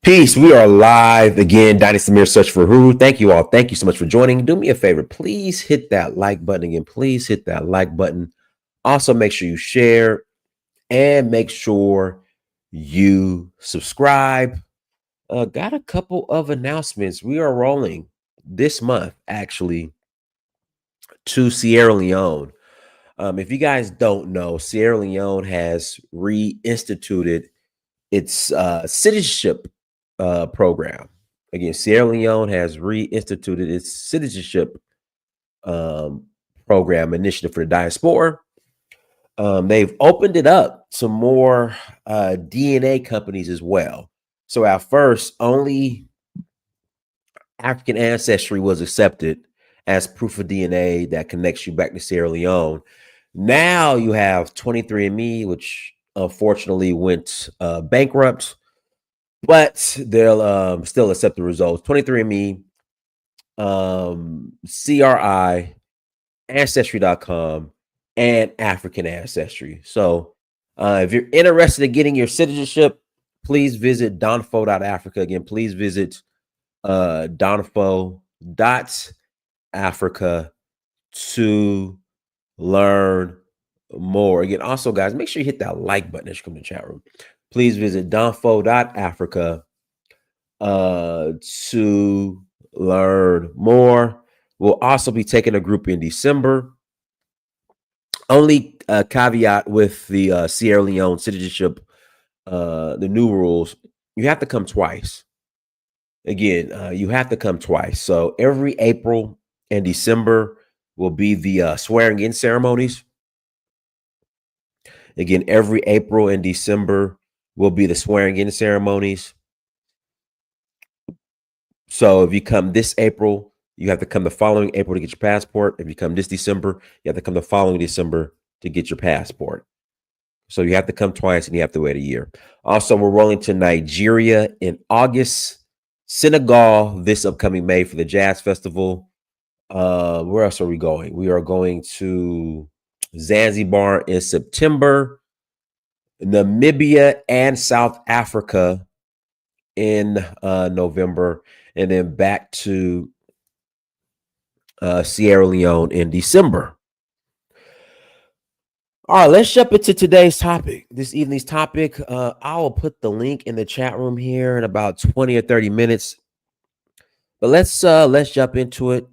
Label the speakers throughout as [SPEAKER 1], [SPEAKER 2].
[SPEAKER 1] Peace. We are live again. Dynasty Mirror Search for Huru. Thank you all. Thank you so much for joining. Do me a favor. Please hit that like button again. Please hit that like button. Also, make sure you share and make sure you subscribe. Got a couple of announcements. We are rolling this month, actually, to Sierra Leone. If you guys don't know, Sierra Leone has reinstituted its citizenship program. Again, Sierra Leone has reinstituted its citizenship um, program initiative for the diaspora. They've opened it up to more DNA companies as well. So at first, only African ancestry was accepted as proof of DNA that connects you back to Sierra Leone. Now you have 23andMe, which unfortunately went bankrupt, but they'll still accept the results. 23andMe, CRI, Ancestry.com, and African Ancestry. So if you're interested in getting your citizenship, please visit donfo.africa. Again, please visit donfo.africa to learn more. Again, also, guys, make sure you hit that like button as you come to the chat room. Please visit donfo.africa to learn more. We'll also be taking a group in December. Only caveat with the Sierra Leone citizenship, the new rules, you have to come twice. Again, you have to come twice. So every April and December will be the swearing in ceremonies. Again, every April and December will be the swearing in ceremonies. So if you come this April, you have to come the following April to get your passport. If you come this December, you have to come the following December to get your passport. So you have to come twice and you have to wait a year. Also, we're rolling to Nigeria in August, Senegal this upcoming May for the Jazz Festival. Where else are we going? We are going to Zanzibar in September, Namibia and South Africa in November, and then back to Sierra Leone in December. All right, let's jump into today's topic. This evening's topic. I will put the link in the chat room here in about 20 or 30 minutes. But let's jump into it.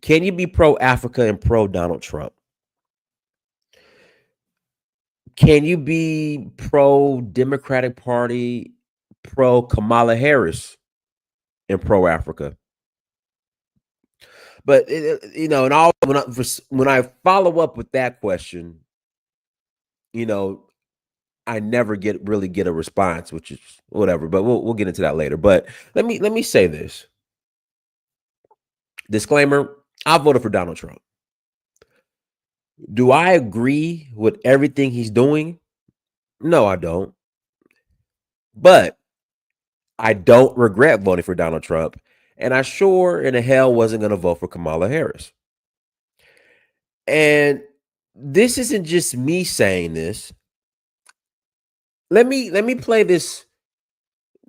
[SPEAKER 1] Can you be pro Africa and pro Donald Trump? Can you be pro Democratic Party, pro Kamala Harris, and pro Africa? But and all when I follow up with that question, I never really get a response, which is whatever. But we'll get into that later. But let me say this disclaimer: I voted for Donald Trump. Do I agree with everything he's doing? No, I don't. But I don't regret voting for Donald Trump, and I sure in the hell wasn't going to vote for Kamala Harris. And this isn't just me saying this. Let me play this.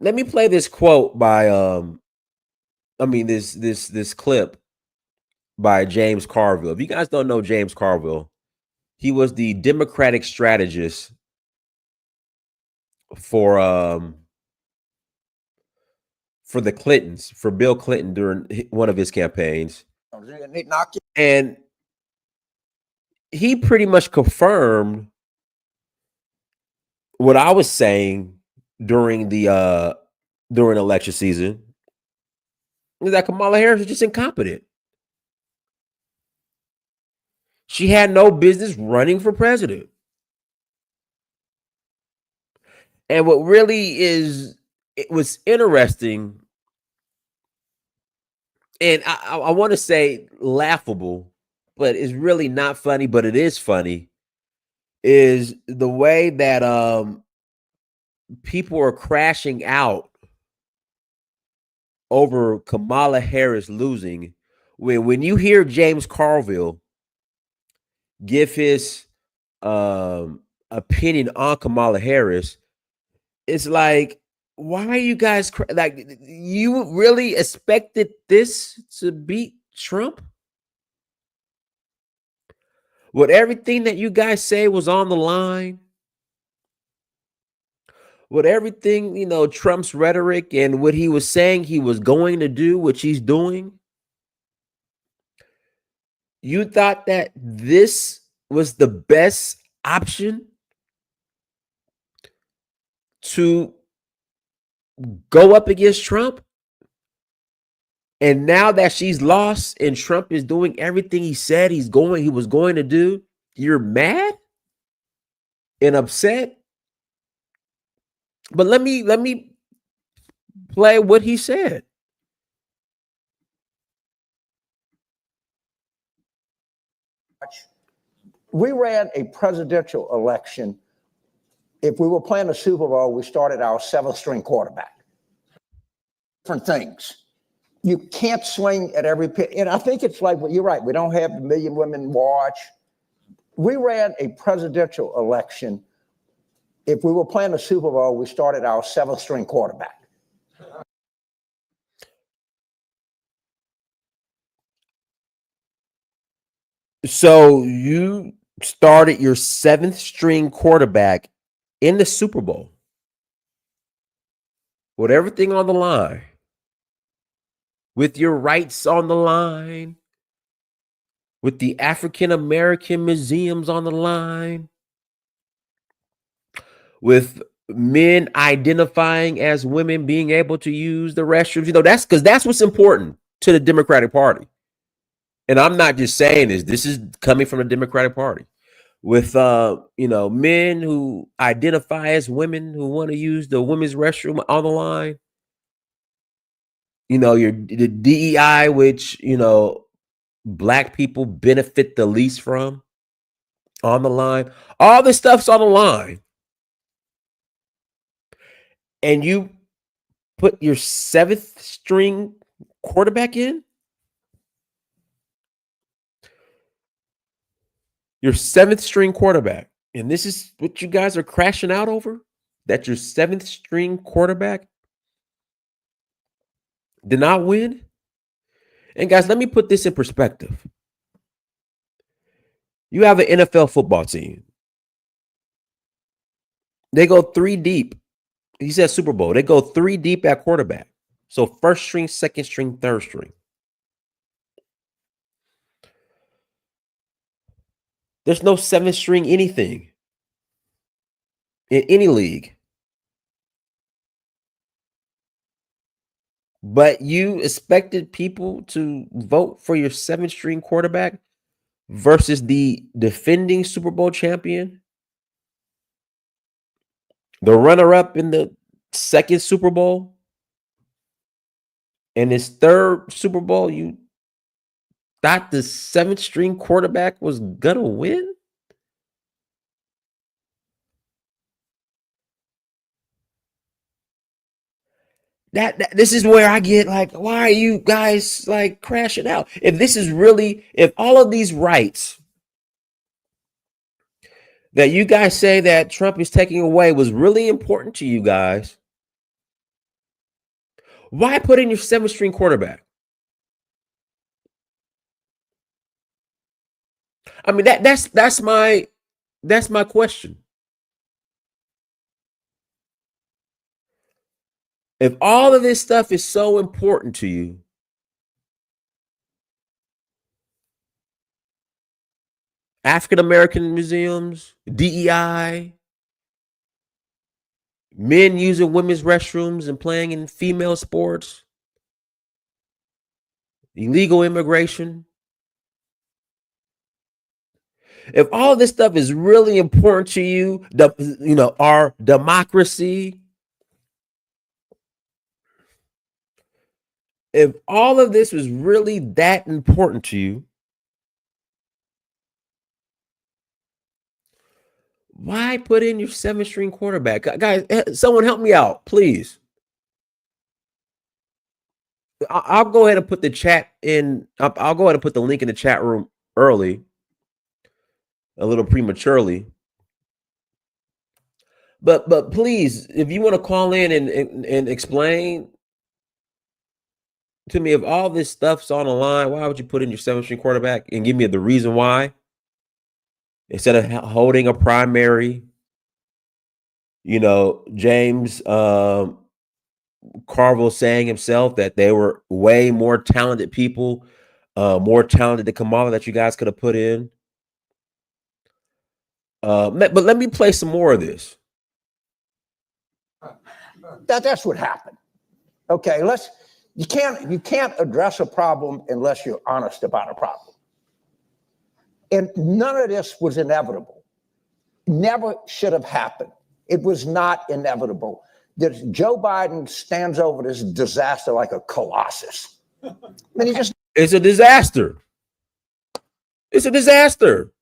[SPEAKER 1] Let me play this quote by this clip by James Carville. If you guys don't know James Carville, he was the Democratic strategist for the Clintons, for Bill Clinton during one of his campaigns. And he pretty much confirmed what I was saying during the during election season, is that Kamala Harris is just incompetent. She had no business running for president. And what really it was interesting, and I want to say laughable, but it's really not funny, but it is funny, is the way that people are crashing out over Kamala Harris losing. When you hear James Carville give his opinion on Kamala Harris, it's like why are you guys like, you really expected this to beat Trump? With everything that you guys say was on the line, with everything, Trump's rhetoric and what he was saying he was going to do, which he's doing, you thought that this was the best option to go up against Trump? And now that she's lost and Trump is doing everything he said he was going to do, you're mad and upset? But let me play what he said.
[SPEAKER 2] We ran a presidential election. If we were playing a Super Bowl, we started our seventh string quarterback. Different things. You can't swing at every pitch. And I think it's like, well, you're right. We don't have a million women watch. We ran a presidential election. If we were playing a Super Bowl, we started our seventh string quarterback.
[SPEAKER 1] So you started your seventh string quarterback in the Super Bowl with everything on the line, with your rights on the line, with the African American museums on the line, with men identifying as women being able to use the restrooms. That's because that's what's important to the Democratic Party. And I'm not just saying this is coming from the Democratic Party, with men who identify as women who want to use the women's restroom on the line. The DEI, which Black people benefit the least from, on the line. All this stuff's on the line. And you put your seventh string quarterback in? Your seventh string quarterback. And this is what you guys are crashing out over? That your seventh string quarterback did not win? And guys, let me put this in perspective. You have an NFL football team. They go 3 deep. He said Super Bowl. They go 3 deep at quarterback. So first string, second string, third string. There's no seventh string anything in any league. But you expected people to vote for your seventh string quarterback versus the defending Super Bowl champion, the runner-up in the second Super Bowl, and his third Super Bowl. You thought the seventh string quarterback was gonna win? This is where I get like, why are you guys like crashing out? If all of these rights that you guys say that Trump is taking away was really important to you guys, why put in your seventh string quarterback? I mean, that's my question. If all of this stuff is so important to you, African American museums, DEI, men using women's restrooms and playing in female sports, illegal immigration. If all of this stuff is really important to you, our democracy, if all of this was really that important to you, why put in your seventh string quarterback? Guys, someone help me out, please. I'll go ahead and put the chat in. I'll go ahead and put the link in the chat room early, a little prematurely. But please, if you want to call in and explain to me if all this stuff's on the line, why would you put in your 7th string quarterback and give me the reason why instead of holding a primary? You know, James Carville saying himself that they were way more talented people, more talented than Kamala that you guys could have put in. But let me play some more of this.
[SPEAKER 2] That's what happened. Okay, you can't address a problem unless you're honest about a problem. And none of this was inevitable. Never should have happened. It was not inevitable. That Joe Biden stands over this disaster like a colossus. I mean,
[SPEAKER 1] it's a disaster. It's a disaster.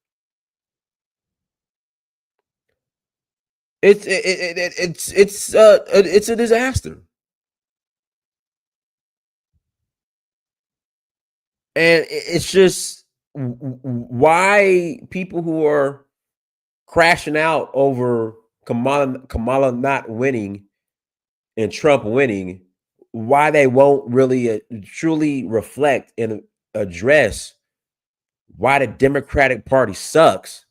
[SPEAKER 1] It's a disaster. And it's just why people who are crashing out over Kamala not winning and Trump winning, why they won't really truly reflect and address why the Democratic Party sucks.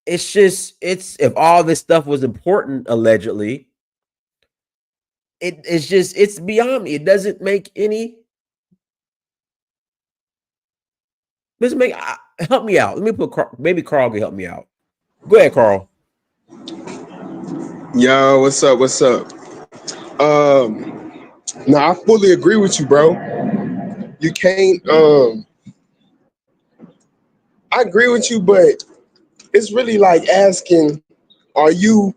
[SPEAKER 1] It's if all this stuff was important, allegedly, it's beyond me. It doesn't make any. Help me out. Let me put maybe Carl can help me out. Go ahead, Carl.
[SPEAKER 3] Yo, what's up? What's up? No, I fully agree with you, bro. You can't. I agree with you, but it's really like asking, are you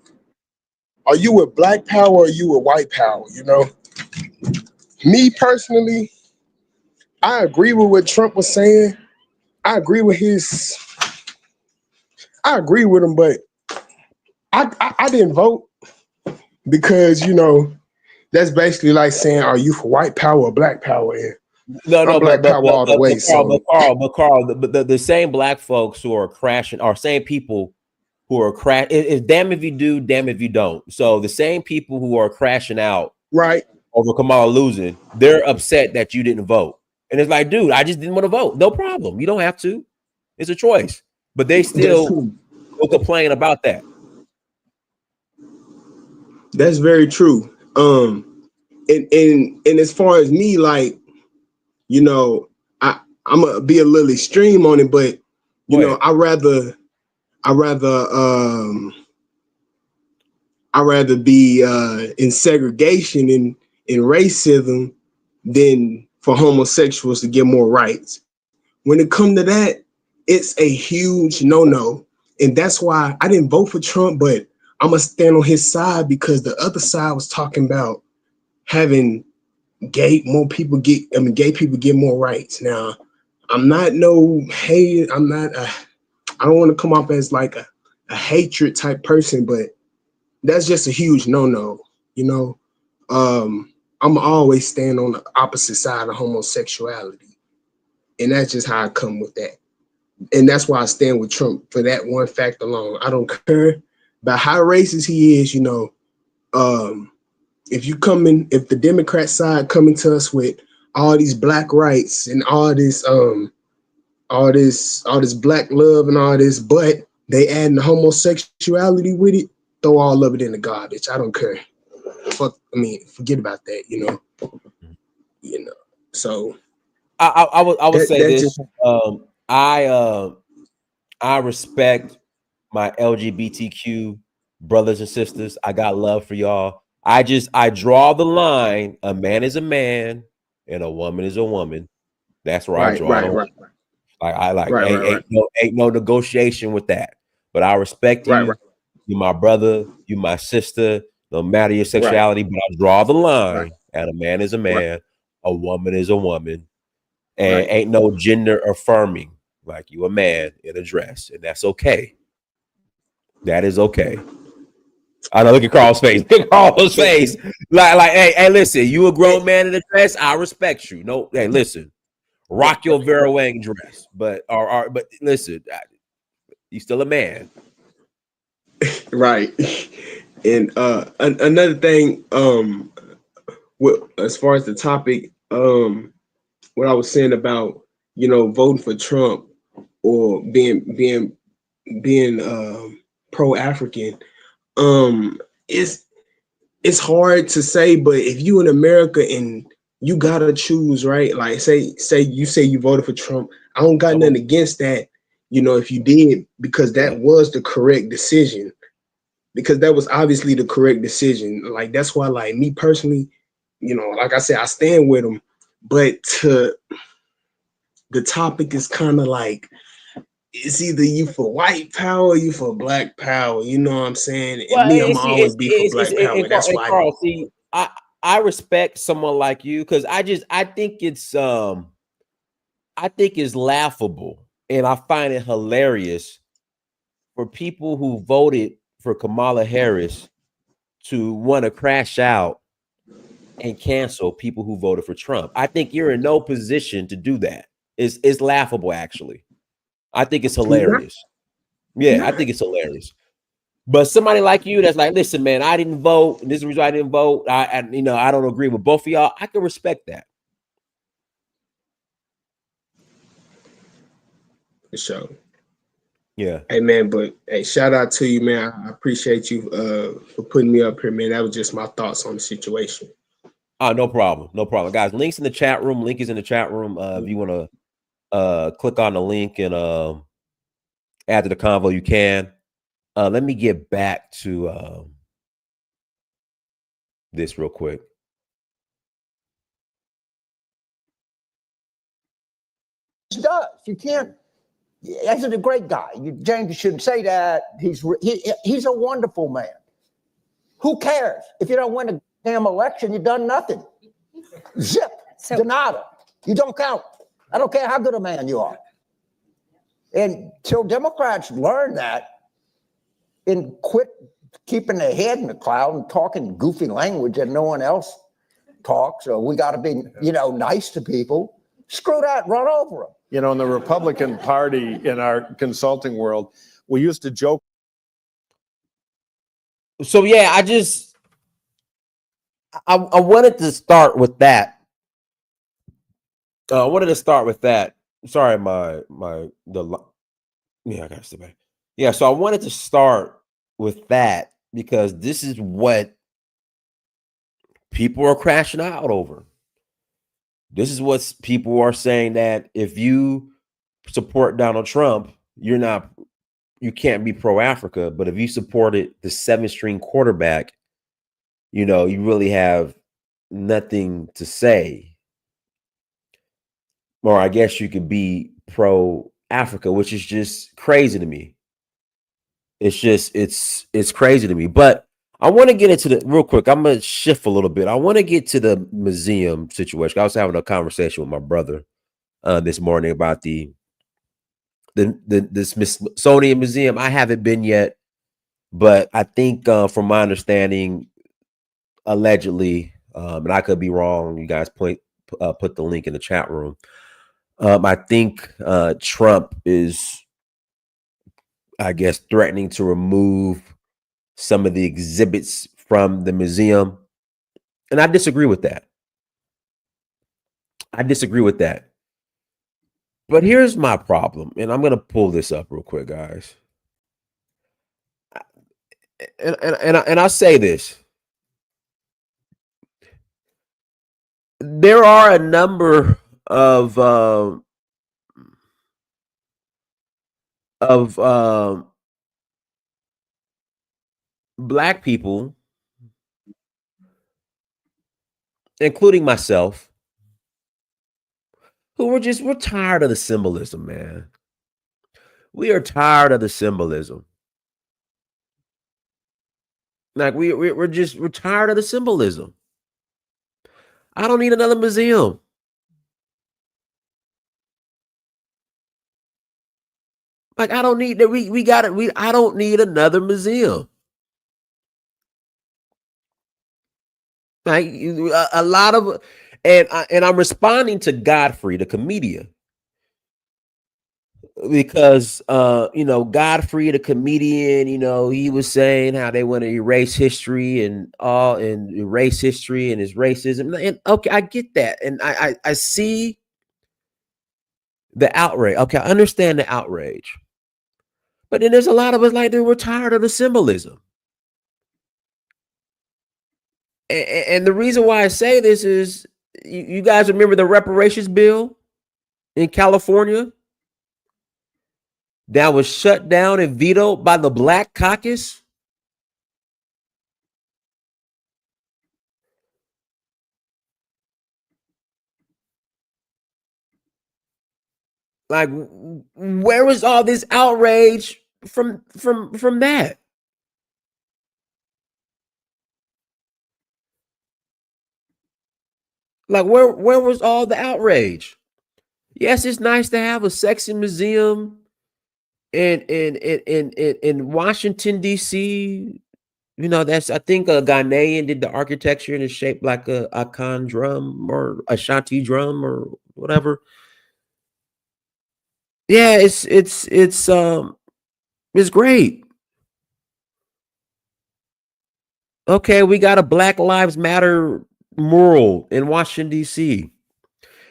[SPEAKER 3] with black power or are you with white power? You know, me personally, I agree with what Trump was saying. I agree with him, but I didn't vote because, you know, that's basically like saying, are you for white power or black power?
[SPEAKER 1] No,
[SPEAKER 3] black power all the way.
[SPEAKER 1] Carl, the same black folks who are crashing are same people who are crash. It's damn if you do, damn if you don't. So the same people who are crashing out,
[SPEAKER 3] right,
[SPEAKER 1] over Kamala losing, they're upset that you didn't vote. And it's like, dude, I just didn't want to vote. No problem. You don't have to. It's a choice. But they still will complain about that.
[SPEAKER 3] That's very true. And as far as me, like, you know, I'm gonna be a little extreme on it, but you know, I rather be in segregation and in racism than for homosexuals to get more rights. When it comes to that, it's a huge no-no. And that's why I didn't vote for Trump, but I'm gonna stand on his side because the other side was talking about having gay people get more rights. Now, I'm not no hate. I don't want to come off as like a hatred type person, but that's just a huge no-no. You know, I'm always stand on the opposite side of homosexuality, and that's just how I come with that. And that's why I stand with Trump for that one fact alone. I don't care about how racist he is. You know, if the Democrat side coming to us with all these black rights and all this black love and all this, but they adding the homosexuality with it, throw all of it in the garbage. I don't care. Forget about that. You know. So
[SPEAKER 1] I would say this. I respect my LGBTQ brothers and sisters. I got love for y'all. I draw the line. A man is a man and a woman is a woman. That's where I draw the line. Ain't no negotiation with that. But I respect you. You're my brother. You're my sister. No matter your sexuality, but I draw the line. And a man is a man. A woman is a woman. And ain't no gender affirming. Like you a man in a dress, and that's okay. That is okay. I know. Look at Carl's face. Look at Carl's face. Like, hey, listen. You a grown man in a dress. I respect you. No, hey, listen. Rock your Vera Wang dress, but listen. You still a man,
[SPEAKER 3] right? And another thing, as far as the topic, what I was saying about voting for Trump or being pro-African, it's hard to say, but if you in America and you gotta choose, right? Like say you voted for Trump, I don't got nothing against that, if you did, because that was the correct decision. Because that was obviously the correct decision. Like that's why, like me personally, like I said, I stand with him. But the topic is kind of like, it's either you for white power, or you for black power. You know what I'm saying? And
[SPEAKER 1] Well,
[SPEAKER 3] me, I'm always be for black power.
[SPEAKER 1] and
[SPEAKER 3] That's why.
[SPEAKER 1] Carl, see, I respect someone like you because I think it's laughable and I find it hilarious for people who voted for Kamala Harris to want to crash out and cancel people who voted for Trump. I think you're in no position to do that. It's laughable, actually. I think it's hilarious. Yeah, I think it's hilarious. But somebody like you that's like, listen, man, I didn't vote. And this is the reason I didn't vote. I don't agree with both of y'all. I can respect that.
[SPEAKER 3] For sure.
[SPEAKER 1] Yeah.
[SPEAKER 3] Hey man, but hey, shout out to you, man. I appreciate you for putting me up here, man. That was just my thoughts on the situation.
[SPEAKER 1] No problem. No problem. Guys, links in the chat room. Link is in the chat room. If you want to click on the link and add to the convo, you can. Let me get back to this real quick.
[SPEAKER 2] He does. You can't. He's a great guy. James, you shouldn't say that. He's a wonderful man. Who cares? If you don't win a damn election, you've done nothing. Zip. De nada. You don't count. I don't care how good a man you are. And till Democrats learn that and quit keeping their head in the cloud and talking goofy language that no one else talks, or we got to be, nice to people. Screw that. Run over them.
[SPEAKER 4] In the Republican Party, in our consulting world, we used to joke.
[SPEAKER 1] So yeah, I wanted to start with that. Sorry, I gotta step back. Yeah, so I wanted to start with that because this is what people are crashing out over. This is what people are saying, that if you support Donald Trump, you can't be pro-Africa. But if you supported the 7th-string quarterback, you really have nothing to say. Or I guess you could be pro-Africa, which is just crazy to me. It's crazy to me. But I want to get into the real quick. I'm gonna shift a little bit. I want to get to the museum situation. I was having a conversation with my brother this morning about the Smithsonian Museum. I haven't been yet, but I think from my understanding, allegedly, and I could be wrong. You guys put the link in the chat room. I think Trump is, I guess, threatening to remove some of the exhibits from the museum. And I disagree with that. But here's my problem. And I'm going to pull this up real quick, guys. And I'll say this. There are a number of Black people, including myself, who we're tired of the symbolism, man. We are tired of the symbolism. Like we're tired of the symbolism. I don't need another museum. Like I don't need that. We got it. I don't need another museum. Like a lot of, and I'm responding to Godfrey, the comedian, because Godfrey, the comedian, he was saying how they want to erase history and erase history and his racism. And okay, I get that, and I see the outrage. Okay, I understand the outrage, but then there's a lot of us like that we're tired of the symbolism. And the reason why I say this is, you guys remember the reparations bill in California that was shut down and vetoed by the Black Caucus? Like, where was all this outrage from that? Like, where was all the outrage? Yes, it's nice to have a sexy museum in Washington, D.C. That's, I think, a Ghanaian did the architecture and it's shaped like a Akan drum or a Shanti drum or whatever. Yeah, it's great. Okay, we got a Black Lives Matter mural in Washington, D.C.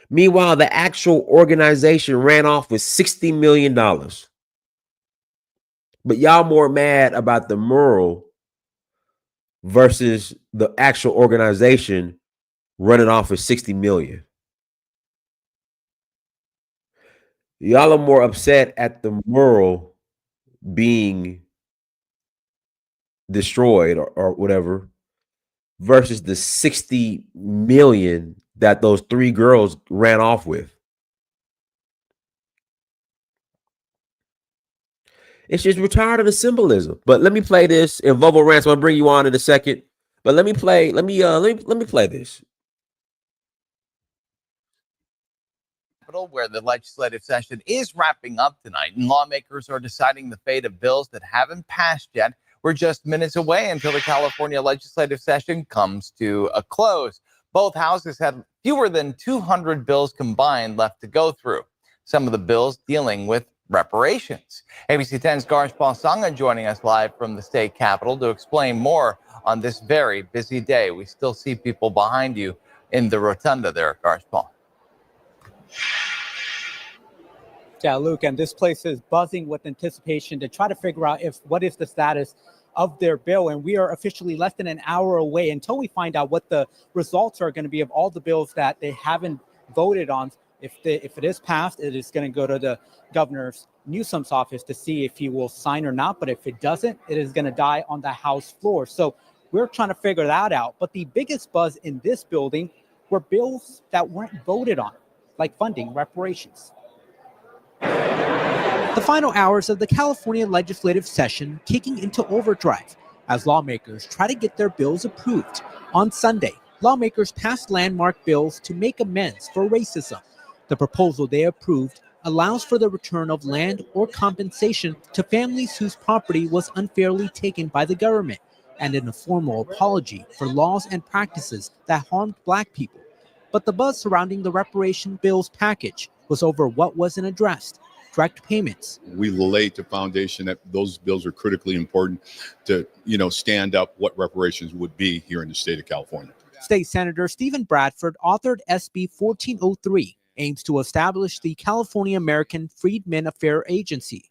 [SPEAKER 1] Meanwhile, the actual organization ran off with $60 million. But y'all more mad about the mural versus the actual organization running off with 60 million. Y'all are more upset at the mural being destroyed or whatever versus the 60 million that those three girls ran off with. It's just, we're tired of the symbolism. But let me play this in Vovo Rants. I'll bring you on in a second. But let me play this.
[SPEAKER 5] Where the legislative session is wrapping up tonight, and lawmakers are deciding the fate of bills that haven't passed yet. We're just minutes away until the California legislative session comes to a close. Both houses had fewer than 200 bills combined left to go through. Some of the bills dealing with reparations. ABC 10's Garsh Paul-Sanga joining us live from the state capitol to explain more on this very busy day. We still see people behind you in the rotunda there, Garsh Paul.
[SPEAKER 6] Yeah, Luke, and this place is buzzing with anticipation to try to figure out what is the status of their bill. And we are officially less than an hour away until we find out what the results are going to be of all the bills that they haven't voted on. If it is passed, it is going to go to the Governor Newsom's office to see if he will sign or not. But if it doesn't, it is going to die on the House floor. So we're trying to figure that out. But the biggest buzz in this building were bills that weren't voted on, like funding reparations. The final hours of the California legislative session kicking into overdrive as lawmakers try to get their bills approved. On Sunday, lawmakers passed landmark bills to make amends for racism. The proposal they approved allows for the return of land or compensation to families whose property was unfairly taken by the government, and an informal apology for laws and practices that harmed Black people. But the buzz surrounding the reparation bills package was over what wasn't addressed: direct payments.
[SPEAKER 7] We laid the foundation that those bills are critically important to, stand up what reparations would be here in the state of California.
[SPEAKER 6] State Senator Stephen Bradford authored SB 1403, aims to establish the California American Freedmen Affairs Agency,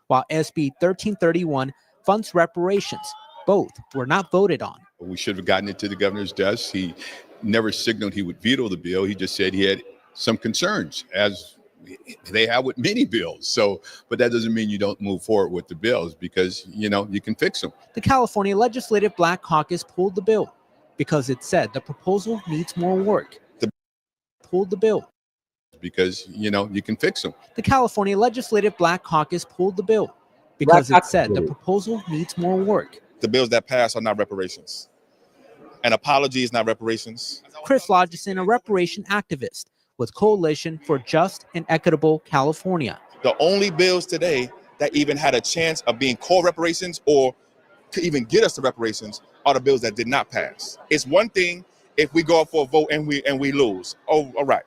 [SPEAKER 6] while SB 1331 funds reparations. Both were not voted on.
[SPEAKER 7] We should have gotten it to the governor's desk. He never signaled he would veto the bill. He just said he had some concerns, as they have with many bills. So, but that doesn't mean you don't move forward with the bills, because, you can fix them.
[SPEAKER 6] The California Legislative Black Caucus pulled the bill because it said the proposal needs more work. Pulled the bill
[SPEAKER 7] because, you can fix them.
[SPEAKER 6] The California Legislative Black Caucus pulled the bill because it said the proposal needs more work.
[SPEAKER 8] The bills that pass are not reparations. An apology is not reparations.
[SPEAKER 6] Chris Lodgeson, a reparation activist with Coalition for Just and Equitable California.
[SPEAKER 8] The only bills today that even had a chance of being called reparations or to even get us to reparations are the bills that did not pass. It's one thing if we go up for a vote and we lose. Oh, all right.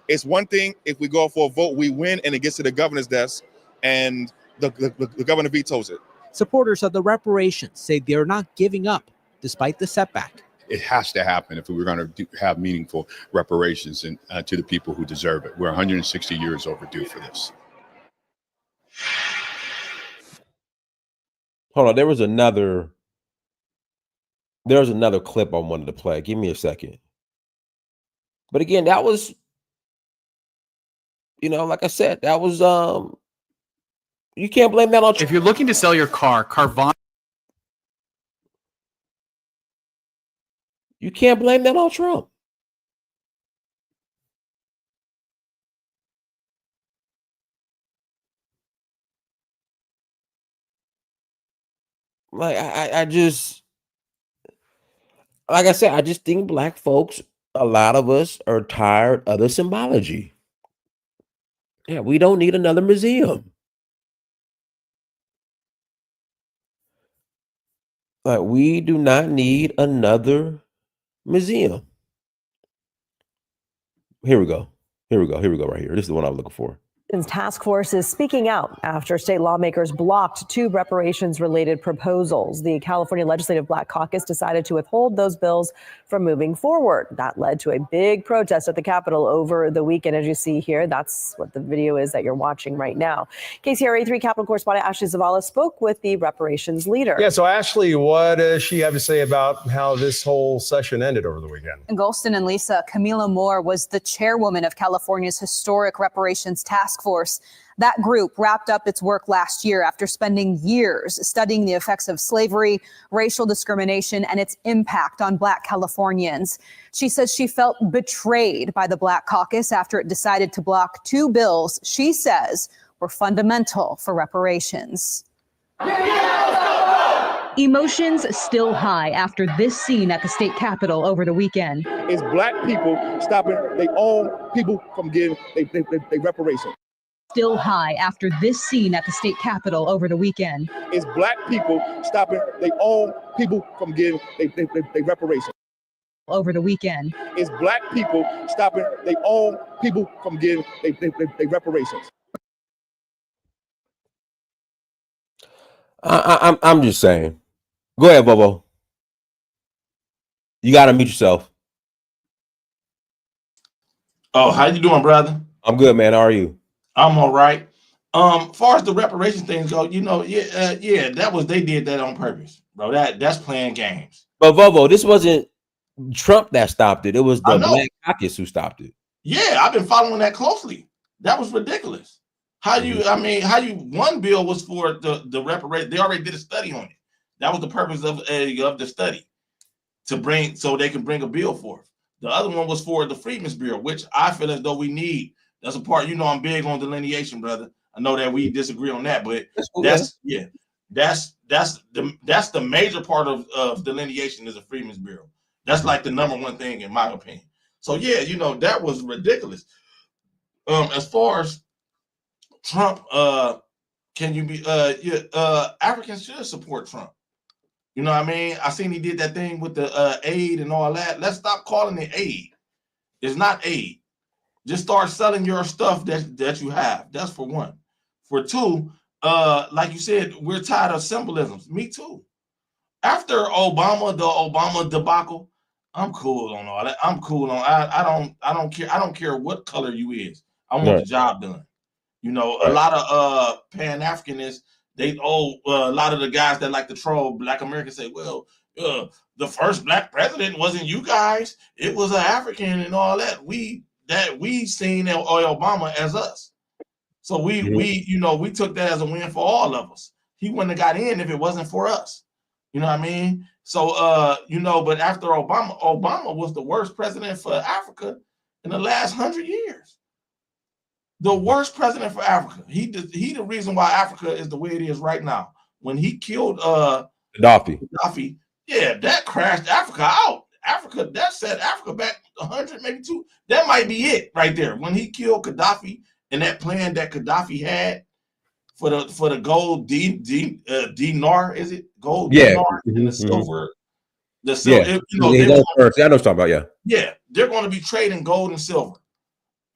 [SPEAKER 8] It's one thing if we go up for a vote, we win, and it gets to the governor's desk, and the governor vetoes it.
[SPEAKER 6] Supporters of the reparations say they're not giving up despite the setback.
[SPEAKER 7] It has to happen if we're going to have meaningful reparations to the people who deserve it. We're 160 years overdue for this.
[SPEAKER 1] Hold on, there was another clip I wanted to play. Give me a second. But again, that was, like I said, that was you can't blame that on Trump.
[SPEAKER 9] If you're looking to sell your car, Carvana.
[SPEAKER 1] You can't blame that on Trump. Like I just, like I said, I just think black folks, a lot of us are tired of the symbology. Yeah, we don't need another museum. Like, we do not need another museum. Here we go right here. This is the one I'm looking for.
[SPEAKER 10] Task force is speaking out after state lawmakers blocked 2 reparations-related proposals. The California Legislative Black Caucus decided to withhold those bills from moving forward. That led to a big protest at the Capitol over the weekend, as you see here. That's what the video is that you're watching right now. KCRA 3 Capitol correspondent Ashley Zavala spoke with the reparations leader.
[SPEAKER 11] Yeah, so Ashley, what does she have to say about how this whole session ended over the weekend?
[SPEAKER 12] And Golston and Lisa, Camila Moore was the chairwoman of California's Historic Reparations Task Force. That group wrapped up its work last year after spending years studying the effects of slavery, racial discrimination, and its impact on Black Californians. She says she felt betrayed by the Black Caucus after it decided to block 2 bills she says were fundamental for reparations.
[SPEAKER 13] Emotions still high after this scene at the state capitol over the weekend.
[SPEAKER 8] It's Black people stopping their own people from getting their reparations.
[SPEAKER 13] Still high after this scene at the state capitol over the weekend.
[SPEAKER 8] It's Black people stopping their own people from getting their reparations.
[SPEAKER 13] Over the weekend.
[SPEAKER 8] It's Black people stopping their own people from getting their reparations.
[SPEAKER 1] I'm just saying. Go ahead, Bobo. You got to mute yourself.
[SPEAKER 14] Oh, how you doing, brother?
[SPEAKER 1] I'm good, man. How are you?
[SPEAKER 14] I'm all right. Far as the reparation things go, they did that on purpose, bro. That's playing games.
[SPEAKER 1] But Bobo, this wasn't Trump that stopped it. It was the Black Caucus who stopped it.
[SPEAKER 14] Yeah, I've been following that closely. That was ridiculous. One bill was for the reparation. They already did a study on it. That was the purpose of the study, so they can bring a bill forth. The other one was for the Freedmen's Bureau, which I feel as though we need. That's a part, I'm big on delineation, brother. I know that we disagree on that, but that's the major part of delineation is the Freedmen's Bureau. That's like the number one thing in my opinion. So yeah, that was ridiculous. As far as Trump, Africans should support Trump. You know what I mean? I seen he did that thing with the aid and all that. Let's stop calling it aid. It's not aid. Just start selling your stuff that you have. That's for one. For two, like you said, we're tired of symbolisms. Me too. After the Obama debacle, I'm cool on all that. I'm cool on. I don't care. I don't care what color you is. I want the job done. A lot of Pan-Africanists, a lot of the guys that like to troll Black Americans say, well, the first Black president wasn't you guys. It was an African and all that. We seen Obama as us. So we took that as a win for all of us. He wouldn't have got in if it wasn't for us. You know what I mean? So, but after Obama was the worst president for Africa in the last 100 years. The worst president for Africa. He the reason why Africa is the way it is right now. When he killed Gaddafi, yeah, that crashed Africa out. That set Africa back 100, maybe 2. That might be it right there. When he killed Gaddafi and that plan that Gaddafi had for the gold dinar, is it gold dinar and the silver? The silver.
[SPEAKER 1] I know what you're talking about. Yeah.
[SPEAKER 14] Yeah, they're going to be trading gold and silver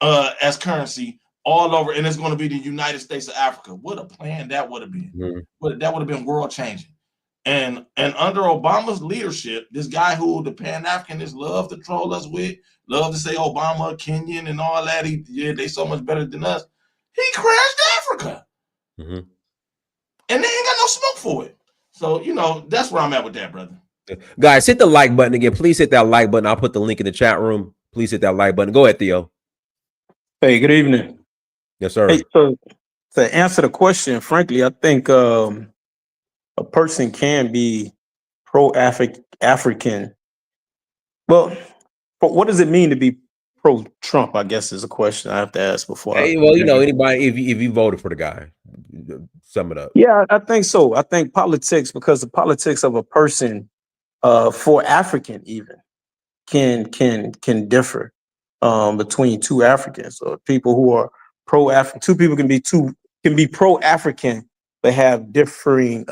[SPEAKER 14] as currency all over, and it's going to be the United States of Africa. What a plan that would have been. That would have been world changing. And under Obama's leadership, this guy who the Pan-Africanists love to troll us with, love to say Obama a Kenyan and all that, they so much better than us. He crashed Africa. And they ain't got no smoke for it. So, you know, that's where I'm at with that, brother.
[SPEAKER 1] Guys, hit the like button again. Please hit that like button. I'll put the link in the chat room. Please hit that like button. Go ahead, Theo.
[SPEAKER 15] Hey, good evening.
[SPEAKER 1] Yes, sir.
[SPEAKER 15] Hey, so to answer the question, frankly, I think a person can be pro-African. Well, what does it mean to be pro-Trump? I guess is a question I have to ask before.
[SPEAKER 1] Hey, well, you know, anybody, if you voted for the guy, sum it up.
[SPEAKER 15] Yeah, I think so. I think politics, because the politics of a person for African even can differ between two Africans or people who are pro-African. Two people can be pro-African but have differing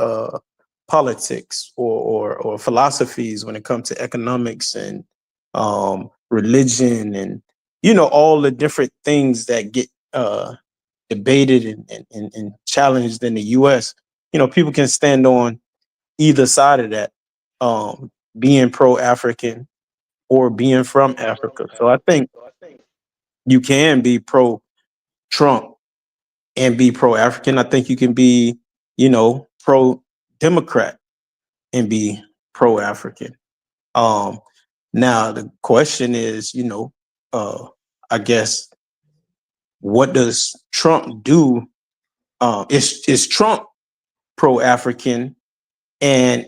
[SPEAKER 15] politics or philosophies when it comes to economics and religion and, you know, all the different things that get debated and challenged in the US. You know, people can stand on either side of that, being pro-African or being from Africa. So I think you can be pro-Trump and be pro-African. I think you can be, you know, pro-Democrat and be pro-African. Now the question is, you know, I guess, what does Trump do? Is Trump pro-African? And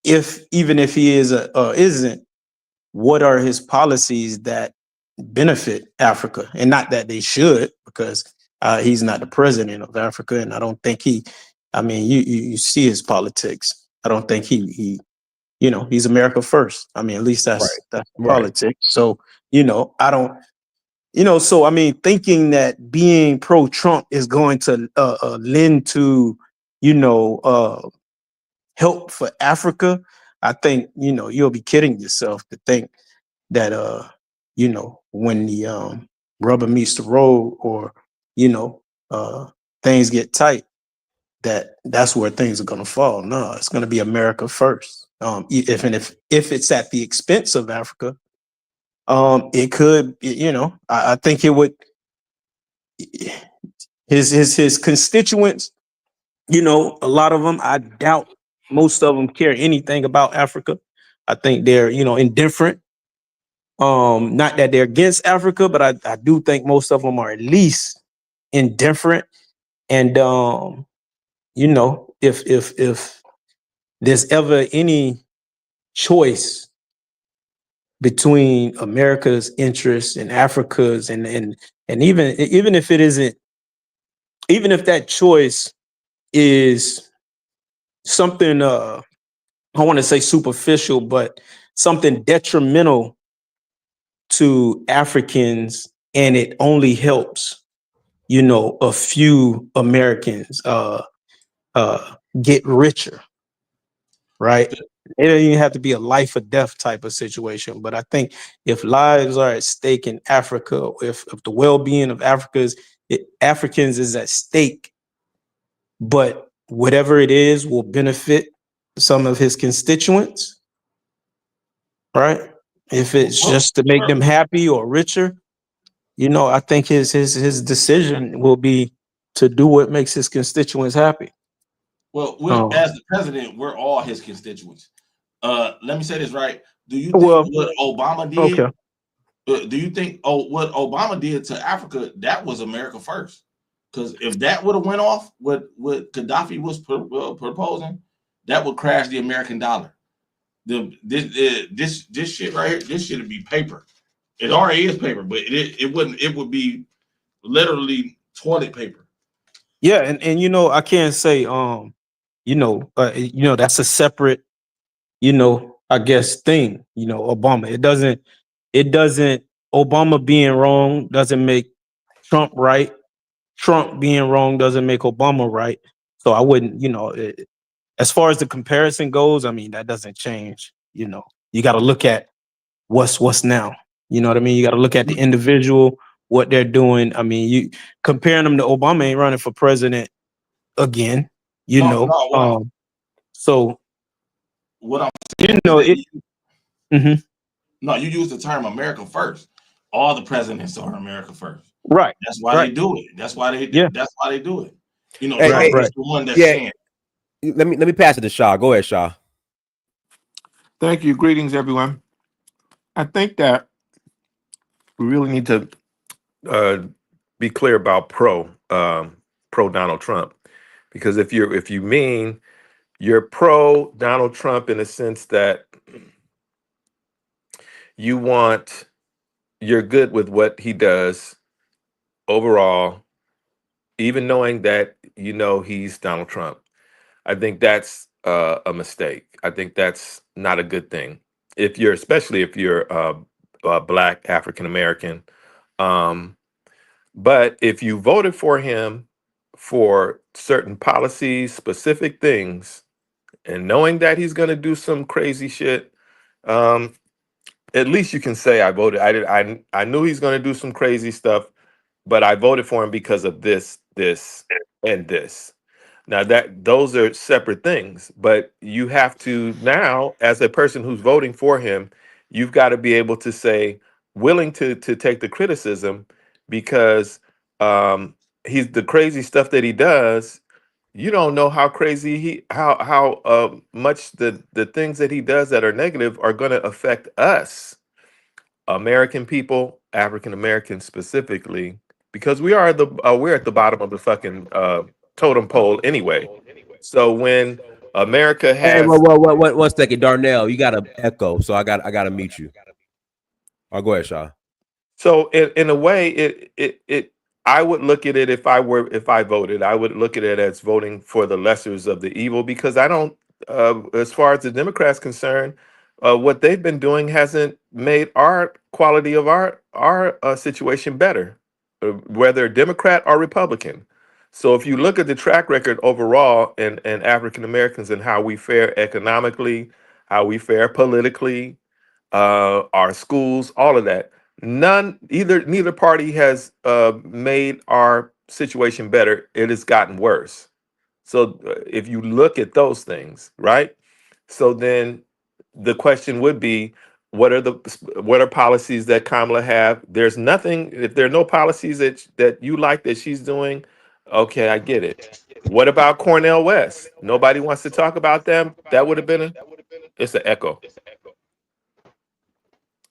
[SPEAKER 15] even if he is isn't, what are his policies that benefit Africa? And not that they should, because he's not the president of Africa, and I don't think I mean, you see his politics. I don't think he you know, he's America first. I mean, at least that's politics. So, you know, I don't, you know, so I mean, thinking that being pro-Trump is going to lend to, you know, help for Africa, I think, you know, you'll be kidding yourself to think that, you know, when the rubber meets the road, or, you know, things get tight, that's where things are going to fall. No, it's going to be America first. If it's at the expense of Africa, it could, you know, I think it would, his constituents, you know, a lot of them, I doubt most of them care anything about Africa. I think they're, you know, indifferent. Not that they're against Africa, but I do think most of them are at least indifferent. And, you know, if there's ever any choice between America's interests and Africa's, and even if it isn't, even if that choice is something, I want to say superficial, but something detrimental to Africans, and it only helps, you know, a few Americans get richer, right? It doesn't even have to be a life or death type of situation. But I think if lives are at stake in Africa, if the well-being of Africans is at stake, but whatever it is will benefit some of his constituents, right? If it's just to make them happy or richer, you know, I think his decision will be to do what makes his constituents happy.
[SPEAKER 14] Well, as the president, we're all his constituents. Let me say this right. Do you think what Obama did?
[SPEAKER 15] Okay.
[SPEAKER 14] Do you think what Obama did to Africa, that was America first? Because if that would have went off, what Gaddafi was proposing, that would crash the American dollar. This shit right here, this should be paper. It already is paper, but it wouldn't. It would be literally toilet paper.
[SPEAKER 15] Yeah, and you know, I can't say you know, that's a separate, you know, I guess thing. You know, Obama. It doesn't. Obama being wrong doesn't make Trump right. Trump being wrong doesn't make Obama right. So I wouldn't, you know, as far as the comparison goes, I mean, that doesn't change. You know, you got to look at what's now. You know what I mean? You got to look at the individual, what they're doing. I mean, you comparing them to Obama ain't running for president again, you
[SPEAKER 14] No,
[SPEAKER 15] know.
[SPEAKER 14] no,
[SPEAKER 15] So
[SPEAKER 14] what I'm
[SPEAKER 15] you
[SPEAKER 14] saying
[SPEAKER 15] know
[SPEAKER 14] is
[SPEAKER 15] it. Mhm.
[SPEAKER 14] no, you use the term America first. All the presidents are America first.
[SPEAKER 15] Right.
[SPEAKER 14] That's why
[SPEAKER 15] Right.
[SPEAKER 14] they do it. That's why they
[SPEAKER 15] Yeah.
[SPEAKER 14] that's why they do it. You know,
[SPEAKER 1] Hey,
[SPEAKER 14] Trump
[SPEAKER 15] Right.
[SPEAKER 14] is the one that's
[SPEAKER 1] yeah.
[SPEAKER 14] saying,
[SPEAKER 1] Let me pass it to Shaw. Go ahead, Shaw.
[SPEAKER 16] Thank you. Greetings, everyone. I think that we really need to be clear about pro Donald Trump, because if you mean you're pro Donald Trump in the sense that you're good with what he does overall, even knowing that he's Donald Trump, I think that's a mistake. I think that's not a good thing. Especially if you're Black, African American. But if you voted for him for certain policies, specific things, and knowing that he's going to do some crazy shit, um, at least you can say I voted. I knew he's going to do some crazy stuff, but I voted for him because of this, and this. Now those are separate things, but you have to now, as a person who's voting for him, you've got to be able to say, willing to take the criticism, because um, he's the crazy stuff that he does. You don't know how crazy how much the things that he does that are negative are going to affect us, American people, African Americans specifically, because we're at the bottom of the fucking totem pole anyway. So when America
[SPEAKER 1] Hey,
[SPEAKER 16] has,
[SPEAKER 1] what? 1 second, Darnell. You got to echo, so I got to mute you. Oh, go ahead, Shaw.
[SPEAKER 16] so in a way, it I would look at it, if I voted, I would look at it as voting for the lessers of the evil, because I don't, as far as the Democrats concerned, what they've been doing hasn't made our quality of our situation better, whether Democrat or Republican. So if you look at the track record overall and African Americans and how we fare economically, how we fare politically, our schools, all of that. Neither party has made our situation better. It has gotten worse. So if you look at those things, right? So then the question would be, what are policies that Kamala have? There's nothing. If there are no policies that you like that she's doing, okay, I get it. What about Cornel West? Nobody wants to talk about them. That would have been it's an echo.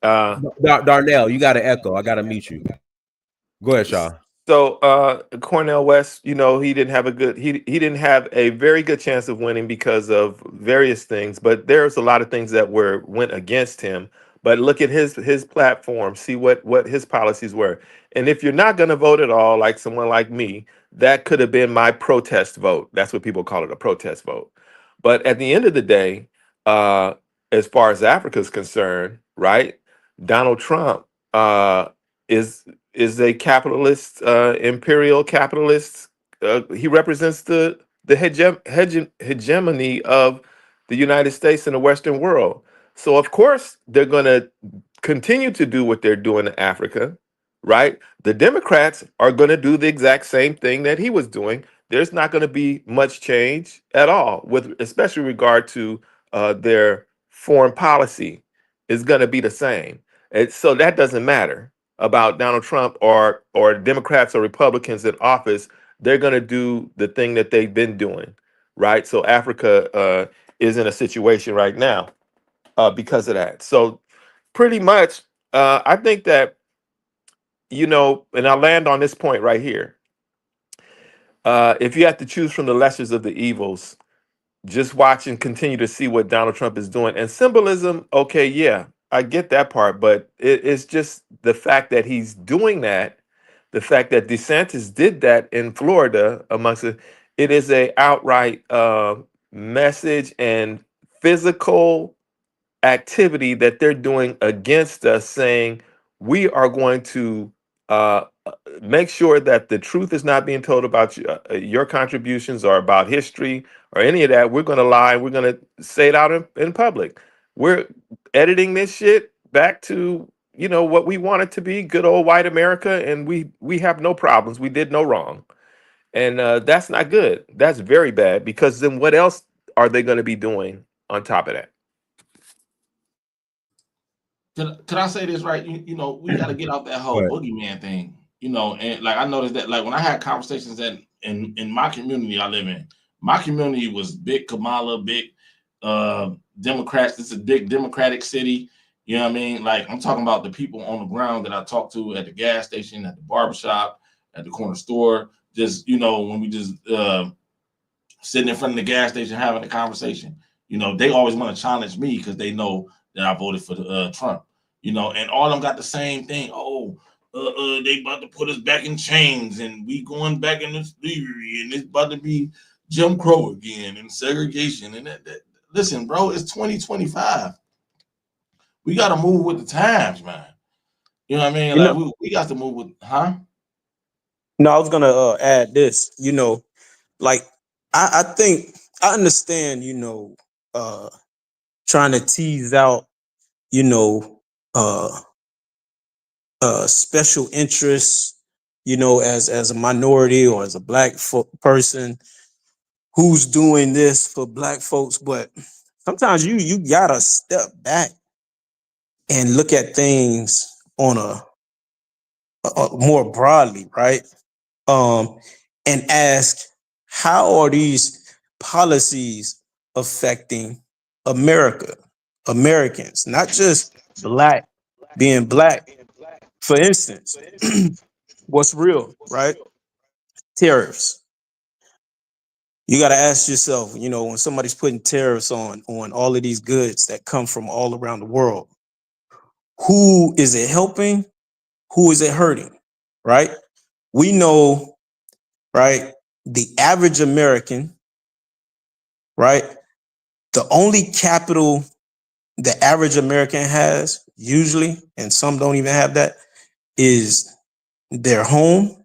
[SPEAKER 1] Darnell, you got to echo. I got to mute you. Go ahead, Shaw.
[SPEAKER 16] So Cornel West, he didn't have he didn't have a very good chance of winning because of various things, but there's a lot of things that went against him. But look at his platform, see what his policies were. And if you're not going to vote at all, like someone like me, that could have been my protest vote. That's what people call it, a protest vote. But at the end of the day, as far as Africa is concerned, right? Donald Trump is a capitalist, imperial capitalist. He represents the hegemony of the United States and the Western world. So of course they're going to continue to do what they're doing in Africa, right? The Democrats are going to do the exact same thing that he was doing. There's not going to be much change at all, with especially regard to their foreign policy is going to be the same. And so that doesn't matter about Donald Trump or Democrats or Republicans in office. They're going to do the thing that they've been doing, right? So Africa is in a situation right now because of that. So pretty much, I think that, and I'll land on this point right here. If you have to choose from the lessers of the evils, just watch and continue to see what Donald Trump is doing. And symbolism, okay, yeah, I get that part, but it's just the fact that he's doing that, the fact that DeSantis did that in Florida, it is a outright message and physical activity that they're doing against us, saying we are going to make sure that the truth is not being told about your contributions or about history or any of that. We're going to lie. We're going to say it out in public. We're editing this shit back to what we want it to be, good old white America, and we have no problems. We did no wrong. And that's not good. That's very bad, because then what else are they going to be doing on top of that?
[SPEAKER 14] Could I say this right? We got to get off that whole boogeyman thing. And like I noticed that, like when I had conversations that in my community I live in, my community was big Kamala, big Democrats. It's a big Democratic city. You know what I mean? Like I'm talking about the people on the ground that I talk to at the gas station, at the barbershop, at the corner store. Just when we just sitting in front of the gas station having a conversation. They always want to challenge me because they know that I voted for Trump. And all of them got the same thing. Oh, they about to put us back in chains, and we going back into slavery, and it's about to be Jim Crow again and segregation. And that. Listen, bro, it's 2025. We got to move with the times, man. You know what I mean? Like we got to move with, huh?
[SPEAKER 15] No, I was gonna add this. Like I think I understand. Trying to tease out, special interests. As a minority or as a black person who's doing this for black folks, but sometimes you gotta step back and look at things on a more broadly, right? And ask, how are these policies affecting Americans, not just being black. For instance, what's real, right? Tariffs. You got to ask yourself, when somebody's putting tariffs on all of these goods that come from all around the world, who is it helping? Who is it hurting? Right? We know, right, the average American, right, the only capital the average American has usually, and some don't even have that, is their home,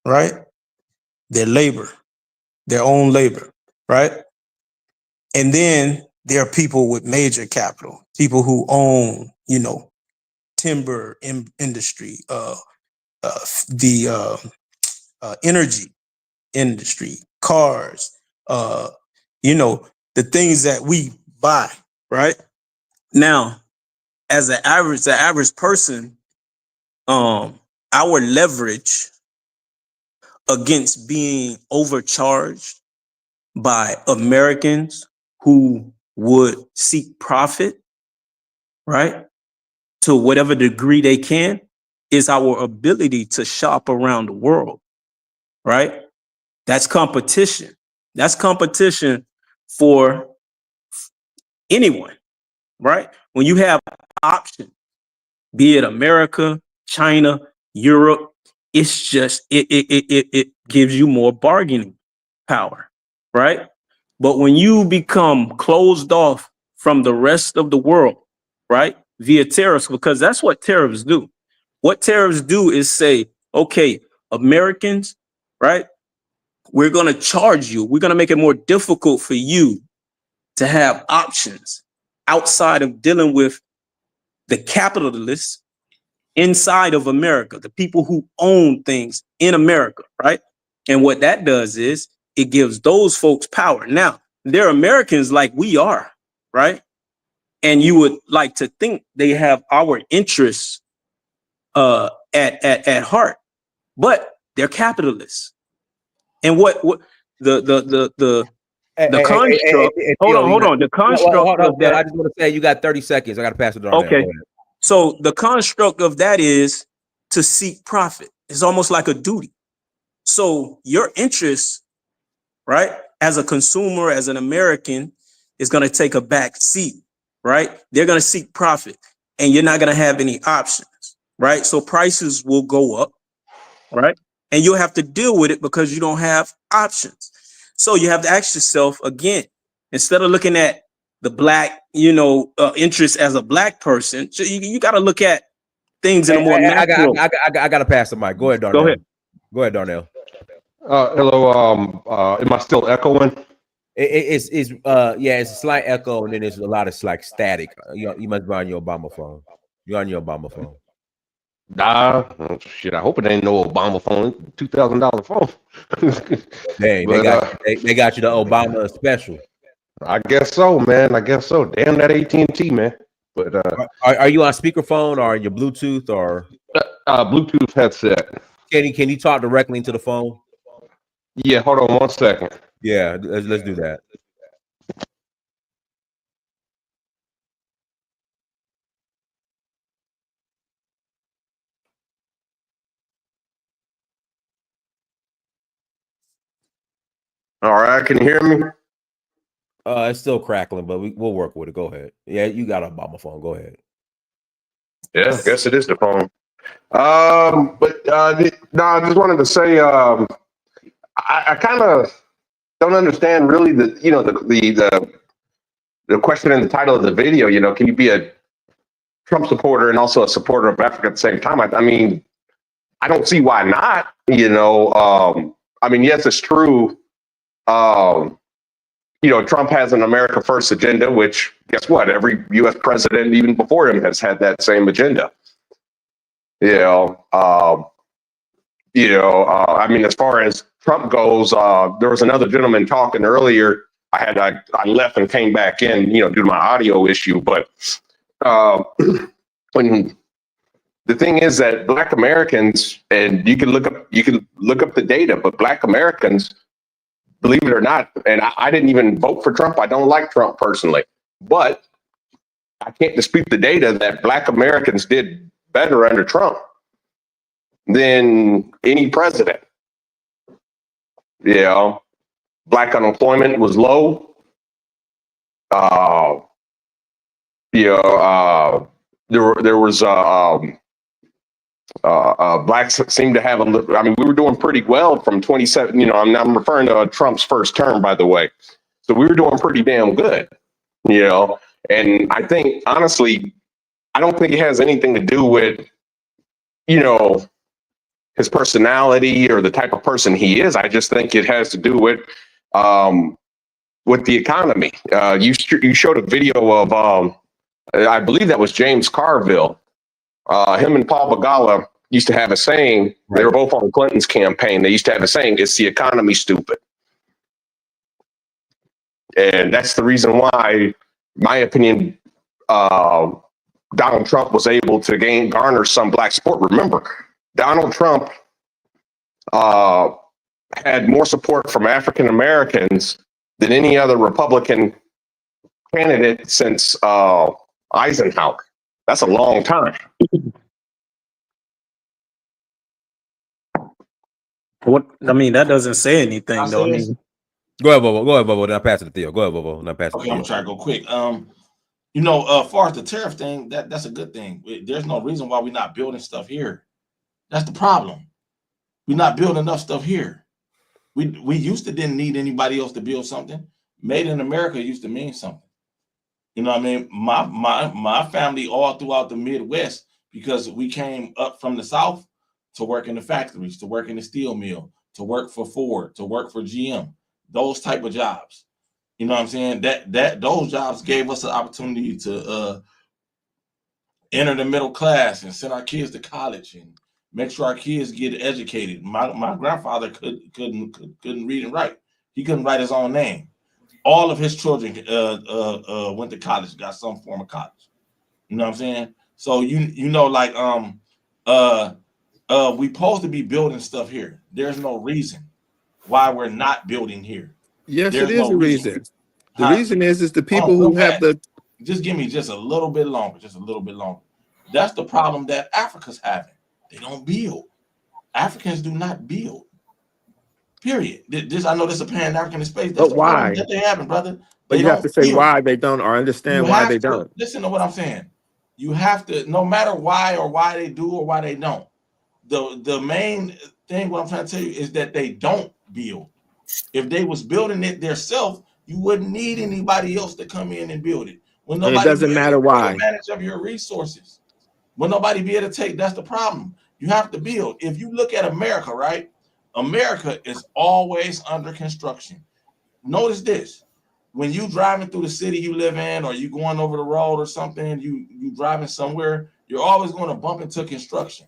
[SPEAKER 15] right? Their labor, their own labor, right? And then there are people with major capital, people who own, timber industry, the energy industry, cars, the things that we buy, right? Now, as the average person, our leverage against being overcharged by Americans who would seek profit, right, to whatever degree they can, is our ability to shop around the world, right? That's competition. That's competition for anyone, right? When you have options, be it America, China, Europe, it's just, it gives you more bargaining power, right? But when you become closed off from the rest of the world, right, via tariffs, because that's what tariffs do. What tariffs do is say, okay, Americans, right, we're going to charge you. We're going to make it more difficult for you to have options outside of dealing with the capitalists inside of America, the people who own things in America, right? And what that does is it gives those folks power. Now, they're Americans like we are, right? And you would like to think they have our interests at heart, but they're capitalists. And what the construct? Hold on. The construct of that.
[SPEAKER 1] I just want to say you got 30 seconds. I got to pass it on.
[SPEAKER 15] Okay. So the construct of that is to seek profit. It's almost like a duty. So your interest, right, as a consumer, as an American, is going to take a back seat, right? They're going to seek profit, and you're not going to have any options, right? So prices will go up, right? And you'll have to deal with it because you don't have options. So you have to ask yourself again, instead of looking at the black, interest as a black person, so you got to look at things in a more natural.
[SPEAKER 1] I got to pass the mic. Go ahead, Darnell. Go ahead, Darnell.
[SPEAKER 17] Hello. Am I still echoing?
[SPEAKER 1] It's a slight echo, and then there's a lot of like static. You must be on your Obama phone. You're on your Obama phone.
[SPEAKER 17] Nah, shit. I hope it ain't no Obama phone. $2,000 phone.
[SPEAKER 1] Dang, they got you the Obama special.
[SPEAKER 17] I guess so, man. I guess so. Damn that AT&T, man. But
[SPEAKER 1] are you on speakerphone or your Bluetooth or
[SPEAKER 17] Bluetooth headset?
[SPEAKER 1] Can you talk directly into the phone?
[SPEAKER 17] Yeah, hold on 1 second.
[SPEAKER 1] Yeah, let's do that.
[SPEAKER 17] All right, can you hear me?
[SPEAKER 1] It's still crackling, but we'll work with it. Go ahead. Yeah, you got an Obama phone. Go ahead.
[SPEAKER 17] Yeah, I guess it is the phone. But no, I just wanted to say I kind of don't understand really the question in the title of the video. You know, can you be a Trump supporter and also a supporter of Africa at the same time? I mean, I don't see why not. You know, I mean, yes, it's true. You know, Trump has an America First agenda, which guess what? Every U.S. president, even before him, has had that same agenda. I mean, as far as Trump goes, there was another gentleman talking earlier. I left and came back in, you know, due to my audio issue. But when the thing is that Black Americans, and you can look up the data, but Black Americans, believe it or not, and I didn't even vote for Trump. I don't like Trump personally, but I can't dispute the data that Black Americans did better under Trump than any president. You know, Black unemployment was low. There was Blacks seemed to have I mean, we were doing pretty well from 27. You know, I'm referring to Trump's first term, by the way. So we were doing pretty damn good. You know, and I think honestly, I don't think it has anything to do with, you know, his personality or the type of person he is. I just think it has to do with the economy. You showed a video of I believe that was James Carville. Him and Paul Begala used to have a saying. They were both on Clinton's campaign. They used to have a saying, "It's the economy, stupid." And that's the reason why, my opinion, Donald Trump was able to garner some Black support. Remember, Donald Trump had more support from African Americans than any other Republican candidate since Eisenhower. That's a long time.
[SPEAKER 15] What I mean, that doesn't say anything though. I mean,
[SPEAKER 1] go ahead, Bobo. Go ahead, Bobo. Now pass it to Theo. Go ahead, Bobo. Now pass it to
[SPEAKER 14] Okay,
[SPEAKER 1] Theo.
[SPEAKER 14] I'm trying to go quick. You know, as far as the tariff thing, that's a good thing. There's no reason why we're not building stuff here. That's the problem. We're not building enough stuff here. We used to didn't need anybody else to build something. Made in America used to mean something. You know what I mean? My family all throughout the Midwest, because we came up from the South to work in the factories, to work in the steel mill, to work for Ford, to work for GM, those type of jobs. You know what I'm saying? That those jobs gave us an opportunity to enter the middle class and send our kids to college and make sure our kids get educated. My grandfather couldn't read and write. He couldn't write his own name. All of his children went to college, got some form of college. You know what I'm saying? So you know, like we supposed to be building stuff here. There's no reason why we're not building here.
[SPEAKER 16] Yes,
[SPEAKER 14] There's
[SPEAKER 16] it is
[SPEAKER 14] no
[SPEAKER 16] a reason. The
[SPEAKER 14] Huh?
[SPEAKER 16] reason is the people
[SPEAKER 14] Go
[SPEAKER 16] who have
[SPEAKER 14] back.
[SPEAKER 16] the
[SPEAKER 14] Just give me just a little bit longer, just a little bit longer. That's the problem that Africa's having. They don't build. Africans do not build. Period. This I know this is a pan-African space. That's
[SPEAKER 16] But
[SPEAKER 14] the problem
[SPEAKER 16] why?
[SPEAKER 14] that they having, brother.
[SPEAKER 16] But
[SPEAKER 14] They
[SPEAKER 16] you have
[SPEAKER 14] don't
[SPEAKER 16] to say
[SPEAKER 14] build.
[SPEAKER 16] why they don't, or
[SPEAKER 14] You
[SPEAKER 16] understand why
[SPEAKER 14] have
[SPEAKER 16] they
[SPEAKER 14] to
[SPEAKER 16] don't.
[SPEAKER 14] listen to what I'm saying. You have to, no matter why or why they do or why they don't. The main thing what I'm trying to tell you is that they don't build. If they was building it themselves, you wouldn't need anybody else to come in and build it. When
[SPEAKER 16] And it
[SPEAKER 14] nobody
[SPEAKER 16] doesn't
[SPEAKER 14] be able
[SPEAKER 16] matter
[SPEAKER 14] to take
[SPEAKER 16] why.
[SPEAKER 14] advantage of your resources. When nobody be able to take, that's the problem. You have to build. If you look at America, right? America is always under construction. Notice this. When you driving through the city you live in, or you going over the road or something, you driving somewhere, you're always going to bump into construction.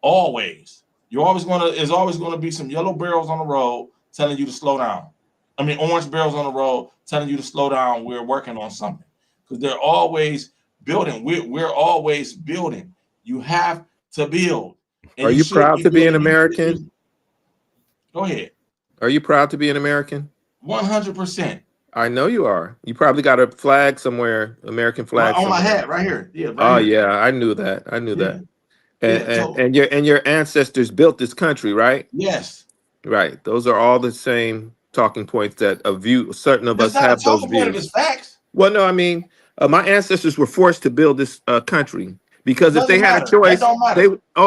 [SPEAKER 14] Always. There's always going to be some yellow barrels on the road telling you to slow down. I mean, orange barrels on the road telling you to slow down. We're working on something, because they're always building. We're always building. You have to build. And
[SPEAKER 16] Are you
[SPEAKER 14] should
[SPEAKER 16] proud to be an
[SPEAKER 14] building.
[SPEAKER 16] American?
[SPEAKER 14] Go ahead.
[SPEAKER 16] Are you proud to be an American?
[SPEAKER 14] 100%.
[SPEAKER 16] I know you are. You probably got a flag somewhere, American flag
[SPEAKER 14] On my
[SPEAKER 16] somewhere.
[SPEAKER 14] hat right here. Yeah. Right
[SPEAKER 16] Oh
[SPEAKER 14] here.
[SPEAKER 16] yeah, I knew that. I knew that. And,
[SPEAKER 14] Yeah, so-
[SPEAKER 16] and your ancestors built this country, right?
[SPEAKER 14] Yes.
[SPEAKER 16] Right. Those are all the same talking points that certain of
[SPEAKER 14] That's
[SPEAKER 16] us
[SPEAKER 14] not
[SPEAKER 16] have
[SPEAKER 14] a
[SPEAKER 16] those
[SPEAKER 14] talking point.
[SPEAKER 16] views.
[SPEAKER 14] It's facts.
[SPEAKER 16] Well, no, I mean, my ancestors were forced to build this country because if they
[SPEAKER 14] Doesn't
[SPEAKER 16] had a
[SPEAKER 14] matter.
[SPEAKER 16] choice,
[SPEAKER 14] That don't matter.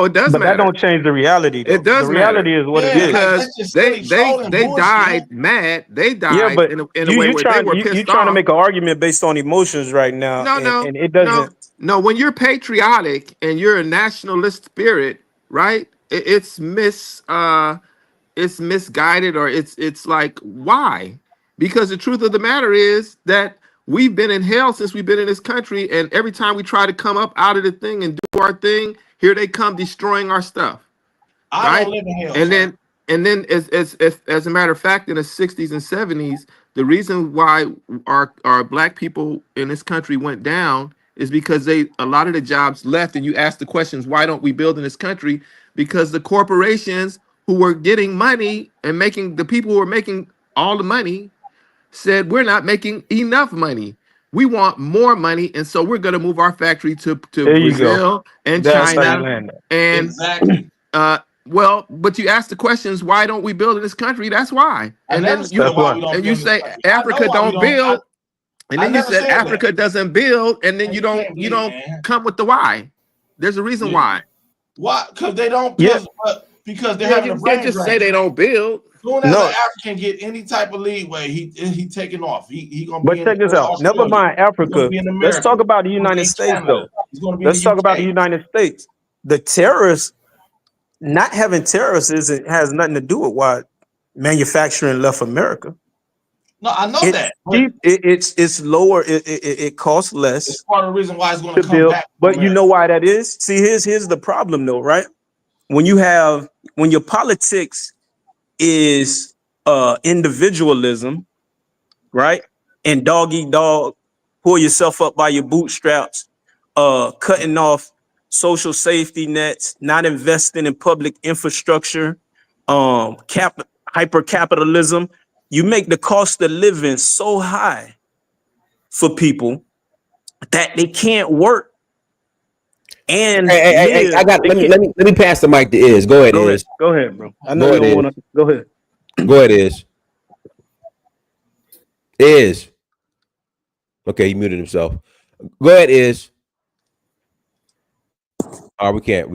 [SPEAKER 16] it does
[SPEAKER 15] But
[SPEAKER 16] matter.
[SPEAKER 15] that don't change the reality. Though.
[SPEAKER 16] It does
[SPEAKER 15] The reality
[SPEAKER 16] matter.
[SPEAKER 15] is what it
[SPEAKER 14] Yeah,
[SPEAKER 15] is.
[SPEAKER 14] like,
[SPEAKER 16] Because
[SPEAKER 14] that's just silly trolling
[SPEAKER 16] they
[SPEAKER 14] bullshit.
[SPEAKER 16] died mad. They died
[SPEAKER 15] Yeah, but
[SPEAKER 16] in a
[SPEAKER 15] you
[SPEAKER 16] way where they were
[SPEAKER 15] you
[SPEAKER 16] pissed
[SPEAKER 15] trying to
[SPEAKER 16] off.
[SPEAKER 15] make an argument based on emotions right now, and it doesn't.
[SPEAKER 16] No. When you're patriotic and you're a nationalist spirit, right? It's misguided, or it's like, why? Because the truth of the matter is that we've been in hell since we've been in this country, and every time we try to come up out of the thing and do our thing, here they come destroying our stuff.
[SPEAKER 14] I
[SPEAKER 16] right?
[SPEAKER 14] don't live in hell.
[SPEAKER 16] And then as a matter of fact, in the 60s and 70s, the reason why our black people in this country went down is because a lot of the jobs left. And you ask the questions, why don't we build in this country? Because the corporations who were getting money and making the people who were making all the money said, we're not making enough money. We want more money, and so we're going to move our factory to
[SPEAKER 15] There you go.
[SPEAKER 16] Brazil and
[SPEAKER 15] That's how you
[SPEAKER 16] China.
[SPEAKER 15] land it.
[SPEAKER 16] And
[SPEAKER 14] Exactly.
[SPEAKER 16] well, but you ask the questions, why don't we build in this country? That's why. And then you say Africa don't build, and then you said Africa doesn't build, and then you don't come with the why. There's a reason why.
[SPEAKER 14] Why? Because they don't. Because they're
[SPEAKER 16] Yeah,
[SPEAKER 14] having
[SPEAKER 16] you
[SPEAKER 14] a brain
[SPEAKER 16] can't just
[SPEAKER 14] drain.
[SPEAKER 16] say they don't build.
[SPEAKER 14] Soon as an African get any type of leeway, he taking off. He gonna
[SPEAKER 15] But
[SPEAKER 14] be
[SPEAKER 15] check
[SPEAKER 14] in
[SPEAKER 15] this out.
[SPEAKER 14] Australia.
[SPEAKER 15] Never mind
[SPEAKER 14] He's
[SPEAKER 15] Africa.
[SPEAKER 14] gonna be in
[SPEAKER 15] Let's
[SPEAKER 14] America.
[SPEAKER 15] talk about the
[SPEAKER 14] He's gonna be
[SPEAKER 15] United
[SPEAKER 14] in
[SPEAKER 15] States,
[SPEAKER 14] Canada.
[SPEAKER 15] though.
[SPEAKER 14] He's gonna be in
[SPEAKER 15] Let's
[SPEAKER 14] the
[SPEAKER 15] talk about
[SPEAKER 14] UK.
[SPEAKER 15] the United States. The terrorists, not having terrorists has nothing to do with why manufacturing left America.
[SPEAKER 14] No, I know
[SPEAKER 15] It's
[SPEAKER 14] that. But
[SPEAKER 15] cheap. It's lower. It costs less
[SPEAKER 14] it's part of the reason why it's going
[SPEAKER 15] to
[SPEAKER 14] to come
[SPEAKER 15] build.
[SPEAKER 14] back.
[SPEAKER 15] But you know why that is? See, here's the problem, though, right? When your politics is individualism, right? And dog eat dog, pull yourself up by your bootstraps, cutting off social safety nets, not investing in public infrastructure, hyper capitalism. You make the cost of living so high for people that they can't work. And
[SPEAKER 1] Hey, let me pass the mic to Iz. Go ahead, Iz.
[SPEAKER 15] Go ahead, bro. I know you don't want to. Go ahead.
[SPEAKER 1] Go ahead, Iz. Iz. Okay, he muted himself. Go ahead, Iz. Oh, we can't.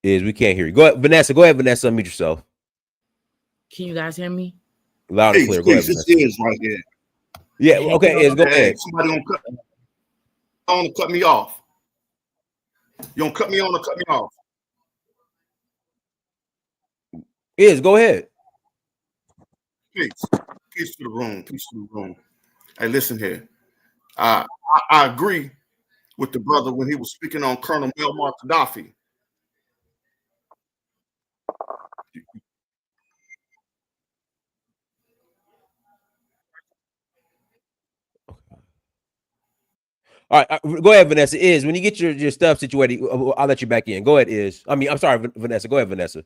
[SPEAKER 1] Iz, we can't hear you. Go ahead, Vanessa. Go ahead, Vanessa. Unmute yourself.
[SPEAKER 18] Can you guys hear me?
[SPEAKER 1] Loud and clear. Go ahead,
[SPEAKER 19] This
[SPEAKER 1] Vanessa.
[SPEAKER 19] is right here.
[SPEAKER 1] Yeah, okay, Iz, go ahead.
[SPEAKER 19] Somebody gonna cut me off. You gonna cut me on or cut me off?
[SPEAKER 1] Iz, go ahead.
[SPEAKER 19] Peace. Peace to the room. Peace to the room. Hey, listen here. I agree with the brother when he was speaking on Colonel Muammar Gaddafi.
[SPEAKER 1] All right, go ahead, Vanessa. Iz, when you get your stuff situated, I'll let you back in. Go ahead, Iz. I mean, I'm sorry, Vanessa. Go ahead, Vanessa.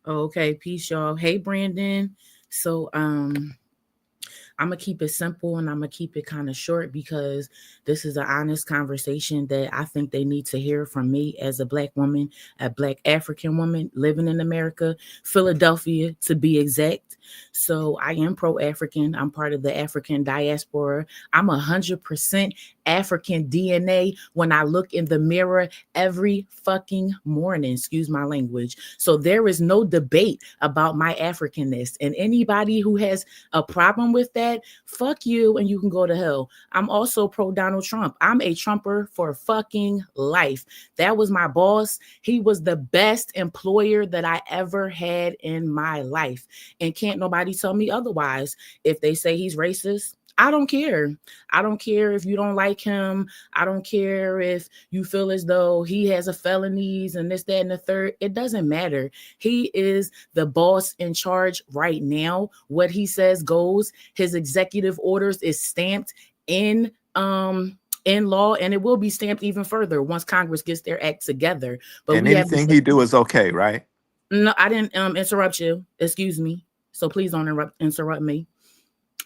[SPEAKER 18] Okay, peace, y'all. Hey, Brandon. So, I'm gonna keep it simple and I'm gonna keep it kind of short because this is an honest conversation that I think they need to hear from me as a Black woman, a Black African woman living in America, Philadelphia to be exact. So I am pro-African. I'm part of the African diaspora. I'm 100% African DNA when I look in the mirror every fucking morning, excuse my language. So there is no debate about my Africanness, and anybody who has a problem with that, fuck you and you can go to hell. I'm also pro Donald Trump. I'm a Trumper for fucking life. That was my boss. He was the best employer that I ever had in my life, and can't nobody tell me otherwise. If they say he's racist, I don't care. I don't care if you don't like him. I don't care if you feel as though he has a felonies and this, that, and the third. It doesn't matter. He is the boss in charge right now. What he says goes. His executive orders is stamped in law, and it will be stamped even further once Congress gets their act together. But
[SPEAKER 16] And anything he do is okay, right?
[SPEAKER 18] No, I didn't interrupt you. Excuse me. So please don't interrupt me.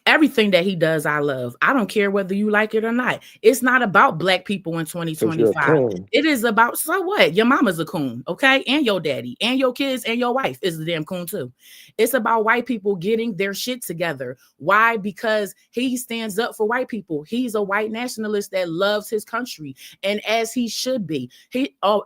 [SPEAKER 18] Everything that he does, I love. I don't care whether you like it or not. It's not about black people in 2025. It is about, so what? Your mama's a coon, okay? And your daddy, and your kids, and your wife is a damn coon too. It's about white people getting their shit together. Why? Because he stands up for white people. He's a white nationalist that loves his country, and as he should be.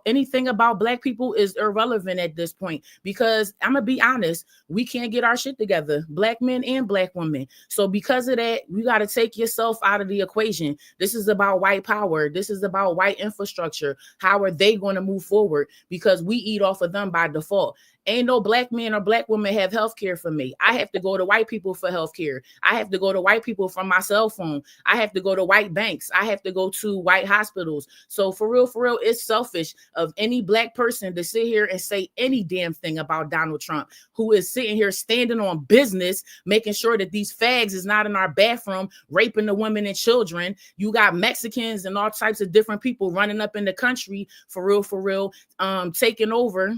[SPEAKER 18] Anything about black people is irrelevant at this point, because I'm gonna be honest, we can't get our shit together, black men and black women. So because of that, you got to take yourself out of the equation. This is about white power. This is about white infrastructure. How are they going to move forward? Because we eat off of them by default. Ain't no black man or black woman have health care for me. I have to go to white people for health care. I have to go to white people for my cell phone. I have to go to white banks. I have to go to white hospitals. So for real, it's selfish of any black person to sit here and say any damn thing about Donald Trump, who is sitting here standing on business, making sure that these fags is not in our bathroom, raping the women and children. You got Mexicans and all types of different people running up in the country for real, taking over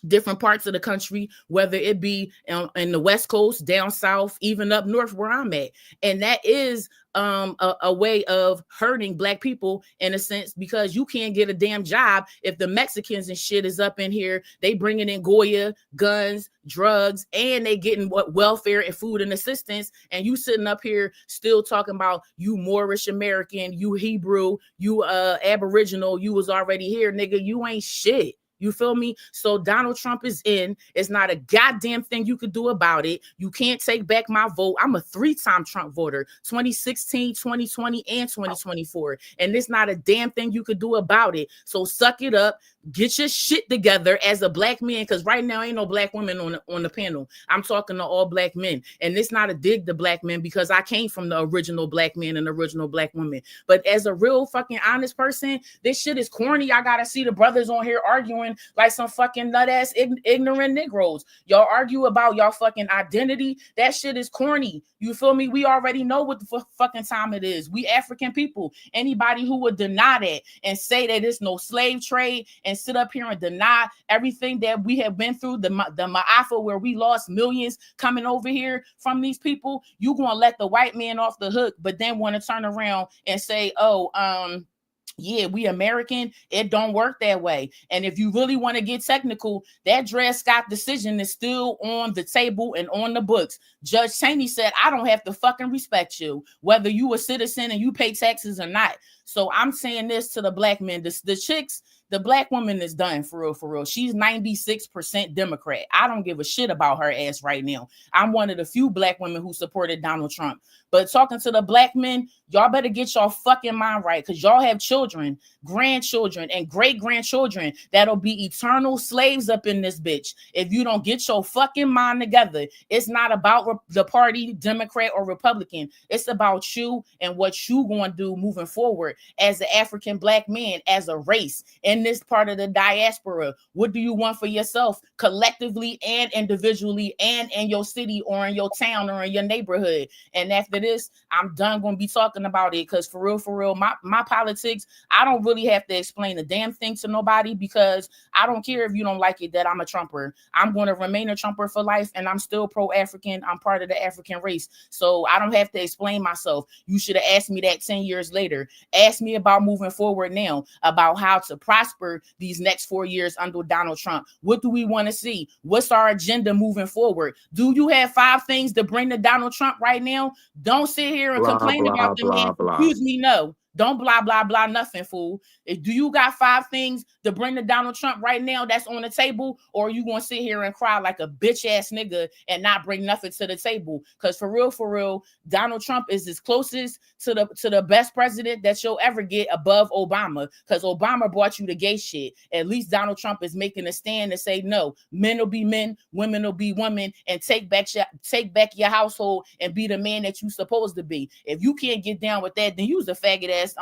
[SPEAKER 18] different parts of the country, whether it be in the West Coast, down south, even up north where I'm at. And that is a way of hurting black people in a sense, because you can't get a damn job if the Mexicans and shit is up in here. They bringing in Goya, guns, drugs, and they getting welfare and food and assistance. And you sitting up here still talking about you Moorish American, you Hebrew, you Aboriginal, you was already here, nigga. You ain't shit. You feel me? So Donald Trump is in. It's not a goddamn thing you could do about it. You can't take back my vote. I'm a 3-time Trump voter, 2016, 2020, and 2024. And there's not a damn thing you could do about it. So suck it up. Get your shit together as a black man, because right now ain't no black women on the panel. I'm talking to all black men. And it's not a dig to black men, because I came from the original black man and original black woman. But as a real fucking honest person, this shit is corny. I gotta see the brothers on here arguing like some fucking nut ass ignorant Negroes. Y'all argue about y'all fucking identity. That shit is corny. You feel me? We already know what the fucking time it is. We African people. Anybody who would deny that and say that it's no slave trade and sit up here and deny everything that we have been through, the Ma'afa, where we lost millions coming over here from these people, you gonna let the white man off the hook, but then want to turn around and say, yeah, we American. It don't work that way. And if you really want to get technical, that Dred Scott decision is still on the table and on the books. Judge Cheney said, I don't have to fucking respect you, whether you a citizen and you pay taxes or not. So I'm saying this to the black men, the chicks, the black woman is done for real. She's 96% Democrat. I don't give a shit about her ass right now. I'm one of the few black women who supported Donald Trump. But talking to the black men, y'all better get y'all fucking mind right, because y'all have children, grandchildren, and great-grandchildren that'll be eternal slaves up in this bitch if you don't get your fucking mind together. It's not about the party, Democrat or Republican. It's about you and what you going to do moving forward as an African black man, as a race in this part of the diaspora. What do you want for yourself collectively and individually, and in your city or in your town or in your neighborhood? And after this, I'm done going to be talking about it, because for real, my politics, I don't really have to explain a damn thing to nobody, because I don't care if you don't like it that I'm a Trumper. I'm going to remain a Trumper for life, and I'm still pro-African. I'm part of the African race. So I don't have to explain myself. You should have asked me that 10 years later. Ask me about moving forward now, about how to prosper these next 4 years under Donald Trump. What do we want to see? What's our agenda moving forward? Do you have 5 things to bring to Donald Trump right now? Don't sit here and complain about the man. Excuse me, no. Don't blah, blah, blah, nothing, fool. Do you got 5 things to bring to Donald Trump right now that's on the table? Or are you going to sit here and cry like a bitch ass nigga and not bring nothing to the table? Because for real, Donald Trump is as closest to the best president that you'll ever get above Obama. Because Obama brought you the gay shit. At least Donald Trump is making a stand to say, no, men will be men, women will be women, and take back your household and be the man that you supposed to be. If you can't get down with that, then use a faggot ass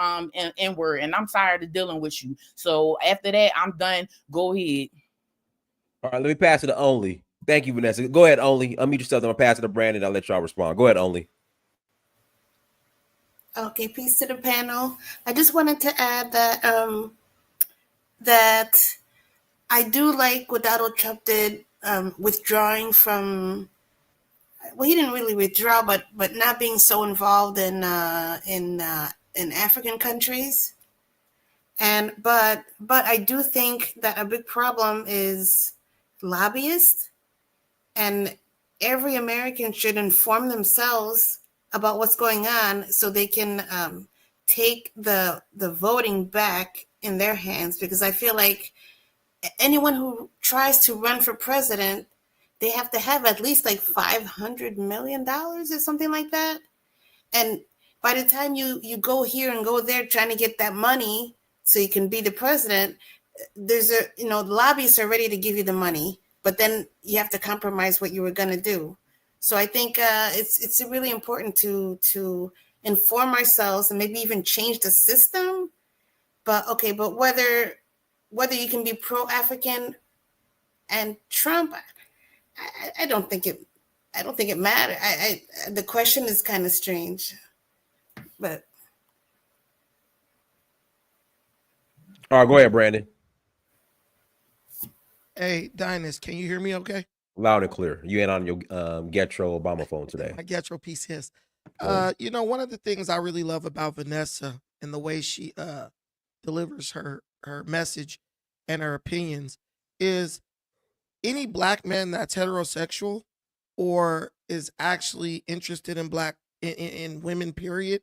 [SPEAKER 18] N-word, and I'm tired of dealing with you. So after that, I'm done. Go ahead.
[SPEAKER 1] All right, let me pass it to Only. Thank you, Vanessa. Go ahead, Only. Unmute yourself. I'm gonna pass it to Brandon. I'll let y'all respond. Go ahead, Only.
[SPEAKER 20] Okay, peace to the panel. I just wanted to add that that I do like what Donald Trump did, withdrawing from. Well, he didn't really withdraw, but not being so involved in African countries. But I do think that a big problem is lobbyists, and every American should inform themselves about what's going on so they can take the voting back in their hands, because I feel like anyone who tries to run for president, they have to have at least like $500 million or something like that. And by the time you go here and go there trying to get that money so you can be the president, there's lobbyists are ready to give you the money, but then you have to compromise what you were going to do. So I think it's really important to inform ourselves and maybe even change the system. But whether you can be pro-African and Trump, I don't think it matters. The question is kind of strange, but.
[SPEAKER 1] All right, go ahead, Brandon.
[SPEAKER 21] Hey, Dynas, can you hear me okay?
[SPEAKER 1] Loud and clear. You ain't on your Getro Obama phone today.
[SPEAKER 21] My Getro PCS. One of the things I really love about Vanessa and the way she delivers her message and her opinions is any black man that's heterosexual or is actually interested in in women, period,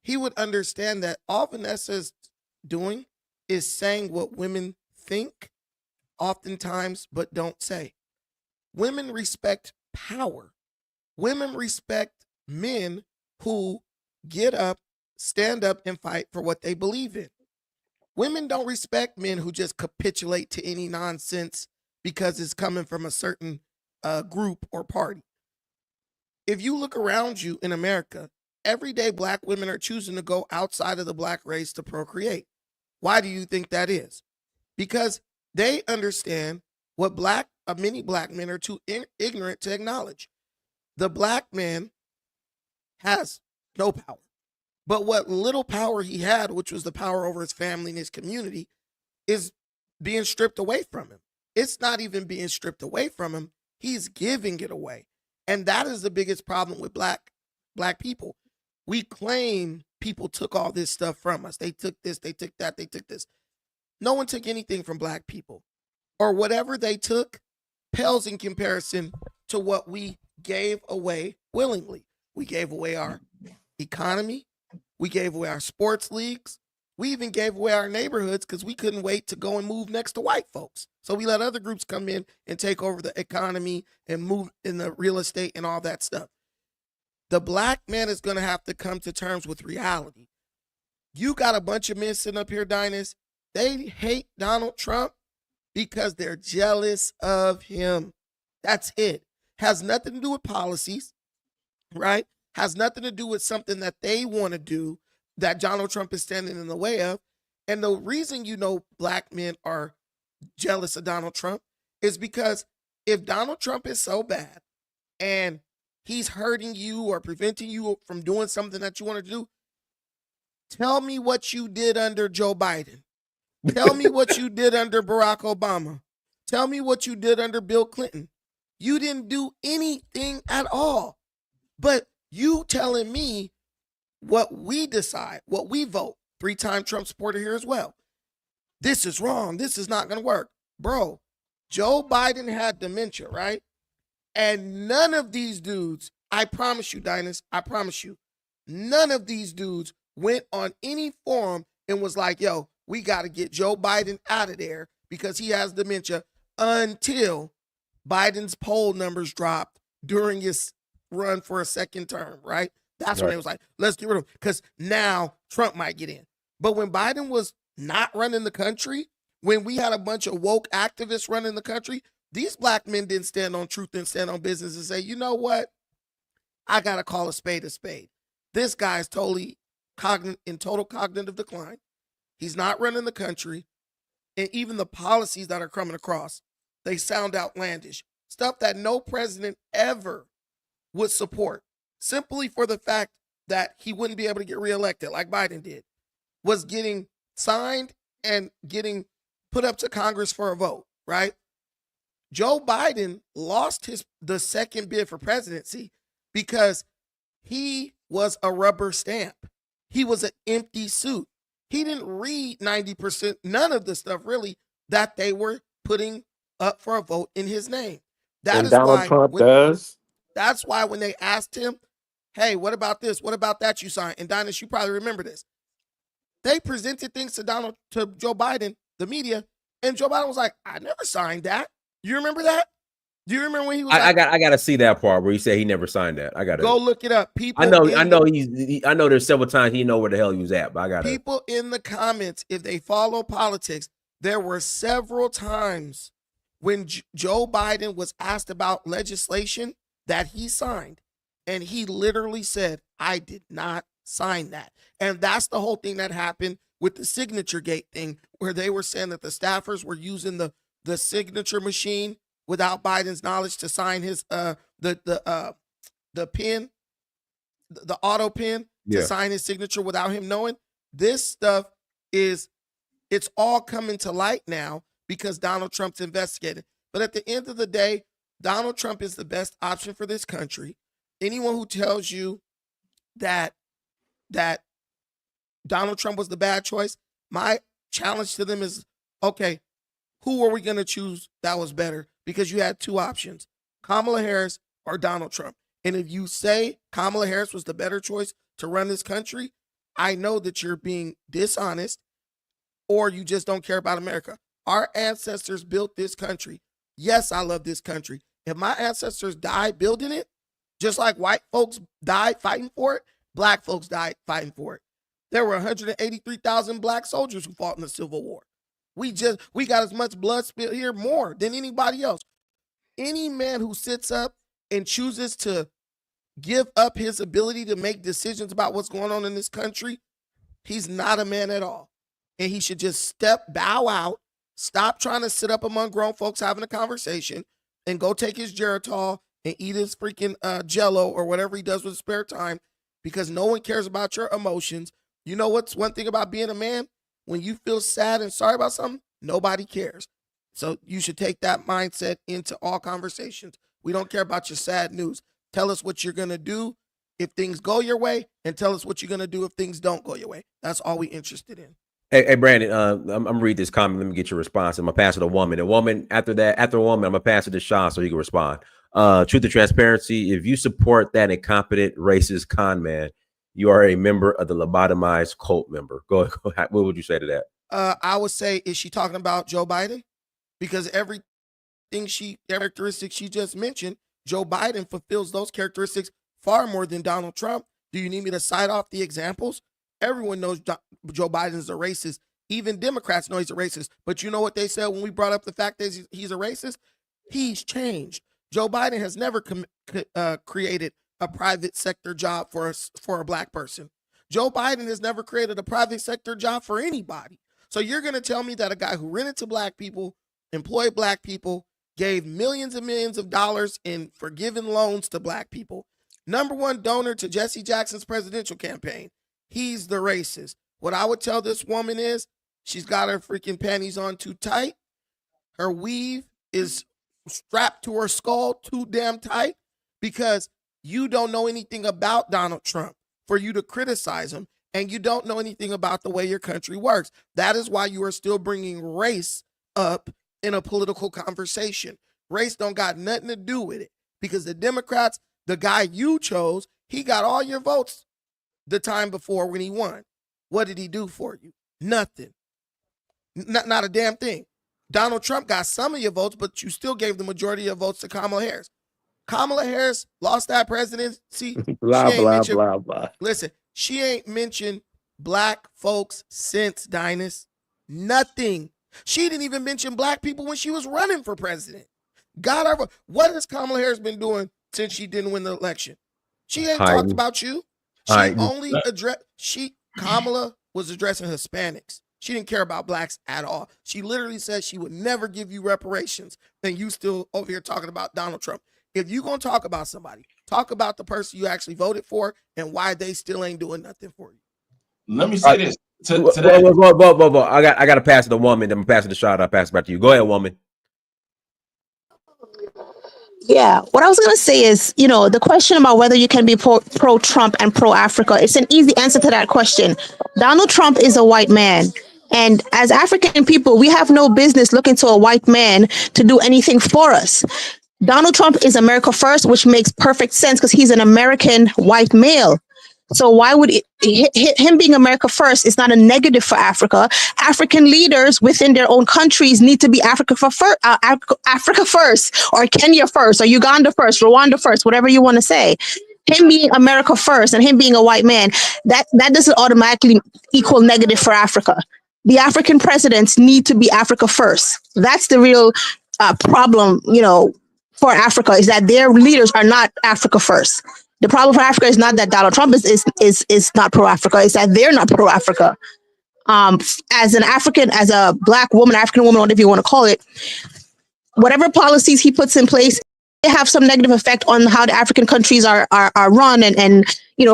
[SPEAKER 21] he would understand that all Vanessa's doing is saying what women think oftentimes but don't say. Women respect power. Women respect men who get up, stand up, and fight for what they believe in. Women don't respect men who just capitulate to any nonsense because it's coming from a certain group or party. If you look around you in America, everyday black women are choosing to go outside of the black race to procreate. Why do you think that is? Because they understand what many black men are too ignorant to acknowledge. The black man has no power. But what little power he had, which was the power over his family and his community, is being stripped away from him. It's not even being stripped away from him. He's giving it away. And that is the biggest problem with black people. We claim people took all this stuff from us. They took this, they took that, they took this. No one took anything from black people. Or whatever they took pales in comparison to what we gave away willingly. We gave away our economy. We gave away our sports leagues. We even gave away our neighborhoods because we couldn't wait to go and move next to white folks. So we let other groups come in and take over the economy and move in the real estate and all that stuff. The black man is going to have to come to terms with reality. You got a bunch of men sitting up here, Dynas. They hate Donald Trump because they're jealous of him. That's it. Has nothing to do with policies, right? Has nothing to do with something that they want to do that Donald Trump is standing in the way of. And the reason black men are jealous of Donald Trump is because if Donald Trump is so bad and he's hurting you or preventing you from doing something that you want to do, tell me what you did under Joe Biden. Tell me what you did under Barack Obama. Tell me what you did under Bill Clinton. You didn't do anything at all. But you telling me what we decide, what we vote, 3-time Trump supporter here as well. This is wrong. This is not going to work. Bro, Joe Biden had dementia, right? And none of these dudes, I promise you, Dynas, I promise you, none of these dudes went on any forum and was like, yo, we got to get Joe Biden out of there because he has dementia, until Biden's poll numbers dropped during his run for a second term, right? That's when
[SPEAKER 1] Right.
[SPEAKER 21] they was like, let's get rid of him because now Trump might get in. But when Biden was not running the country, when we had a bunch of woke activists running the country, these black men didn't stand on truth and stand on business and say, you know what? I got to call a spade a spade. This guy is totally in total cognitive decline. He's not running the country. And even the policies that are coming across, they sound outlandish. Stuff that no president ever would support, simply for the fact that he wouldn't be able to get reelected like Biden did, was getting signed and getting put up to Congress for a vote, right? Joe Biden lost the second bid for presidency because he was a rubber stamp. He was an empty suit. He didn't read 90%, none of the stuff really that they were putting up for a vote in his name. That
[SPEAKER 16] And
[SPEAKER 21] is
[SPEAKER 16] Donald
[SPEAKER 21] why
[SPEAKER 16] Trump does.
[SPEAKER 21] that's why when they asked him, hey, what about this? What about that you signed? And Dinus, you probably remember this. They presented things to Joe Biden, the media, and Joe Biden was like, I never signed that. You remember that? Do you remember when he was
[SPEAKER 1] I
[SPEAKER 21] like,
[SPEAKER 1] got to see that part where he said he never signed that. I got to
[SPEAKER 21] go look it up. People
[SPEAKER 1] I know
[SPEAKER 21] in
[SPEAKER 1] I know there's several times he know where the hell he was at, but I got to
[SPEAKER 21] people in the comments, if they follow politics, there were several times when Joe Biden was asked about legislation that he signed, and he literally said, I did not sign that. And that's the whole thing that happened with the signature gate thing, where they were saying that the staffers were using the signature machine without Biden's knowledge to sign his the pin, the auto pin to sign his signature without him knowing. This stuff it's all coming to light now because Donald Trump's investigated. But at the end of the day, Donald Trump is the best option for this country. Anyone who tells you that Donald Trump was the bad choice, my challenge to them is, okay, who are we going to choose that was better? Because you had two options, Kamala Harris or Donald Trump. And if you say Kamala Harris was the better choice to run this country, I know that you're being dishonest or you just don't care about America. Our ancestors built this country. Yes, I love this country. If my ancestors died building it, just like white folks died fighting for it, black folks died fighting for it. There were 183,000 black soldiers who fought in the Civil War. We got as much blood spilled here more than anybody else. Any man who sits up and chooses to give up his ability to make decisions about what's going on in this country, he's not a man at all. And he should just bow out, stop trying to sit up among grown folks having a conversation, and go take his Geritol and eat his freaking Jello or whatever he does with his spare time, because no one cares about your emotions. You know what's one thing about being a man? When you feel sad and sorry about something, nobody cares. So you should take that mindset into all conversations. We don't care about your sad news. Tell us what you're going to do if things go your way, and tell us what you're going to do if things don't go your way. That's all we're interested in.
[SPEAKER 1] Hey, Brandon, I'm gonna read this comment. Let me get your response. I'm gonna pass it to a woman. A woman after a woman, I'm gonna pass it to Sean so he can respond. Truth and transparency. If you support that incompetent, racist con man, you are a member of the lobotomized cult member. Go ahead. What would you say to that?
[SPEAKER 21] I would say, is she talking about Joe Biden? Because characteristic she just mentioned, Joe Biden fulfills those characteristics far more than Donald Trump. Do you need me to cite off the examples? Everyone knows Joe Biden is a racist. Even Democrats know he's a racist. But you know what they said when we brought up the fact that he's a racist? He's changed. Joe Biden has never created a private sector job for a black person. Joe Biden has never created a private sector job for anybody. So you're going to tell me that a guy who rented to black people, employed black people, gave millions and millions of dollars in forgiven loans to black people, #1 donor to Jesse Jackson's presidential campaign, he's the racist. What I would tell this woman is she's got her freaking panties on too tight. Her weave is strapped to her skull too damn tight, because you don't know anything about Donald Trump for you to criticize him, and you don't know anything about the way your country works. That is why you are still bringing race up in a political conversation. Race don't got nothing to do with it, because the Democrats, the guy you chose, he got all your votes the time before when he won. What did he do for you? Nothing. Not a damn thing. Donald Trump got some of your votes, but you still gave the majority of your votes to Kamala Harris. Kamala Harris lost that presidency.
[SPEAKER 16] Blah, blah, blah, blah.
[SPEAKER 21] Listen, she ain't mentioned black folks since, Dynas. Nothing. She didn't even mention black people when she was running for president. God, what has Kamala Harris been doing since she didn't win the election? She ain't talked about you. Kamala was addressing Hispanics. She didn't care about blacks at all. She literally said she would never give you reparations. And you still over here talking about Donald Trump. If you're going to talk about somebody, talk about the person you actually voted for and why they still ain't doing nothing for you.
[SPEAKER 14] Let me say this.
[SPEAKER 1] I got to pass it to woman. Then I'm passing the shot. I'll pass it back to you. Go ahead, woman.
[SPEAKER 3] Yeah, what I was going to say is, the question about whether you can be pro-Trump and pro-Africa, it's an easy answer to that question. Donald Trump is a white man. And as African people, we have no business looking to a white man to do anything for us. Donald Trump is America first, which makes perfect sense because he's an American white male. So why would him being America first is not a negative for Africa? African leaders within their own countries need to be Africa first, or Kenya first, or Uganda first, Rwanda first, whatever you want to say. Him being America first and him being a white man, that doesn't automatically equal negative for Africa. The African presidents need to be Africa first. That's the real problem, for Africa, is that their leaders are not Africa first. The problem for Africa is not that Donald Trump is not pro-Africa, it's that they're not pro-Africa. As a black woman, African woman, whatever you want to call it, whatever policies he puts in place, they have some negative effect on how the African countries are run. And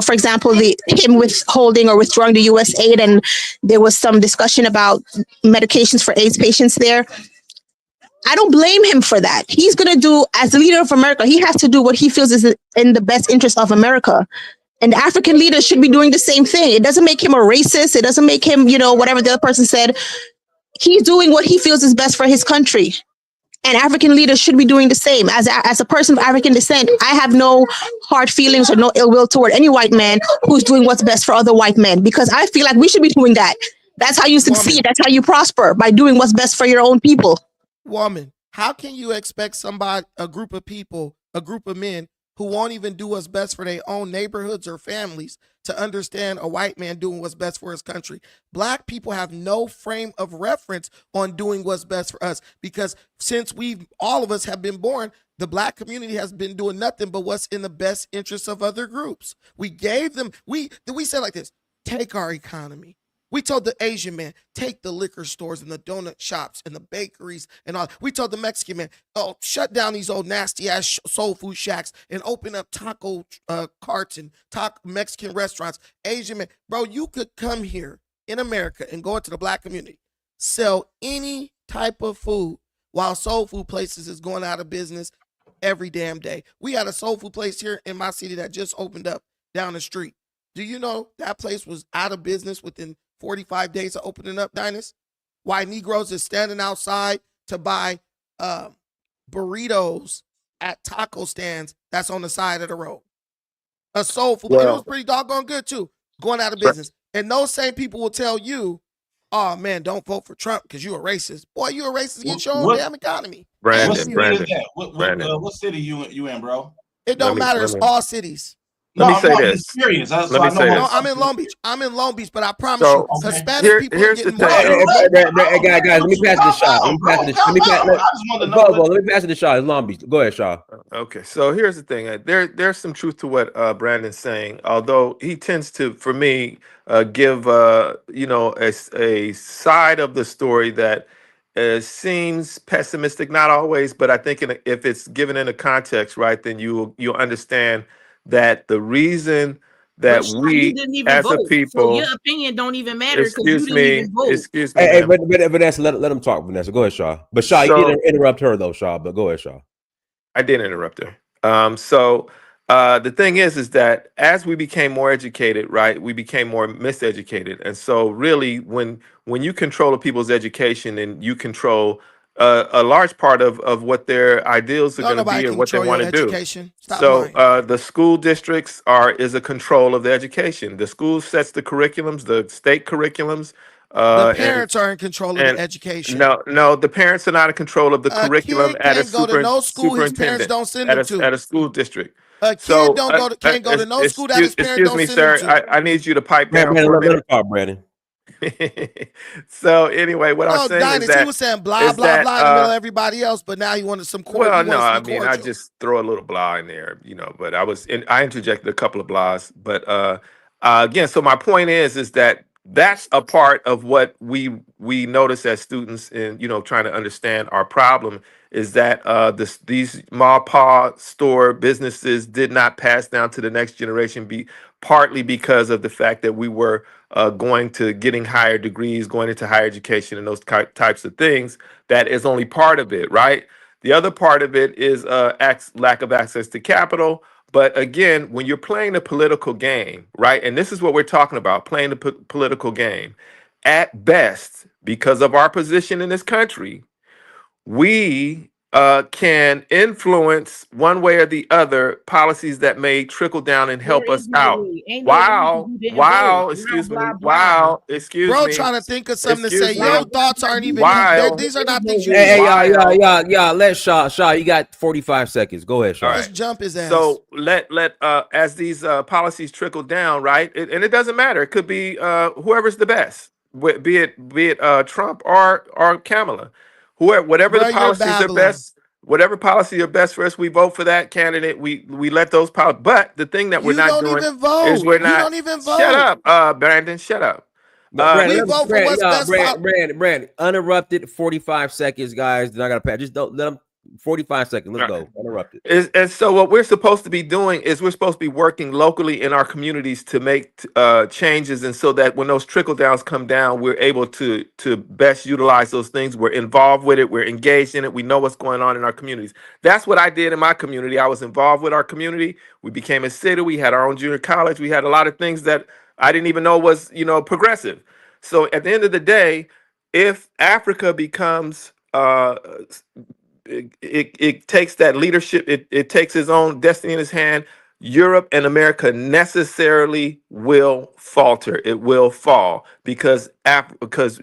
[SPEAKER 3] for example, him withholding or withdrawing the U.S. aid, and there was some discussion about medications for AIDS patients there. I don't blame him for that. He's going to do, as the leader of America, he has to do what he feels is in the best interest of America. And the African leaders should be doing the same thing. It doesn't make him a racist. It doesn't make him, whatever the other person said. He's doing what he feels is best for his country. And African leaders should be doing the same. As a person of African descent, I have no hard feelings or no ill will toward any white man who's doing what's best for other white men, because I feel like we should be doing that. That's how you succeed. That's how you prosper, by doing what's best for your own people.
[SPEAKER 21] Woman, how can you expect a group of people, a group of men who won't even do what's best for their own neighborhoods or families to understand a white man doing what's best for his country? Black people have no frame of reference on doing what's best for us, because since all of us have been born, the black community has been doing nothing but what's in the best interests of other groups. We gave them, we said like this: take our economy. We told the Asian man, take the liquor stores and the donut shops and the bakeries and all. We told the Mexican man, shut down these old nasty ass soul food shacks and open up taco carts and Mexican restaurants. Asian man, bro, you could come here in America and go into the black community, sell any type of food, while soul food places is going out of business every damn day. We had a soul food place here in my city that just opened up down the street. Do you know that place was out of business within 45 days of opening up, Dynas? Why Negroes is standing outside to buy burritos at taco stands that's on the side of the road. A soul food. Well, it was pretty doggone good too, going out of business. And those same people will tell you, oh man, don't vote for Trump because you're a racist. Boy, you're a racist against your own damn economy.
[SPEAKER 14] What city you in, bro?
[SPEAKER 21] It don't matter. It's all cities.
[SPEAKER 16] Let me say this.
[SPEAKER 21] I'm in Long Beach. But I promise you, Hispanic people are getting more.
[SPEAKER 1] Guys, let me pass the shot. Let me pass the shot. It's Long Beach. Go ahead, Shaw.
[SPEAKER 16] Okay, so here's the thing. There's some truth to what Brandon's saying, although he tends to, for me, give a side of the story that seems pessimistic. Not always, but I think if it's given in a context, right, then you'll understand that the reason that we as a people,
[SPEAKER 18] so your opinion don't even matter.
[SPEAKER 16] Excuse me.
[SPEAKER 1] Hey, but Vanessa, let him talk, Vanessa. Go ahead, Shaw. But Shaw, you didn't interrupt her though, Shaw. But go ahead, Shaw.
[SPEAKER 16] I didn't interrupt her. The thing is that as we became more educated, right, we became more miseducated, and so really, when you control people's education and you control a large part of what their ideals are
[SPEAKER 21] Don't
[SPEAKER 16] going to
[SPEAKER 21] nobody
[SPEAKER 16] be and what they
[SPEAKER 21] control
[SPEAKER 16] want
[SPEAKER 21] your
[SPEAKER 16] to do.
[SPEAKER 21] education. Stop
[SPEAKER 16] So
[SPEAKER 21] lying.
[SPEAKER 16] the school districts is a control of the education. The school sets the curriculums, the state curriculums,
[SPEAKER 21] The
[SPEAKER 16] and
[SPEAKER 21] parents are in control of the education.
[SPEAKER 16] no, the parents are not in control of the
[SPEAKER 21] A
[SPEAKER 16] curriculum
[SPEAKER 21] kid
[SPEAKER 16] at a
[SPEAKER 21] can't go to no school his parents
[SPEAKER 16] superintendent
[SPEAKER 21] don't send
[SPEAKER 16] at
[SPEAKER 21] him to.
[SPEAKER 16] at a school district.
[SPEAKER 21] A kid
[SPEAKER 16] So
[SPEAKER 21] can't go to no school that his parents
[SPEAKER 16] excuse
[SPEAKER 21] don't
[SPEAKER 16] me,
[SPEAKER 21] send him
[SPEAKER 16] sir.
[SPEAKER 21] to.
[SPEAKER 16] I need you to pipe
[SPEAKER 1] Brandon,
[SPEAKER 16] down for a
[SPEAKER 1] let him
[SPEAKER 16] minute.
[SPEAKER 1] talk, Brandon.
[SPEAKER 16] So anyway, what I'm
[SPEAKER 21] No,
[SPEAKER 16] saying is
[SPEAKER 21] Dynasty, he
[SPEAKER 16] that
[SPEAKER 21] was saying blah, blah, blah in the middle of everybody else, but now he wanted some cordial.
[SPEAKER 16] well,
[SPEAKER 21] He
[SPEAKER 16] no,
[SPEAKER 21] wants to
[SPEAKER 16] I
[SPEAKER 21] be
[SPEAKER 16] mean, I
[SPEAKER 21] cordial.
[SPEAKER 16] just throw a little blah in there, but I interjected a couple of blahs, but again, so my point is that that's a part of what we notice as students in, trying to understand our problem is that these ma pa store businesses did not pass down to the next generation, partly because of the fact that we were going to getting higher degrees, going into higher education and those types of things. That is only part of it, right? The other part of it is lack of access to capital. But again, when you're playing a political game, right, and this is what we're talking about, playing the political game, at best, because of our position in this country, we can influence one way or the other policies that may trickle down and help us out. Excuse
[SPEAKER 21] Bro,
[SPEAKER 16] me.
[SPEAKER 21] trying to think of something to
[SPEAKER 16] Excuse
[SPEAKER 21] say.
[SPEAKER 16] me.
[SPEAKER 21] Your thoughts aren't even. These are not things you.
[SPEAKER 1] Hey, y'all. Let Shaw. You got 45 seconds. Go ahead, Shaw.
[SPEAKER 21] Let's jump his ass.
[SPEAKER 16] So let as these policies trickle down, right? And it doesn't matter. It could be whoever's the best, be it Trump or Kamala, whatever
[SPEAKER 21] Bro,
[SPEAKER 16] the policies are best. Whatever policy are best for us, we vote for that candidate. We let those policies. But the thing that we're not doing
[SPEAKER 21] even vote.
[SPEAKER 16] is we're not.
[SPEAKER 21] You don't even vote.
[SPEAKER 16] Shut up, Brandon. Shut up.
[SPEAKER 1] Brandon, Brandon, uninterrupted 45 seconds, guys. Then I gotta pass. Just don't let them 45 seconds. Let's go. Uninterrupted.
[SPEAKER 16] And so what we're supposed to be doing is we're supposed to be working locally in our communities to make changes, and so that when those trickle downs come down, we're able to best utilize those things. We're involved with it. We're engaged in it. We know what's going on in our communities. That's what I did in my community. I was involved with our community. We became a city. We had our own junior college. We had a lot of things that I didn't even know was progressive. So at the end of the day, if Africa becomes it takes that leadership, it takes his own destiny in his hand, Europe and America necessarily will falter. It will fall because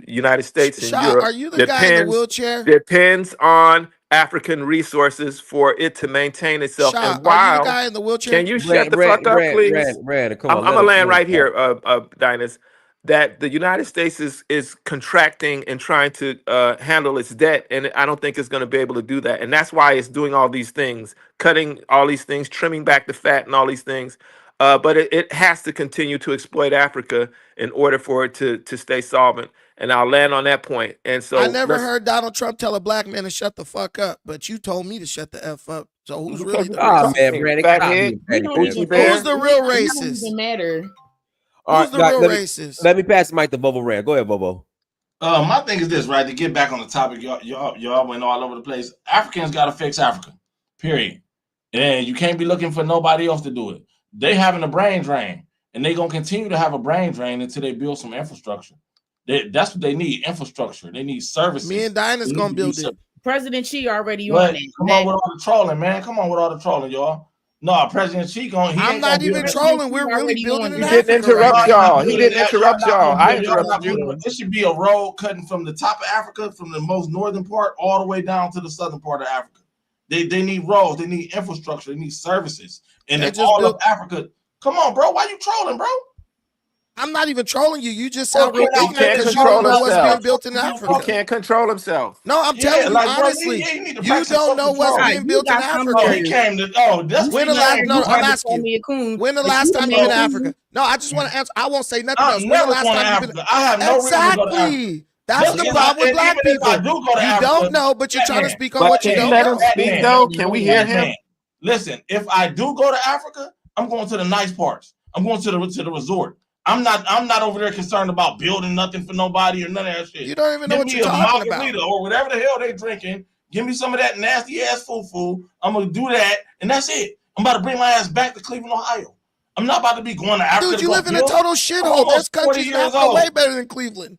[SPEAKER 16] United States and
[SPEAKER 21] Shaw,
[SPEAKER 16] Europe
[SPEAKER 21] are you the guy in the wheelchair?
[SPEAKER 16] depends on African resources for it to maintain itself.
[SPEAKER 21] Shaw,
[SPEAKER 16] And while,
[SPEAKER 21] are you the guy in the wheelchair?
[SPEAKER 16] can you shut the fuck up, please?
[SPEAKER 1] Brandon, come
[SPEAKER 16] I'm
[SPEAKER 1] on.
[SPEAKER 16] gonna land right here, Dynas. That the United States is contracting and trying to handle its debt, and I don't think it's going to be able to do that. And that's why it's doing all these things, cutting all these things, trimming back the fat, and all these things. But it has to continue to exploit Africa in order for it to stay solvent. And I'll land on that point. And so
[SPEAKER 21] I never heard Donald Trump tell a black man to shut the fuck up, but you told me to shut the F up. So who's really the
[SPEAKER 1] Oh man, Brandon,
[SPEAKER 21] who's the real racist?
[SPEAKER 18] Doesn't matter.
[SPEAKER 21] Who's the real racist?
[SPEAKER 1] Let me pass the mic to Bobo Rand. Go ahead, Bobo.
[SPEAKER 14] My thing is this, right? To get back on the topic, y'all went all over the place. Africans got to fix Africa, period. And you can't be looking for nobody else to do it. They having a brain drain, and they gonna continue to have a brain drain until they build some infrastructure. That's what they need: infrastructure. They need services.
[SPEAKER 21] Me and Dinah's gonna build it.
[SPEAKER 18] President Xi already
[SPEAKER 14] But
[SPEAKER 18] on it.
[SPEAKER 14] come on with all the trolling, man. Come on with all the trolling, y'all. No, President Xi going.
[SPEAKER 21] I'm not even trolling. We're really building it.
[SPEAKER 16] He didn't interrupt y'all. He didn't interrupt y'all. I interrupted you.
[SPEAKER 14] It should be a road cutting from the top of Africa, from the most northern part, all the way down to the southern part of Africa. They need roads. They need infrastructure. They need services. And if all of Africa, come on, bro. Why you trolling, bro?
[SPEAKER 21] I'm not even trolling you. You just sound
[SPEAKER 16] He
[SPEAKER 21] real ignorant
[SPEAKER 16] can't
[SPEAKER 21] because you don't
[SPEAKER 16] control
[SPEAKER 21] know what's being
[SPEAKER 16] himself.
[SPEAKER 21] built in Africa.
[SPEAKER 16] He can't control himself.
[SPEAKER 21] No, I'm telling you
[SPEAKER 14] like, bro,
[SPEAKER 21] honestly,
[SPEAKER 14] you need to
[SPEAKER 21] you
[SPEAKER 14] practice
[SPEAKER 21] don't know what's
[SPEAKER 14] self-control.
[SPEAKER 21] being built in Africa.
[SPEAKER 14] He came to. That's
[SPEAKER 21] When the last? No, I'm asking you. When the last time you've been to Africa? No, I just want to answer. I won't say nothing else. When the last time you've been?
[SPEAKER 14] I have no reason to go to Africa.
[SPEAKER 21] Exactly. That's the problem with black people. You don't know, but you're trying to speak on what you don't know.
[SPEAKER 16] Speak though. Can we hear him?
[SPEAKER 14] Listen, if I do go to Africa, I'm going to the nice parts. I'm going to the resort. I'm not over there concerned about building nothing for nobody or none of that shit.
[SPEAKER 21] You don't even know what you're talking about.
[SPEAKER 14] Or whatever the hell they drinking. Give me some of that nasty ass foo-foo. I'm gonna do that, and that's it. I'm about to bring my ass back to Cleveland, Ohio. I'm not about to be going to Africa.
[SPEAKER 21] Dude, you live in a total shithole. There's countries in Africa way better than Cleveland.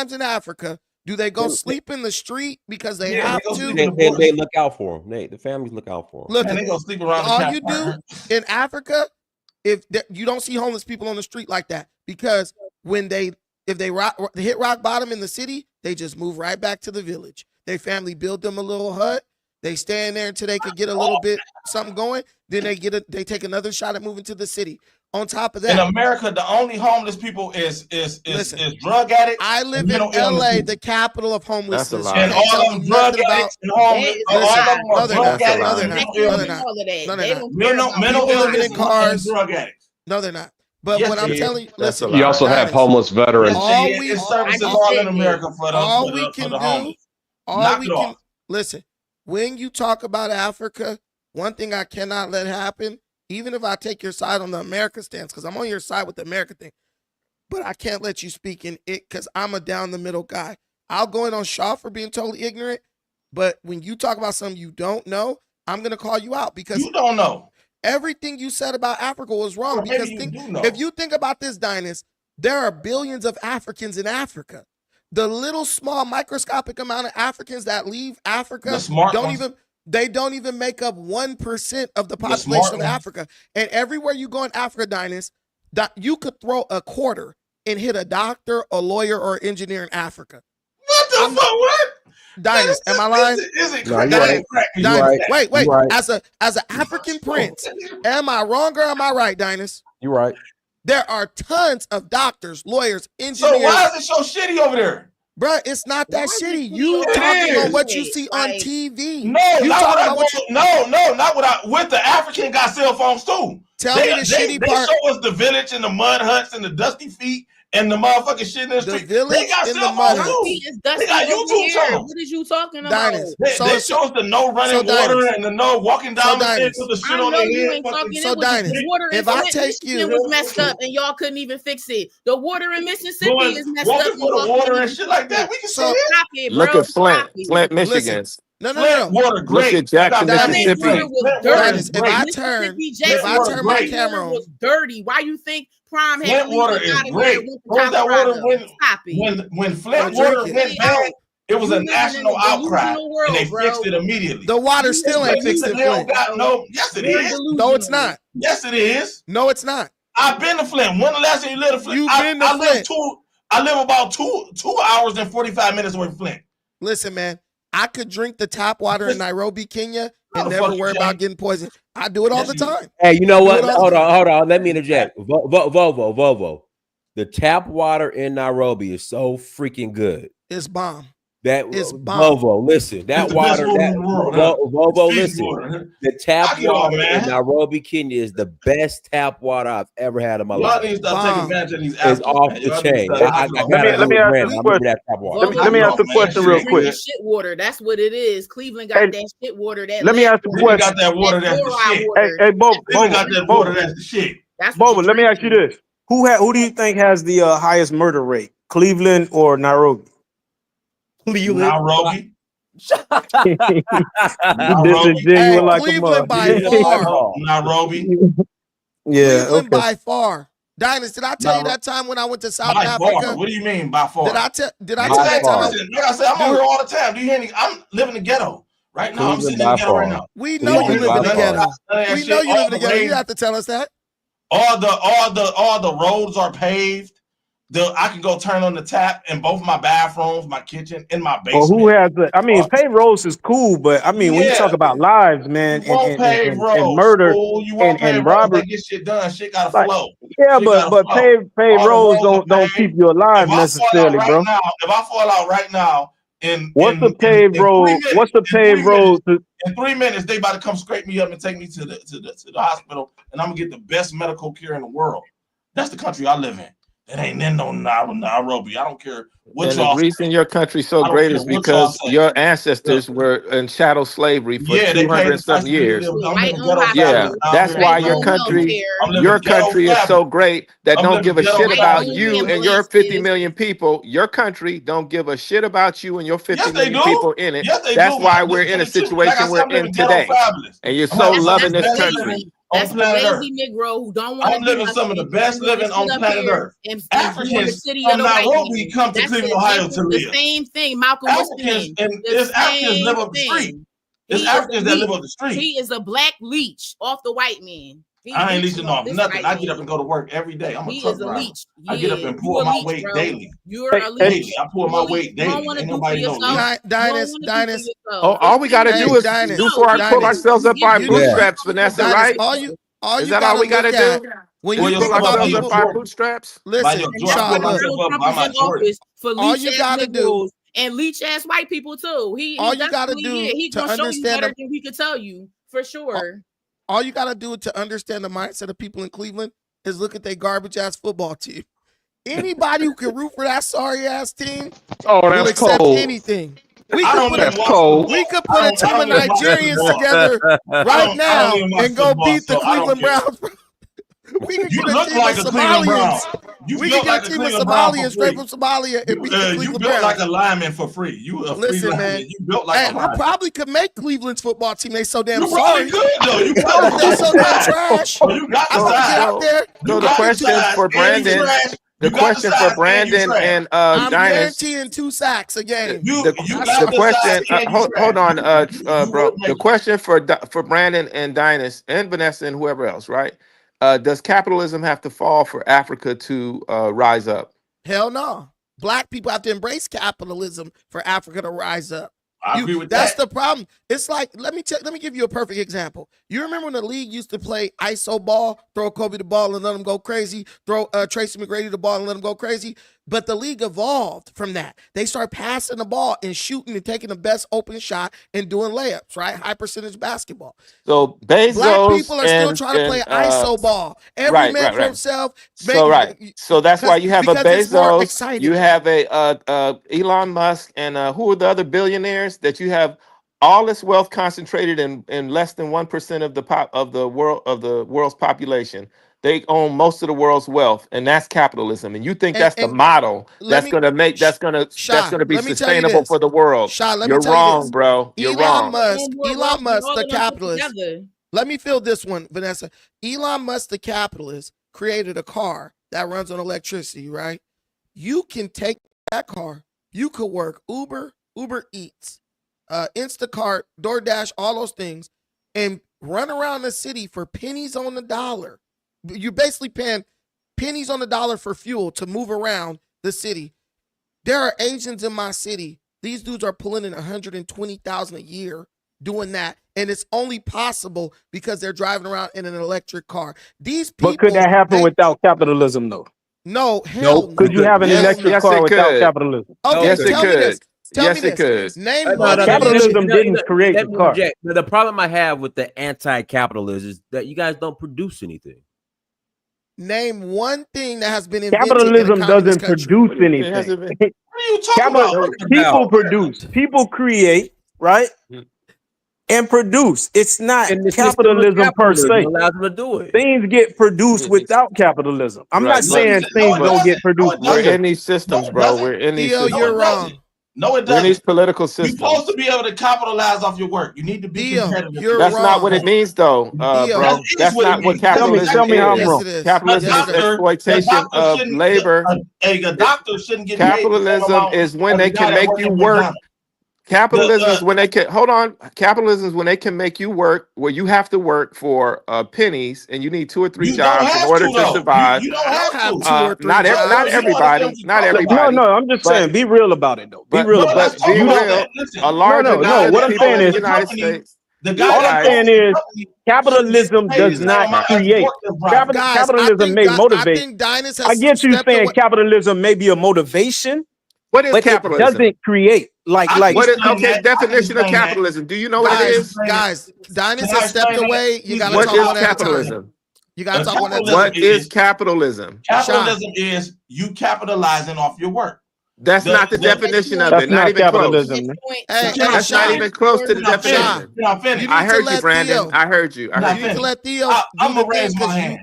[SPEAKER 21] times in Africa do they go sleep in the street because they
[SPEAKER 14] Yeah,
[SPEAKER 21] have
[SPEAKER 14] they go
[SPEAKER 21] to?
[SPEAKER 14] sleep in the
[SPEAKER 1] They
[SPEAKER 14] bush.
[SPEAKER 1] look out for them. The families look out for them.
[SPEAKER 21] Look,
[SPEAKER 14] Man, they go sleep around the
[SPEAKER 21] all you do
[SPEAKER 14] campfire.
[SPEAKER 21] in Africa, you don't see homeless people on the street like that, because when they hit rock bottom in the city, they just move right back to the village. Their family build them a little hut. They stand there until they could get a little bit something going. Then they take another shot at moving to the city. On top of that,
[SPEAKER 14] in America, the only homeless people is drug addicts.
[SPEAKER 21] I live in LA, the capital of homelessness.
[SPEAKER 14] And all of them drug addicts and homeless.
[SPEAKER 21] No, they're not. Mental living in cars.
[SPEAKER 14] Drug addicts.
[SPEAKER 21] No, they're not. But what I'm telling you, listen.
[SPEAKER 17] You also have homeless veterans.
[SPEAKER 14] It's services all in America for the homeless.
[SPEAKER 21] Listen, when you talk about Africa, one thing I cannot let happen, even if I take your side on the America stance, because I'm on your side with the America thing, but I can't let you speak in it because I'm a down the middle guy. I'll go in on Shaw for being totally ignorant, but when you talk about something you don't know, I'm going to call you out because
[SPEAKER 14] you don't know.
[SPEAKER 21] Everything you said about Africa was wrong.
[SPEAKER 14] Or
[SPEAKER 21] Because if you think about this, Dynas, there are billions of Africans in Africa. The little small microscopic amount of Africans that leave Africa don't even make up 1% of the population of Africa. And everywhere you go in Africa, Dynas, you could throw a quarter and hit a doctor, a lawyer, or an engineer in Africa.
[SPEAKER 14] What the fuck? What?
[SPEAKER 21] Dynas, am I lying?
[SPEAKER 14] Is it
[SPEAKER 21] No,
[SPEAKER 14] correct?
[SPEAKER 21] Wait. As an African prince, am I wrong or am I right, Dynas?
[SPEAKER 1] You're right.
[SPEAKER 21] There are tons of doctors, lawyers, engineers.
[SPEAKER 14] So why is it so shitty over there?
[SPEAKER 21] Bruh, it's not that shitty. You talking on what you see on TV.
[SPEAKER 14] No, not with the African got cell phones too.
[SPEAKER 21] Tell me the shitty part.
[SPEAKER 14] They show us the village and the mud huts and the dusty feet and the motherfucking shit in the street. They got cell phones too. They got YouTube channels.
[SPEAKER 18] What is you talking about?
[SPEAKER 14] They show us the no running water and the no walking down the stairs with the shit on their head.
[SPEAKER 21] If I take you,
[SPEAKER 18] it was messed up and y'all couldn't even fix it. The water in Mississippi is messed up.
[SPEAKER 14] Walking for the water and shit like that. We can see it.
[SPEAKER 16] Look at Flint, Michigan.
[SPEAKER 21] No.
[SPEAKER 14] Water great.
[SPEAKER 16] Look at Jackson, Mississippi.
[SPEAKER 21] If I turn my camera on,
[SPEAKER 18] was dirty. Why you think Prime had
[SPEAKER 14] Flint water is great. That water when Flint water went bad, it was a national outcry, and they fixed it immediately.
[SPEAKER 21] The water still ain't fixed it.
[SPEAKER 14] Yes, it is.
[SPEAKER 21] No, it's not.
[SPEAKER 14] Yes, it is.
[SPEAKER 21] No, it's not.
[SPEAKER 14] I've been to Flint. When the last time you lived in Flint?
[SPEAKER 21] You've been to Flint.
[SPEAKER 14] I live about 2 hours and 45 minutes away from Flint.
[SPEAKER 21] Listen, man, I could drink the tap water in Nairobi, Kenya, and never worry about getting poisoned. I do it all the time.
[SPEAKER 1] Hey, you know what? Hold on. Let me interject. Volvo. The tap water in Nairobi is so freaking good.
[SPEAKER 21] It's bomb.
[SPEAKER 1] That
[SPEAKER 21] is bomb.
[SPEAKER 1] Volvo, listen, that water, Volvo, listen, the tap water in Nairobi, Kenya is the best tap water I've ever had in my life.
[SPEAKER 14] Need to stop taking advantage of these
[SPEAKER 1] it's off the chain.
[SPEAKER 2] Let me ask you a question. Let me ask the question real quick.
[SPEAKER 18] Shit water, that's what it is. Cleveland got that shit water.
[SPEAKER 2] Let me ask you a question.
[SPEAKER 14] Got that water, that's the shit.
[SPEAKER 2] Hey, Bobo,
[SPEAKER 14] got that water, that's the shit.
[SPEAKER 2] Bobo, let me ask you this: Who do you think has the highest murder rate, Cleveland or Nairobi?
[SPEAKER 14] Nairobi.
[SPEAKER 21] Cleveland by far.
[SPEAKER 14] Nairobi.
[SPEAKER 2] Yeah.
[SPEAKER 21] Cleveland by far. Dynas, did I tell you that time when I went to South Africa?
[SPEAKER 14] Far. What do you mean by far?
[SPEAKER 21] Did I tell you that time?
[SPEAKER 14] Like I said, I'm over here all the time. Do you hear me? I'm living in the ghetto right now. I'm sitting in the ghetto right now.
[SPEAKER 21] We know you live in the ghetto. We know you live in the ghetto. You have to tell us that.
[SPEAKER 14] All the roads are paved. I can go turn on the tap in both my bathrooms, my kitchen, in my basement.
[SPEAKER 2] Well, who has the? I mean, paved roads is cool, but I mean, when you talk about lives, man, and murder and robbery,
[SPEAKER 14] get shit done. Shit gotta flow.
[SPEAKER 2] Yeah, but paved roads don't keep you alive necessarily, bro.
[SPEAKER 14] If I fall out right now,
[SPEAKER 2] what's the paved road? What's the paved road?
[SPEAKER 14] In 3 minutes, they about to come scrape me up and take me to the hospital, and I'm gonna get the best medical care in the world. That's the country I live in. It ain't in no Nairobi. I don't care what y'all.
[SPEAKER 16] The reason your country's so great is because your ancestors were in chattel slavery for 200 and some years. Yeah, that's why your country is so great that don't give a shit about you and your 50 million people. Your country don't give a shit about you and your 50 million people in it. That's why we're in a situation we're in today. And you're so loving this country.
[SPEAKER 18] That's the lazy Negro who don't want to.
[SPEAKER 14] I'm living some of the best living on planet Earth. Africans from Nairobi come to Cleveland, Ohio to live.
[SPEAKER 18] The same thing. Malcolm was saying.
[SPEAKER 14] It's Africans live up the street. It's Africans that live up the street.
[SPEAKER 18] He is a black leech off the white man.
[SPEAKER 14] I ain't leeching off nothing. I get up and go to work every day. I'm a truck driver. I get up and pull my weight daily.
[SPEAKER 18] You're a leech.
[SPEAKER 14] I pull my weight daily. Ain't nobody know that.
[SPEAKER 21] Dinus.
[SPEAKER 16] Oh, all we got to do is pull ourselves up by our bootstraps, Vanessa, right? Is that all we got to do?
[SPEAKER 21] When you
[SPEAKER 16] pull ourselves up by our bootstraps?
[SPEAKER 21] Listen, all you got to do.
[SPEAKER 18] And leech ass white people too.
[SPEAKER 21] All you got to do
[SPEAKER 18] he
[SPEAKER 21] to
[SPEAKER 18] gonna show you
[SPEAKER 21] understand
[SPEAKER 18] better than we could tell you for sure.
[SPEAKER 21] All you got to do to understand the mindset of people in Cleveland is look at their garbage ass football team. Anybody who can root for that sorry ass team will accept anything. We could put a team of Nigerians together right now and go beat the Cleveland Browns. We could get a team of Somalians. We could get a team of Somalians straight from Somalia and beat the Cleveland Browns.
[SPEAKER 14] You built like a lineman for free. You a free lineman.
[SPEAKER 21] Man.
[SPEAKER 14] You built like a lineman.
[SPEAKER 21] I probably could make Cleveland's football team. They so damn
[SPEAKER 14] you
[SPEAKER 21] sorry.
[SPEAKER 14] Good, though. You
[SPEAKER 21] they so damn trash.
[SPEAKER 14] You got
[SPEAKER 21] I'm gonna get out there.
[SPEAKER 16] So the question for Brandon. The question for Brandon and
[SPEAKER 21] I'm
[SPEAKER 16] Dinus.
[SPEAKER 21] guaranteeing 2 sacks a game.
[SPEAKER 16] The question. Hold on, bro. The question for Brandon and Dinus and Vanessa and whoever else, right? Does capitalism have to fall for Africa to rise up?
[SPEAKER 21] Hell no. Black people have to embrace capitalism for Africa to rise up.
[SPEAKER 14] I agree with
[SPEAKER 21] that's
[SPEAKER 14] that.
[SPEAKER 21] the problem. It's like, let me give you a perfect example. You remember when the league used to play ISO ball, throw Kobe the ball and let him go crazy, throw Tracy McGrady the ball and let him go crazy? But the league evolved from that. They start passing the ball and shooting and taking the best open shot and doing layups, right? High percentage basketball.
[SPEAKER 16] So Bezos
[SPEAKER 21] Black people are still trying to play ISO ball. Every man for himself.
[SPEAKER 16] So that's why you have a
[SPEAKER 21] because it's more
[SPEAKER 16] Bezos,
[SPEAKER 21] exciting.
[SPEAKER 16] you have a Elon Musk, and who are the other billionaires that you have all this wealth concentrated in less than 1% of the world's population. They own most of the world's wealth, and that's capitalism. And you think that's the model that's going to be sustainable for the world? You're wrong, bro. You're wrong.
[SPEAKER 21] Elon Musk, the capitalist. Let me fill this one, Vanessa. Elon Musk, the capitalist, created a car that runs on electricity, right? You can take that car. You could work Uber Eats, Instacart, DoorDash, all those things, and run around the city for pennies on the dollar. You're basically paying pennies on the dollar for fuel to move around the city. There are Asians in my city. These dudes are pulling in $120,000 a year doing that, and it's only possible because they're driving around in an electric car. These people.
[SPEAKER 15] But could that happen without capitalism, though?
[SPEAKER 21] No, hell no.
[SPEAKER 15] Could you have an electric car without capitalism?
[SPEAKER 21] Okay,
[SPEAKER 16] yes, it could.
[SPEAKER 21] Yes, it could. Name
[SPEAKER 15] capitalism didn't create the car.
[SPEAKER 1] The problem I have with the anti-capitalism is that you guys don't produce anything.
[SPEAKER 21] Name one thing that has been invented.
[SPEAKER 15] Capitalism doesn't produce anything.
[SPEAKER 14] What are you talking about?
[SPEAKER 15] People produce. People create, right? And produce. It's not capitalism per se.
[SPEAKER 1] Allows them to do it.
[SPEAKER 15] Things get produced without capitalism. I'm not saying things don't get produced.
[SPEAKER 16] We're in these systems, bro. We're in these systems.
[SPEAKER 21] You're wrong.
[SPEAKER 14] No, it
[SPEAKER 16] We're in
[SPEAKER 14] doesn't.
[SPEAKER 16] these political
[SPEAKER 14] You're
[SPEAKER 16] systems.
[SPEAKER 14] supposed to be able to capitalize off your work. You need to be competitive.
[SPEAKER 16] That's not what it means, though, bro. That's not what capitalism is.
[SPEAKER 15] Tell me how I'm wrong.
[SPEAKER 16] Capitalism is exploitation of labor.
[SPEAKER 14] A doctor shouldn't get
[SPEAKER 16] Capitalism is when they can make you work. Capitalism is when they can Capitalism is when they can make you work where you have to work for pennies, and you need 2 or 3 jobs in order to survive.
[SPEAKER 21] You don't have 2 or 3
[SPEAKER 16] not everybody. Not everybody.
[SPEAKER 15] No, I'm just saying, be real about it, though. Be real about it.
[SPEAKER 16] Be real. A large amount of people in the United States.
[SPEAKER 15] All I'm saying is capitalism does not create. Capitalism may motivate. I get you saying capitalism may be a motivation.
[SPEAKER 16] What is capitalism?
[SPEAKER 15] It doesn't create.
[SPEAKER 16] What is definition of capitalism? Do you know what it is?
[SPEAKER 21] Guys, Dinus has stepped away. You gotta
[SPEAKER 16] what
[SPEAKER 21] talk
[SPEAKER 16] is
[SPEAKER 21] about that
[SPEAKER 16] capitalism?
[SPEAKER 21] time. You gotta talk about that.
[SPEAKER 16] What is capitalism?
[SPEAKER 14] Capitalism is you capitalizing off your work.
[SPEAKER 16] That's not the definition of it. Not even close. That's not even close to the definition. I heard you, Brandon. I heard you.
[SPEAKER 21] You need to let Theo.
[SPEAKER 14] I'm gonna raise my hand.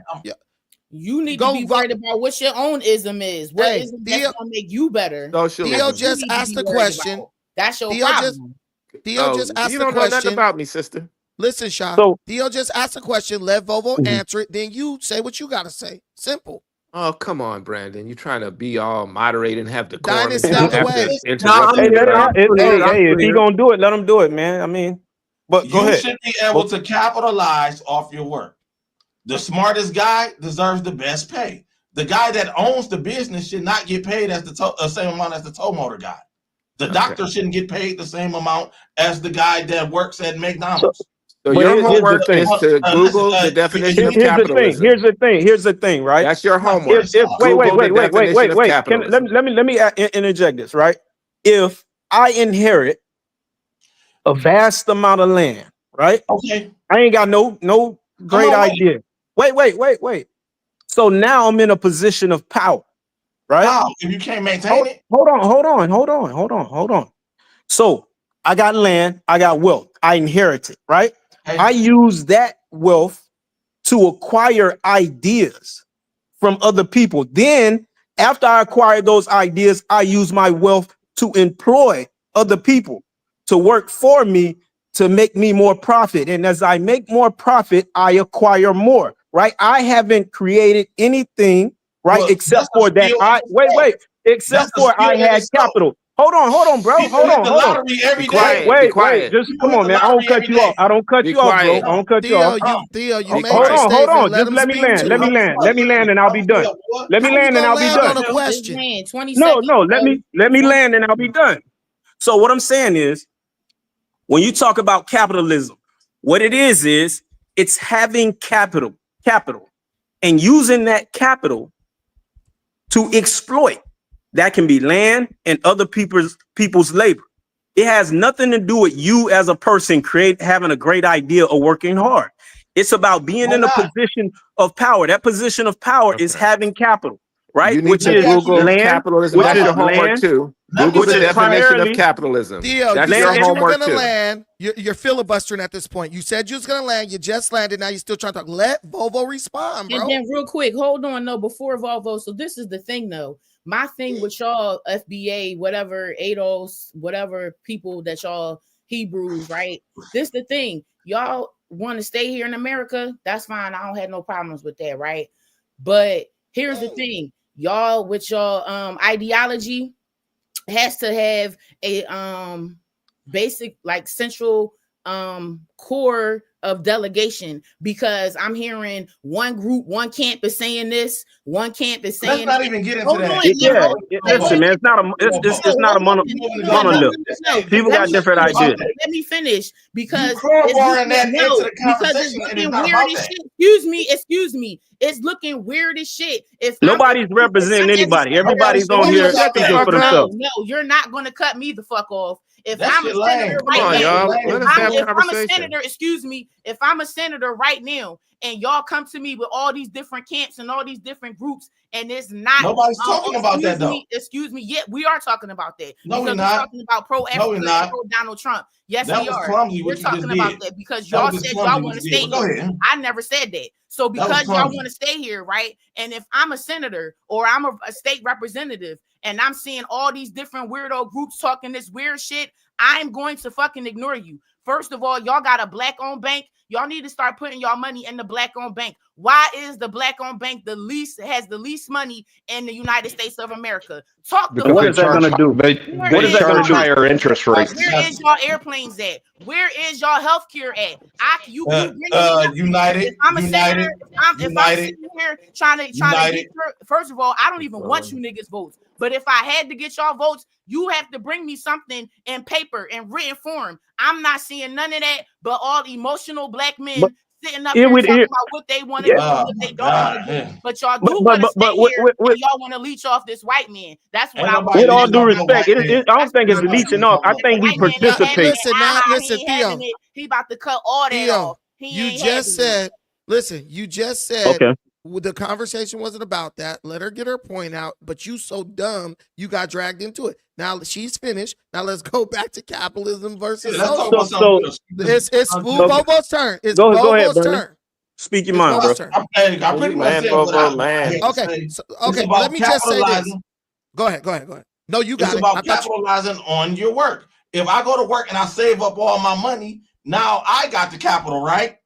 [SPEAKER 18] You need to be worried about what your own ism is. What ism that's gonna make you better?
[SPEAKER 21] Theo just asked the question.
[SPEAKER 18] That's your problem.
[SPEAKER 21] Theo just asked
[SPEAKER 16] you
[SPEAKER 21] the
[SPEAKER 16] don't
[SPEAKER 21] question.
[SPEAKER 16] know nothing about me, sister.
[SPEAKER 21] Listen, Sean. Theo just asked a question. Let Vovo answer it. Then you say what you gotta say. Simple.
[SPEAKER 16] Oh, come on, Brandon. You're trying to be all moderate and have decorum.
[SPEAKER 21] Dinus stepped away.
[SPEAKER 15] Hey, if he gonna do it, let him do it, man. I mean, but go ahead.
[SPEAKER 14] You should be able to capitalize off your work. The smartest guy deserves the best pay. The guy that owns the business should not get paid as the same amount as the tow motor guy. The doctor shouldn't get paid the same amount as the guy that works at McDonald's.
[SPEAKER 16] So your homework is to Google the definition of capitalism.
[SPEAKER 15] Here's the thing, right?
[SPEAKER 16] That's your homework.
[SPEAKER 15] Wait. Let me interject this, right? If I inherit a vast amount of land, right?
[SPEAKER 14] Okay.
[SPEAKER 15] I ain't got no great idea. Wait. So now I'm in a position of power, right?
[SPEAKER 14] How? If you can't maintain it?
[SPEAKER 15] Hold on. So I got land, I got wealth, I inherited, right? I use that wealth to acquire ideas from other people. Then after I acquire those ideas, I use my wealth to employ other people to work for me to make me more profit. And as I make more profit, I acquire more, right? I haven't created anything, right?
[SPEAKER 14] Well,
[SPEAKER 15] except for that. Except for I had capital. Hold on, bro. Hold on. Wait. Just come on, man. I don't cut you off. I don't cut you off, bro. I don't cut you off.
[SPEAKER 21] Theo, you made
[SPEAKER 15] Hold on. Just let me land. Let me land and I'll be done. Let me land and I'll be done. No. Let me land and I'll be done. So what I'm saying is, when you talk about capitalism, what it is it's having capital, and using that capital to exploit. That can be land and other people's labor. It has nothing to do with you as a person having a great idea or working hard. It's about being in a position of power. That position of power is having capital, right?
[SPEAKER 16] You need to Google capitalism. That's your homework too. Google the definition of capitalism.
[SPEAKER 21] Theo,
[SPEAKER 16] that's
[SPEAKER 21] you
[SPEAKER 16] your
[SPEAKER 21] said
[SPEAKER 16] homework
[SPEAKER 21] you were
[SPEAKER 16] too.
[SPEAKER 21] gonna land. You're filibustering at this point. You said you was gonna land. You just landed. Now you're still trying to talk. Let Volvo respond, bro.
[SPEAKER 18] And then real quick, hold on, no, before Volvo. So this is the thing, though. My thing with y'all FBA, whatever, ADOS, whatever people that y'all Hebrews, right? This the thing. Y'all want to stay here in America? That's fine. I don't have no problems with that, right? But here's the thing. Y'all with your ideology has to have a basic, like, central core of delegation, because I'm hearing one group, one camp is saying this, one camp is saying.
[SPEAKER 14] Let's not even get into that.
[SPEAKER 15] Listen, man, it's not a monolith. People got different ideas.
[SPEAKER 18] Let me finish, because
[SPEAKER 14] it's
[SPEAKER 18] looking weird as shit. Excuse me. It's looking weird as shit. If
[SPEAKER 15] nobody's representing anybody, everybody's on here speaking for themselves.
[SPEAKER 18] No, you're not going to cut me the fuck off. If
[SPEAKER 14] That
[SPEAKER 18] I'm a
[SPEAKER 14] shit lame.
[SPEAKER 18] senator
[SPEAKER 14] Come on,
[SPEAKER 18] right now,
[SPEAKER 14] y'all. Let us have a
[SPEAKER 18] if I'm a
[SPEAKER 16] conversation.
[SPEAKER 18] senator, excuse me, if I'm a senator right now, and y'all come to me with all these different camps and all these different groups, and it's not
[SPEAKER 14] Nobody's talking about that, though.
[SPEAKER 18] Excuse me, yeah, we are talking about that.
[SPEAKER 14] No,
[SPEAKER 18] because
[SPEAKER 14] we're not.
[SPEAKER 18] talking about pro
[SPEAKER 14] No, we're
[SPEAKER 18] Africa,
[SPEAKER 14] not.
[SPEAKER 18] pro Donald Trump. Yes,
[SPEAKER 14] That
[SPEAKER 18] we
[SPEAKER 14] was
[SPEAKER 18] are.
[SPEAKER 14] clumsy
[SPEAKER 18] We're
[SPEAKER 14] what you
[SPEAKER 18] talking
[SPEAKER 14] just
[SPEAKER 18] about
[SPEAKER 14] did.
[SPEAKER 18] that because
[SPEAKER 14] That
[SPEAKER 18] y'all
[SPEAKER 14] was
[SPEAKER 18] said
[SPEAKER 14] clumsy
[SPEAKER 18] y'all
[SPEAKER 14] what
[SPEAKER 18] want to
[SPEAKER 14] you
[SPEAKER 18] stay
[SPEAKER 14] did. Go
[SPEAKER 18] here.
[SPEAKER 14] ahead.
[SPEAKER 18] I never said that. So
[SPEAKER 14] That was
[SPEAKER 18] because y'all
[SPEAKER 14] clumsy.
[SPEAKER 18] want to stay here, right? And if I'm a senator or I'm a state representative and I'm seeing all these different weirdo groups talking this weird shit, I'm going to fucking ignore you. First of all, y'all got a black-owned bank. Y'all need to start putting y'all money in the black-owned bank. Why is the black-owned bank has the least money in the United States of America?
[SPEAKER 17] Because
[SPEAKER 15] what is that going to do?
[SPEAKER 17] They charge higher interest rates.
[SPEAKER 18] Where is y'all airplanes at? Where is y'all healthcare at? You bring me up.
[SPEAKER 14] United.
[SPEAKER 18] If I'm a senator, if I'm
[SPEAKER 14] United.
[SPEAKER 18] sitting here trying to get first of all, I don't even want you niggas votes. But if I had to get y'all votes, you have to bring me something in paper in written form. I'm not seeing none of that, but all emotional black men sitting up here talking about what they want to do and what they don't want to do. But y'all do want to stay here and y'all want to leech off this white man. That's what I want.
[SPEAKER 15] With all due respect, I don't think it's leeching off. I think he participates.
[SPEAKER 21] Listen, Theo.
[SPEAKER 18] He about to cut all that
[SPEAKER 21] Theo,
[SPEAKER 18] off.
[SPEAKER 21] you just said
[SPEAKER 15] Okay.
[SPEAKER 21] the conversation wasn't about that. Let her get her point out, but you so dumb, you got dragged into it. Now she's finished. Now let's go back to capitalism versus it's Bobo's turn. It's
[SPEAKER 15] go
[SPEAKER 21] Bobo's
[SPEAKER 15] ahead,
[SPEAKER 21] turn.
[SPEAKER 15] Speak your mind, bro.
[SPEAKER 14] I pretty much said what I
[SPEAKER 21] Okay, let me just say this. Go ahead. No, you got
[SPEAKER 14] it's about capitalizing on your work. If I go to work and I save up all my money, now I got the capital, right?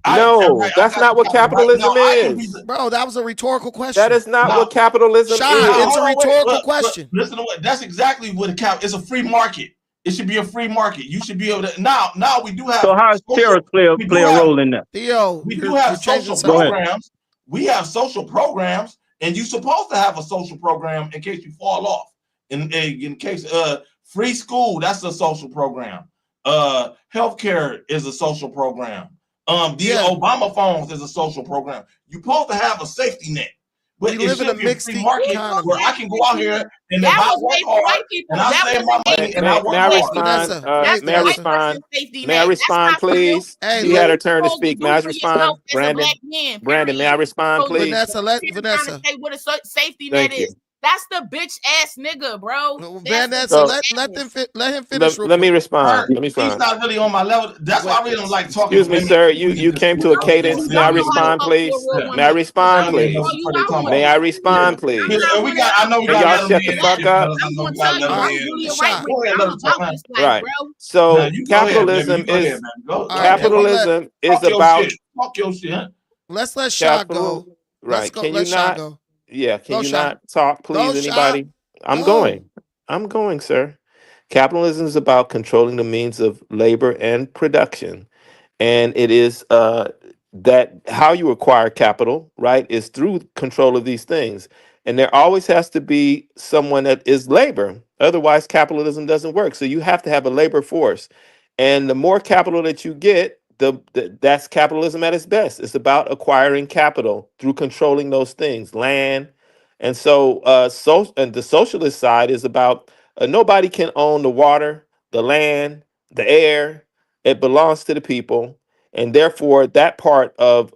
[SPEAKER 16] That's not what capitalism is.
[SPEAKER 21] Bro, that was a rhetorical question.
[SPEAKER 16] That is not what capitalism is.
[SPEAKER 21] It's a rhetorical question.
[SPEAKER 14] Listen to what. That's exactly what it's a free market. It should be a free market. You should be able to now we do have
[SPEAKER 2] So how does tariffs play a role in that?
[SPEAKER 21] Theo,
[SPEAKER 14] we do have social
[SPEAKER 2] Go ahead.
[SPEAKER 14] programs. We have social programs, and you're supposed to have a social program in case you fall off. In case free school, that's a social program. Healthcare is a social program. Obama phones is a social program. You're supposed to have a safety net. But
[SPEAKER 21] we
[SPEAKER 14] it
[SPEAKER 21] live in
[SPEAKER 14] should
[SPEAKER 21] a
[SPEAKER 14] be
[SPEAKER 21] mixed
[SPEAKER 14] free market
[SPEAKER 21] economy.
[SPEAKER 14] where I can go out here and if
[SPEAKER 4] That
[SPEAKER 14] I
[SPEAKER 4] was
[SPEAKER 14] work
[SPEAKER 4] made for
[SPEAKER 14] hard
[SPEAKER 4] white people.
[SPEAKER 14] and I
[SPEAKER 4] That
[SPEAKER 14] save
[SPEAKER 4] was
[SPEAKER 14] my
[SPEAKER 4] made
[SPEAKER 14] money
[SPEAKER 4] for
[SPEAKER 14] and I
[SPEAKER 4] white
[SPEAKER 14] work
[SPEAKER 16] May I
[SPEAKER 14] hard.
[SPEAKER 16] respond?
[SPEAKER 21] Vanessa,
[SPEAKER 4] That's
[SPEAKER 16] May
[SPEAKER 4] the
[SPEAKER 16] I
[SPEAKER 4] white
[SPEAKER 16] respond?
[SPEAKER 4] person's safety
[SPEAKER 16] May I
[SPEAKER 4] net. That's
[SPEAKER 16] respond,
[SPEAKER 4] not for you.
[SPEAKER 16] please?
[SPEAKER 21] Hey,
[SPEAKER 16] She
[SPEAKER 21] look,
[SPEAKER 16] had her turn to
[SPEAKER 4] Supposed to
[SPEAKER 16] speak.
[SPEAKER 4] do
[SPEAKER 16] May I
[SPEAKER 4] for
[SPEAKER 16] respond?
[SPEAKER 4] yourself as a
[SPEAKER 16] Brandon,
[SPEAKER 4] black man.
[SPEAKER 16] Brandon, may I
[SPEAKER 4] Period.
[SPEAKER 16] respond,
[SPEAKER 4] So
[SPEAKER 16] please?
[SPEAKER 21] Vanessa,
[SPEAKER 4] here trying to
[SPEAKER 21] Vanessa.
[SPEAKER 4] say what a safety
[SPEAKER 16] Thank
[SPEAKER 4] net
[SPEAKER 16] you.
[SPEAKER 4] is. That's the bitch ass nigga, bro. That's the
[SPEAKER 21] Vanessa,
[SPEAKER 16] So
[SPEAKER 21] let him finish real
[SPEAKER 16] let me
[SPEAKER 21] quick.
[SPEAKER 16] respond. Let me
[SPEAKER 14] He's
[SPEAKER 16] respond.
[SPEAKER 14] not really on my level. That's why I really don't like talking
[SPEAKER 16] Excuse
[SPEAKER 14] to
[SPEAKER 16] me,
[SPEAKER 14] women.
[SPEAKER 16] sir. You came to a cadence.
[SPEAKER 4] You
[SPEAKER 16] May I
[SPEAKER 4] don't know how to
[SPEAKER 16] respond,
[SPEAKER 4] talk to a
[SPEAKER 16] please?
[SPEAKER 4] real
[SPEAKER 16] May I
[SPEAKER 4] woman.
[SPEAKER 16] respond,
[SPEAKER 4] That's
[SPEAKER 16] please?
[SPEAKER 4] all you got
[SPEAKER 16] May I respond,
[SPEAKER 4] I'm
[SPEAKER 16] please?
[SPEAKER 4] not
[SPEAKER 14] We
[SPEAKER 4] one
[SPEAKER 14] got.
[SPEAKER 4] of
[SPEAKER 14] I know we
[SPEAKER 16] Can
[SPEAKER 14] got
[SPEAKER 16] y'all
[SPEAKER 14] to let
[SPEAKER 16] shut
[SPEAKER 14] them
[SPEAKER 16] the
[SPEAKER 14] in.
[SPEAKER 16] fuck up?
[SPEAKER 4] I'm gonna tell you, I'm Julia
[SPEAKER 21] Shot.
[SPEAKER 4] White. I'm about this life, bro.
[SPEAKER 16] So
[SPEAKER 14] You go ahead, baby.
[SPEAKER 16] capitalism
[SPEAKER 14] You go ahead,
[SPEAKER 16] is
[SPEAKER 14] baby. Go
[SPEAKER 21] All right, can we let
[SPEAKER 16] capitalism is
[SPEAKER 14] talk your
[SPEAKER 16] about
[SPEAKER 14] shit. Talk your shit.
[SPEAKER 21] let's let Shaw go.
[SPEAKER 16] capital.
[SPEAKER 21] Let's
[SPEAKER 16] Right?
[SPEAKER 21] go.
[SPEAKER 16] Can you
[SPEAKER 21] Let Shaw
[SPEAKER 16] not?
[SPEAKER 21] go.
[SPEAKER 16] Yeah. Can
[SPEAKER 21] Go
[SPEAKER 16] you
[SPEAKER 21] Shaw.
[SPEAKER 16] not talk,
[SPEAKER 21] Go
[SPEAKER 16] please?
[SPEAKER 21] Shaw.
[SPEAKER 16] Anybody? I'm
[SPEAKER 21] Go.
[SPEAKER 16] going. I'm going, sir. Capitalism is about controlling the means of labor and production. And it is that how you acquire capital, right, is through control of these things. And there always has to be someone that is labor. Otherwise, capitalism doesn't work. So you have to have a labor force. And the more capital that you get, that's capitalism at its best. It's about acquiring capital through controlling those things, land. And so, and the socialist side is about nobody can own the water, the land, the air. It belongs to the people, and therefore that part of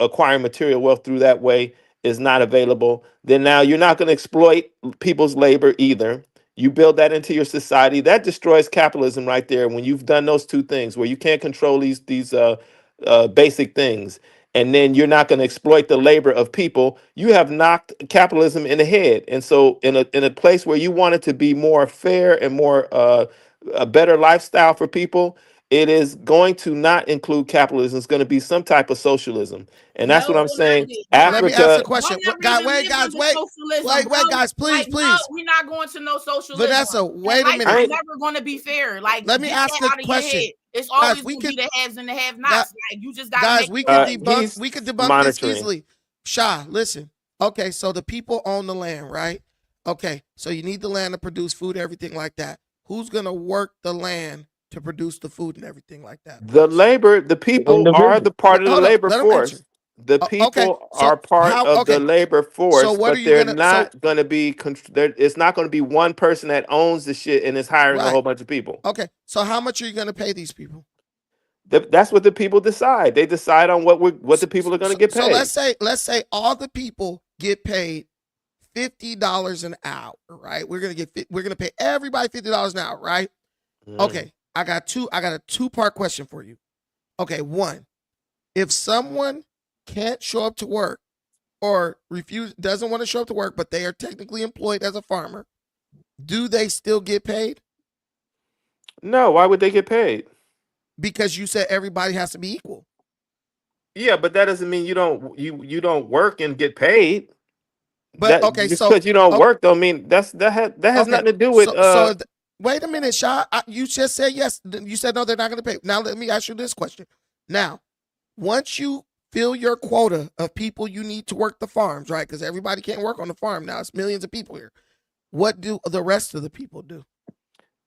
[SPEAKER 16] acquiring material wealth through that way is not available. Then now you're not going to exploit people's labor either. You build that into your society. That destroys capitalism right there. When you've done those two things, where you can't control these basic things, and then you're not going to exploit the labor of people, you have knocked capitalism in the head. And so, in a place where you want it to be more fair and more a better lifestyle for people, it is going to not include capitalism. It's going to be some type of socialism, and that's what I'm saying.
[SPEAKER 21] Let me ask a
[SPEAKER 16] Africa.
[SPEAKER 21] question.
[SPEAKER 4] We're not
[SPEAKER 21] Wait,
[SPEAKER 4] even
[SPEAKER 21] guys,
[SPEAKER 4] living
[SPEAKER 21] wait.
[SPEAKER 4] socialism,
[SPEAKER 21] Wait,
[SPEAKER 4] bro.
[SPEAKER 21] guys, please,
[SPEAKER 4] Like, no,
[SPEAKER 21] please.
[SPEAKER 4] we're not going to no socialism.
[SPEAKER 21] Vanessa, wait a
[SPEAKER 4] Life
[SPEAKER 21] minute.
[SPEAKER 4] is never going to be fair. Like,
[SPEAKER 21] Let me
[SPEAKER 4] get
[SPEAKER 21] ask
[SPEAKER 4] that
[SPEAKER 21] a
[SPEAKER 4] out of
[SPEAKER 21] question.
[SPEAKER 4] your head. It's
[SPEAKER 21] Guys,
[SPEAKER 4] always
[SPEAKER 21] we
[SPEAKER 4] going to be
[SPEAKER 21] could-
[SPEAKER 4] the haves and the have-nots. Like, you just got to
[SPEAKER 21] Guys,
[SPEAKER 4] make
[SPEAKER 21] we can debunk.
[SPEAKER 16] he's
[SPEAKER 21] We can debunk
[SPEAKER 16] monitoring.
[SPEAKER 21] this easily. Shah, listen. Okay, so the people own the land, right? Okay, so you need the land to produce food, everything like that. Who's gonna work the land to produce the food and everything like that?
[SPEAKER 16] The labor, the people are the part of the
[SPEAKER 21] Hold on,
[SPEAKER 16] labor
[SPEAKER 21] let him
[SPEAKER 16] force.
[SPEAKER 21] answer.
[SPEAKER 16] The
[SPEAKER 21] Okay,
[SPEAKER 16] people
[SPEAKER 21] so
[SPEAKER 16] are part
[SPEAKER 21] how?
[SPEAKER 16] of the
[SPEAKER 21] Okay,
[SPEAKER 16] labor force,
[SPEAKER 21] so what are
[SPEAKER 16] but
[SPEAKER 21] you
[SPEAKER 16] they're
[SPEAKER 21] gonna?
[SPEAKER 16] not going to be. It's not going to be one person that owns the shit and is hiring a
[SPEAKER 21] Right.
[SPEAKER 16] whole bunch of people.
[SPEAKER 21] Okay, so how much are you gonna pay these people?
[SPEAKER 16] That's what the people decide. They decide on what the people are going to get paid.
[SPEAKER 21] So let's say all the people get paid $50 an hour, right? We're gonna pay everybody $50 an hour, right? Okay, I got a two-part question for you. Okay, one, if someone can't show up to work or doesn't want to show up to work, but they are technically employed as a farmer, do they still get paid?
[SPEAKER 16] No, why would they get paid?
[SPEAKER 21] Because you said everybody has to be equal.
[SPEAKER 16] Yeah, but that doesn't mean you don't work and get paid.
[SPEAKER 21] But
[SPEAKER 16] okay, just because you don't work don't mean that has nothing to do with.
[SPEAKER 21] Wait a minute, Shah. You just said yes. You said no, they're not going to pay. Now let me ask you this question. Now, once you fill your quota of people you need to work the farms, right? Because everybody can't work on the farm now. It's millions of people here. What do the rest of the people do?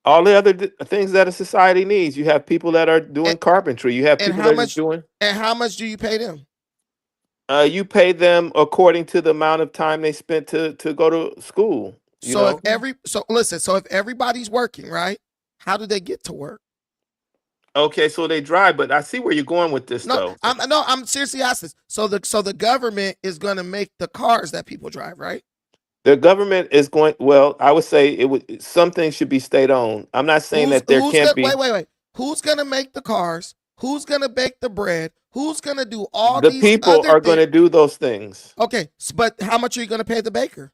[SPEAKER 16] All the other things that a society needs. You have people that are doing carpentry. You have people that are doing.
[SPEAKER 21] And how much do you pay them?
[SPEAKER 16] You pay them according to the amount of time they spent to go to school.
[SPEAKER 21] So if everybody's working, right? How do they get to work?
[SPEAKER 16] Okay, so they drive, but I see where you're going with this, though.
[SPEAKER 21] I'm seriously asking. So the government is going to make the cars that people drive, right?
[SPEAKER 16] The government is going. Well, I would say some things should be state owned. I'm not saying that there can't be.
[SPEAKER 21] Wait. Who's going to make the cars? Who's going to bake the bread? Who's going to do all
[SPEAKER 16] The
[SPEAKER 21] these
[SPEAKER 16] people
[SPEAKER 21] other
[SPEAKER 16] are going to do those things.
[SPEAKER 21] Okay, but how much are you going to pay the baker?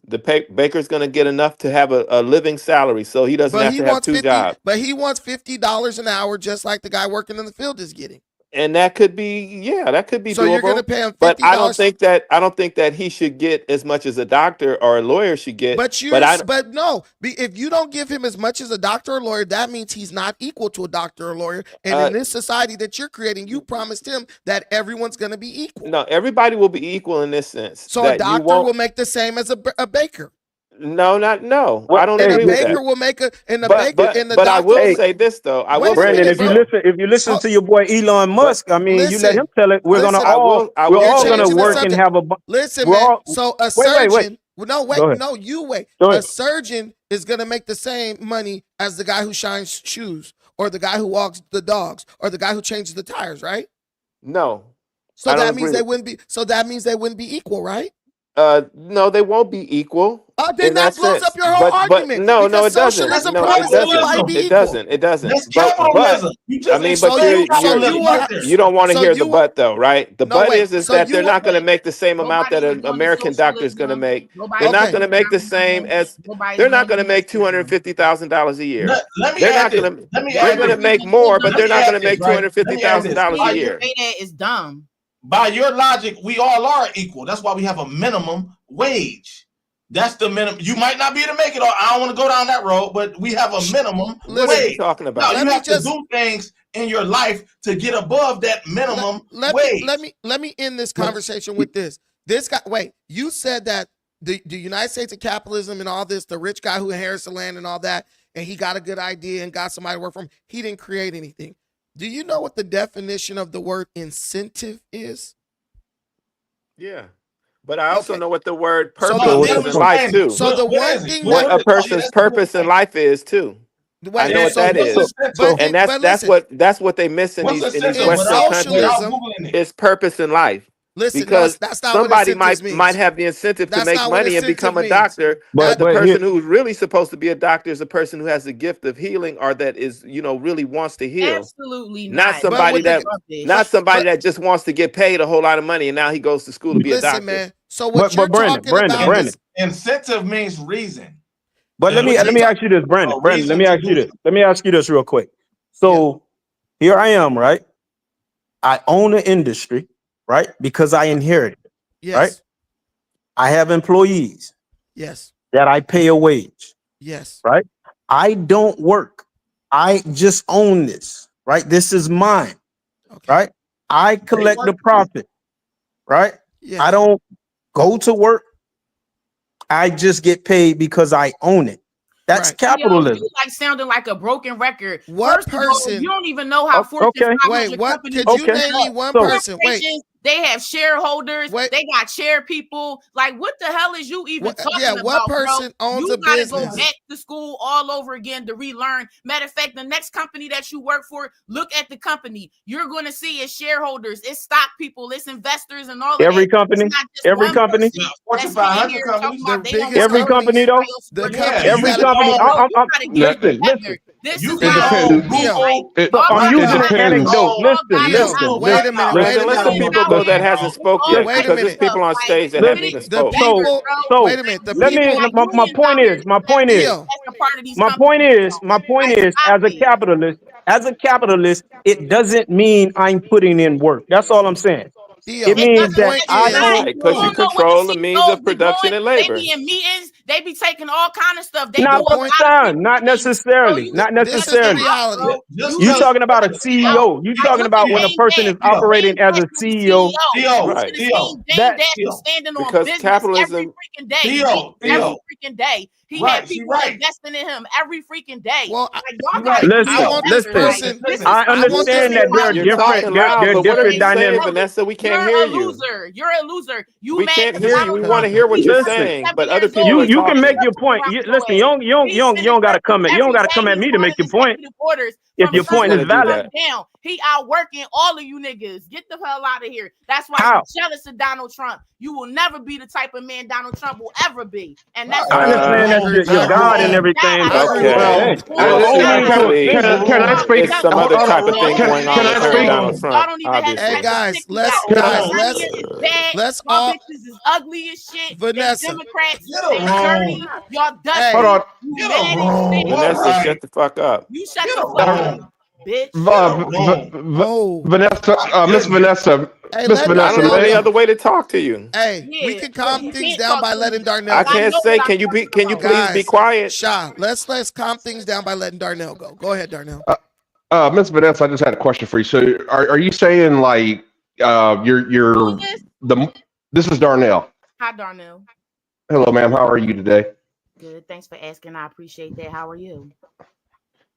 [SPEAKER 16] The baker's going to get enough to have a living salary, so he doesn't have to have two jobs.
[SPEAKER 21] But he wants $50 an hour, just like the guy working in the field is getting.
[SPEAKER 16] And that could be, that could be
[SPEAKER 21] So
[SPEAKER 16] doable.
[SPEAKER 21] you're gonna pay him
[SPEAKER 16] but I don't
[SPEAKER 21] $50.
[SPEAKER 16] think that he should get as much as a doctor or a lawyer should get.
[SPEAKER 21] But no, if you don't give him as much as a doctor or lawyer, that means he's not equal to a doctor or lawyer. And in this society that you're creating, you promised him that everyone's gonna be equal.
[SPEAKER 16] No, everybody will be equal in this sense.
[SPEAKER 21] So
[SPEAKER 16] that
[SPEAKER 21] a doctor will make the same as a baker.
[SPEAKER 16] No. I don't
[SPEAKER 21] And
[SPEAKER 16] agree
[SPEAKER 21] a
[SPEAKER 16] with
[SPEAKER 21] baker
[SPEAKER 16] that.
[SPEAKER 21] will make a and the
[SPEAKER 16] But
[SPEAKER 21] baker and the
[SPEAKER 16] I
[SPEAKER 21] doctor.
[SPEAKER 16] will say this though. I will
[SPEAKER 15] Brandon,
[SPEAKER 16] say
[SPEAKER 15] if
[SPEAKER 16] this,
[SPEAKER 15] you listen to your boy Elon Musk, I mean, you let him tell it. We're
[SPEAKER 21] listen,
[SPEAKER 15] gonna
[SPEAKER 21] I
[SPEAKER 15] all
[SPEAKER 16] I
[SPEAKER 15] we're
[SPEAKER 16] will
[SPEAKER 15] all
[SPEAKER 16] say
[SPEAKER 15] gonna
[SPEAKER 21] changing the
[SPEAKER 15] work and
[SPEAKER 21] subject.
[SPEAKER 15] have a.
[SPEAKER 21] Listen,
[SPEAKER 15] we're
[SPEAKER 21] man.
[SPEAKER 15] all-
[SPEAKER 21] So a
[SPEAKER 15] wait.
[SPEAKER 21] surgeon.
[SPEAKER 15] Go
[SPEAKER 21] No,
[SPEAKER 15] ahead.
[SPEAKER 21] no, you wait.
[SPEAKER 15] Go
[SPEAKER 21] A
[SPEAKER 15] ahead.
[SPEAKER 21] surgeon is gonna make the same money as the guy who shines shoes, or the guy who walks the dogs, or the guy who changes the tires, right?
[SPEAKER 16] no.
[SPEAKER 21] So
[SPEAKER 16] I don't
[SPEAKER 21] that means
[SPEAKER 16] agree
[SPEAKER 21] they
[SPEAKER 16] with-
[SPEAKER 21] wouldn't be. So that means they wouldn't be equal, right?
[SPEAKER 16] No, they won't be equal.
[SPEAKER 21] Then
[SPEAKER 16] in
[SPEAKER 21] that blows
[SPEAKER 16] sense.
[SPEAKER 21] up your whole argument.
[SPEAKER 16] But no,
[SPEAKER 21] because
[SPEAKER 16] it doesn't.
[SPEAKER 21] socialism
[SPEAKER 16] No, it
[SPEAKER 21] promises
[SPEAKER 16] doesn't.
[SPEAKER 21] everybody be
[SPEAKER 16] It
[SPEAKER 21] equal.
[SPEAKER 16] doesn't. It doesn't.
[SPEAKER 14] That's
[SPEAKER 16] But
[SPEAKER 14] capitalism. You just
[SPEAKER 16] I mean,
[SPEAKER 14] explained
[SPEAKER 16] but
[SPEAKER 14] capitalism right there.
[SPEAKER 16] you don't want to
[SPEAKER 21] So
[SPEAKER 16] hear
[SPEAKER 21] you
[SPEAKER 16] the but though, right? The
[SPEAKER 21] No,
[SPEAKER 16] but
[SPEAKER 21] wait.
[SPEAKER 16] is
[SPEAKER 21] So
[SPEAKER 16] that
[SPEAKER 21] you
[SPEAKER 16] they're
[SPEAKER 21] want-
[SPEAKER 16] not going to make the same amount that
[SPEAKER 4] Nobody
[SPEAKER 16] an
[SPEAKER 4] is doing
[SPEAKER 16] American doctor is going to
[SPEAKER 4] socialism.
[SPEAKER 16] make.
[SPEAKER 4] Nobody
[SPEAKER 16] They're not
[SPEAKER 4] is
[SPEAKER 16] going to make the
[SPEAKER 4] doing
[SPEAKER 16] same as.
[SPEAKER 4] Nobody's
[SPEAKER 16] They're not going to
[SPEAKER 4] doing
[SPEAKER 16] make $250,000 a year.
[SPEAKER 14] Let me
[SPEAKER 16] They're
[SPEAKER 14] add
[SPEAKER 16] not
[SPEAKER 14] this.
[SPEAKER 16] going to.
[SPEAKER 14] Let me
[SPEAKER 16] They're
[SPEAKER 14] add
[SPEAKER 16] going to
[SPEAKER 14] this.
[SPEAKER 16] make more, but
[SPEAKER 14] Let
[SPEAKER 16] they're
[SPEAKER 14] me
[SPEAKER 16] not
[SPEAKER 14] add
[SPEAKER 16] going to
[SPEAKER 14] this,
[SPEAKER 16] make
[SPEAKER 14] right? Let me add this.
[SPEAKER 16] $250,000
[SPEAKER 14] By
[SPEAKER 16] a
[SPEAKER 14] your-
[SPEAKER 16] year.
[SPEAKER 4] Say that is dumb.
[SPEAKER 14] By your logic, we all are equal. That's why we have a minimum wage. That's the minimum. You might not be able to make it. Or I don't want to go down that road, but we have a minimum
[SPEAKER 16] What are you
[SPEAKER 14] wage.
[SPEAKER 16] talking
[SPEAKER 14] Now
[SPEAKER 16] about?
[SPEAKER 14] you have to do things in your life to get above that minimum wage.
[SPEAKER 21] Let me end this conversation with this. This guy. Wait, you said that the United States of capitalism and all this, the rich guy who inherits the land and all that, and he got a good idea and got somebody to work for him. He didn't create anything. Do you know what the definition of the word incentive is?
[SPEAKER 16] Yeah. But I also know what the word
[SPEAKER 21] So
[SPEAKER 16] purpose
[SPEAKER 21] the-
[SPEAKER 16] is in life too.
[SPEAKER 21] So the one thing
[SPEAKER 16] What
[SPEAKER 21] that
[SPEAKER 16] a person's purpose in life is too. I know what that is, and that's what they miss in
[SPEAKER 21] What's
[SPEAKER 16] these
[SPEAKER 21] essential?
[SPEAKER 16] Western
[SPEAKER 21] Socialism-
[SPEAKER 16] countries. Is purpose in life.
[SPEAKER 21] Listen, no,
[SPEAKER 16] because
[SPEAKER 21] that's not what
[SPEAKER 16] somebody
[SPEAKER 21] incentives means.
[SPEAKER 16] might have the incentive to
[SPEAKER 21] That's
[SPEAKER 16] make
[SPEAKER 21] not what
[SPEAKER 16] money and become a
[SPEAKER 21] incentive means.
[SPEAKER 16] doctor,
[SPEAKER 15] But-
[SPEAKER 16] but the
[SPEAKER 15] but
[SPEAKER 16] person
[SPEAKER 15] here-
[SPEAKER 16] who's really supposed to be a doctor is a person who has the gift of healing or that is really wants to heal.
[SPEAKER 4] Absolutely
[SPEAKER 16] Not
[SPEAKER 4] not.
[SPEAKER 16] somebody
[SPEAKER 4] But
[SPEAKER 16] that that just wants to get paid a whole lot of money and now he goes to school to be a doctor.
[SPEAKER 21] Listen, man. So what
[SPEAKER 15] But
[SPEAKER 21] you're
[SPEAKER 15] Brandon,
[SPEAKER 21] talking about
[SPEAKER 15] Brandon.
[SPEAKER 21] is
[SPEAKER 14] Incentive means reason.
[SPEAKER 15] But let me ask you this, Brandon. Brandon, let me ask you this. Let me ask you this real quick. So here I am, right? I own an industry, right? Because I inherited it,
[SPEAKER 21] yes,
[SPEAKER 15] right? I have employees
[SPEAKER 21] yes,
[SPEAKER 15] that I pay a wage,
[SPEAKER 21] yes.
[SPEAKER 15] right? I don't work. I just own this, right? This is mine, right? I collect the profit, right? I don't go to work. I just get paid because I own it. That's
[SPEAKER 21] Right.
[SPEAKER 15] capitalism.
[SPEAKER 4] You like sounding like a broken record.
[SPEAKER 21] What
[SPEAKER 4] First of all,
[SPEAKER 21] person-
[SPEAKER 4] you don't even know how Fortune
[SPEAKER 15] okay.
[SPEAKER 4] 500
[SPEAKER 21] Wait, what-
[SPEAKER 4] companies
[SPEAKER 21] could you
[SPEAKER 4] work.
[SPEAKER 21] name me one
[SPEAKER 15] So-
[SPEAKER 21] person? Wait.
[SPEAKER 4] Corporations, they have shareholders. They got chair people. Like, what the hell is you even
[SPEAKER 21] What-
[SPEAKER 4] talking
[SPEAKER 21] yeah,
[SPEAKER 4] about,
[SPEAKER 21] what person
[SPEAKER 4] bro?
[SPEAKER 21] owns
[SPEAKER 4] you
[SPEAKER 21] a
[SPEAKER 4] gotta go
[SPEAKER 21] business?
[SPEAKER 4] back to school all over again to relearn. Matter of fact, the next company that you work for, look at the company. You're going to see it's shareholders, it's stock people, it's investors, and all of
[SPEAKER 15] Every
[SPEAKER 4] that.
[SPEAKER 15] company,
[SPEAKER 4] It's not just
[SPEAKER 15] every
[SPEAKER 4] one
[SPEAKER 15] company,
[SPEAKER 4] person
[SPEAKER 14] Fortune
[SPEAKER 4] that's
[SPEAKER 14] 500
[SPEAKER 4] sitting here talking
[SPEAKER 14] companies,
[SPEAKER 4] about
[SPEAKER 21] the
[SPEAKER 4] they don't
[SPEAKER 21] biggest
[SPEAKER 15] every
[SPEAKER 4] want
[SPEAKER 15] company though.
[SPEAKER 21] The
[SPEAKER 4] Yeah,
[SPEAKER 21] company,
[SPEAKER 15] Every
[SPEAKER 21] you gotta
[SPEAKER 15] company.
[SPEAKER 21] go-
[SPEAKER 15] Listen.
[SPEAKER 4] This
[SPEAKER 15] You
[SPEAKER 4] is
[SPEAKER 15] can
[SPEAKER 4] why
[SPEAKER 15] depend-
[SPEAKER 4] like,
[SPEAKER 15] So
[SPEAKER 4] all
[SPEAKER 15] I'm
[SPEAKER 4] y'all
[SPEAKER 15] using
[SPEAKER 4] got-
[SPEAKER 15] an anecdote.
[SPEAKER 4] all
[SPEAKER 15] Listen,
[SPEAKER 4] y'all
[SPEAKER 15] listen.
[SPEAKER 4] got-
[SPEAKER 21] wait a minute,
[SPEAKER 4] all
[SPEAKER 21] wait a
[SPEAKER 16] Brandon, let some
[SPEAKER 21] minute.
[SPEAKER 16] people go that
[SPEAKER 4] out
[SPEAKER 16] hasn't
[SPEAKER 4] here.
[SPEAKER 16] spoken
[SPEAKER 4] All
[SPEAKER 21] Wait a
[SPEAKER 16] because there's
[SPEAKER 21] minute.
[SPEAKER 16] people on
[SPEAKER 4] like,
[SPEAKER 16] stage that
[SPEAKER 4] the
[SPEAKER 16] haven't
[SPEAKER 4] big-
[SPEAKER 16] even
[SPEAKER 21] The
[SPEAKER 16] spoken.
[SPEAKER 21] people,
[SPEAKER 15] So
[SPEAKER 21] wait a minute. The
[SPEAKER 15] let me.
[SPEAKER 21] people,
[SPEAKER 15] My point is. My point is.
[SPEAKER 21] Theo,
[SPEAKER 4] that's a part of these
[SPEAKER 15] My
[SPEAKER 4] companies.
[SPEAKER 15] point is. My point
[SPEAKER 4] Like,
[SPEAKER 15] is.
[SPEAKER 4] stop
[SPEAKER 15] As a capitalist, it doesn't mean I'm putting in work. That's all I'm saying.
[SPEAKER 21] Theo,
[SPEAKER 15] It means
[SPEAKER 21] the
[SPEAKER 15] that
[SPEAKER 21] point
[SPEAKER 15] I
[SPEAKER 21] is-
[SPEAKER 15] own.
[SPEAKER 16] Because you
[SPEAKER 4] don't know what
[SPEAKER 16] control
[SPEAKER 4] the
[SPEAKER 16] the means
[SPEAKER 4] CEOs
[SPEAKER 16] of
[SPEAKER 4] be
[SPEAKER 16] production
[SPEAKER 4] doing.
[SPEAKER 16] and labor.
[SPEAKER 4] They be in meetings. They be taking all kind of stuff. They
[SPEAKER 15] Not
[SPEAKER 4] do
[SPEAKER 15] all
[SPEAKER 4] a
[SPEAKER 15] the
[SPEAKER 4] lot of
[SPEAKER 15] time. Not
[SPEAKER 4] things.
[SPEAKER 15] necessarily.
[SPEAKER 4] So
[SPEAKER 15] Not
[SPEAKER 21] this is the
[SPEAKER 15] necessarily.
[SPEAKER 21] reality.
[SPEAKER 15] You talking about a CEO. You talking about when a person is operating as a CEO.
[SPEAKER 16] Right.
[SPEAKER 15] That-
[SPEAKER 4] standing on
[SPEAKER 16] Because
[SPEAKER 4] business
[SPEAKER 16] capitalism-
[SPEAKER 4] every freaking day.
[SPEAKER 14] Theo,
[SPEAKER 4] every
[SPEAKER 14] Theo.
[SPEAKER 4] freaking day. He
[SPEAKER 14] Right,
[SPEAKER 4] had
[SPEAKER 14] she
[SPEAKER 4] people
[SPEAKER 14] right.
[SPEAKER 4] investing in him every freaking day.
[SPEAKER 21] Well,
[SPEAKER 4] like, y'all
[SPEAKER 14] she
[SPEAKER 4] gotta
[SPEAKER 14] right.
[SPEAKER 4] be
[SPEAKER 15] Listen,
[SPEAKER 21] I want
[SPEAKER 4] better.
[SPEAKER 21] this person-
[SPEAKER 4] This is-
[SPEAKER 15] I understand that there are
[SPEAKER 16] You're
[SPEAKER 15] different.
[SPEAKER 16] talking loud,
[SPEAKER 15] There are
[SPEAKER 16] but what are
[SPEAKER 15] different
[SPEAKER 16] you saying,
[SPEAKER 15] dynamics.
[SPEAKER 16] Vanessa? We can't
[SPEAKER 4] You're
[SPEAKER 16] hear
[SPEAKER 4] a
[SPEAKER 16] you.
[SPEAKER 4] loser. You're a loser. You
[SPEAKER 16] We
[SPEAKER 4] mad
[SPEAKER 16] can't
[SPEAKER 4] 'cause
[SPEAKER 16] hear
[SPEAKER 4] I
[SPEAKER 16] you. We
[SPEAKER 4] don't
[SPEAKER 16] want to
[SPEAKER 4] work.
[SPEAKER 16] hear what you're
[SPEAKER 15] Listen.
[SPEAKER 16] saying,
[SPEAKER 4] 7
[SPEAKER 16] but other
[SPEAKER 4] years
[SPEAKER 16] people
[SPEAKER 4] old.
[SPEAKER 16] are
[SPEAKER 15] You can
[SPEAKER 16] talking.
[SPEAKER 15] make your point. Listen, you don't got to come at. You don't got to come at me to make your point. If your point is valid.
[SPEAKER 4] Down. He outworking all of you niggas. Get the hell out of here. That's why
[SPEAKER 15] How?
[SPEAKER 4] I'm jealous of Donald Trump. You will never be the type of man Donald Trump will ever be. And that's
[SPEAKER 15] I understand that you're God and everything. But
[SPEAKER 16] Okay.
[SPEAKER 15] hey,
[SPEAKER 16] Well,
[SPEAKER 15] obviously,
[SPEAKER 16] can I speak? It's some other type of thing going on
[SPEAKER 15] Can I
[SPEAKER 16] with her
[SPEAKER 15] speak?
[SPEAKER 16] and Donald Trump,
[SPEAKER 4] Y'all don't even have
[SPEAKER 16] obviously.
[SPEAKER 21] Hey guys, let's
[SPEAKER 4] y'all
[SPEAKER 21] all
[SPEAKER 4] bitches is ugly as shit.
[SPEAKER 21] Vanessa.
[SPEAKER 4] They Democrats,
[SPEAKER 14] Get
[SPEAKER 4] they
[SPEAKER 14] them wrong.
[SPEAKER 4] dirty. Y'all dusty.
[SPEAKER 21] Hey,
[SPEAKER 17] Hold on.
[SPEAKER 4] You
[SPEAKER 14] Get
[SPEAKER 4] mad
[SPEAKER 14] them
[SPEAKER 4] as
[SPEAKER 14] wrong.
[SPEAKER 4] shit.
[SPEAKER 16] Vanessa, shut the fuck up.
[SPEAKER 4] You shut
[SPEAKER 14] Get
[SPEAKER 4] the
[SPEAKER 14] them
[SPEAKER 4] fuck up.
[SPEAKER 14] wrong.
[SPEAKER 4] bitch.
[SPEAKER 17] Vanessa, Miss Vanessa,
[SPEAKER 21] Hey,
[SPEAKER 17] Miss
[SPEAKER 21] let
[SPEAKER 16] I don't know
[SPEAKER 17] Vanessa,
[SPEAKER 16] any other way to talk to you.
[SPEAKER 21] Hey, we
[SPEAKER 4] Yeah,
[SPEAKER 21] can
[SPEAKER 4] so
[SPEAKER 21] calm
[SPEAKER 4] you
[SPEAKER 21] things
[SPEAKER 4] can't
[SPEAKER 21] down
[SPEAKER 4] talk
[SPEAKER 21] by
[SPEAKER 4] to
[SPEAKER 21] letting
[SPEAKER 4] me.
[SPEAKER 21] Darnell
[SPEAKER 16] I
[SPEAKER 21] go.
[SPEAKER 4] I
[SPEAKER 16] can't
[SPEAKER 4] know
[SPEAKER 16] say.
[SPEAKER 4] what I'm talking
[SPEAKER 16] Can you
[SPEAKER 4] about.
[SPEAKER 16] please be
[SPEAKER 21] Guys,
[SPEAKER 16] quiet?
[SPEAKER 21] Sha, let's calm things down by letting Darnell go. Go ahead, Darnell.
[SPEAKER 17] Miss Vanessa, I just had a question for you. So, are you saying like
[SPEAKER 4] Who is
[SPEAKER 17] you're
[SPEAKER 4] this?
[SPEAKER 17] this is Darnell?
[SPEAKER 4] Hi, Darnell.
[SPEAKER 17] Hello, ma'am. How are you today?
[SPEAKER 4] Good. Thanks for asking. I appreciate that. How are you?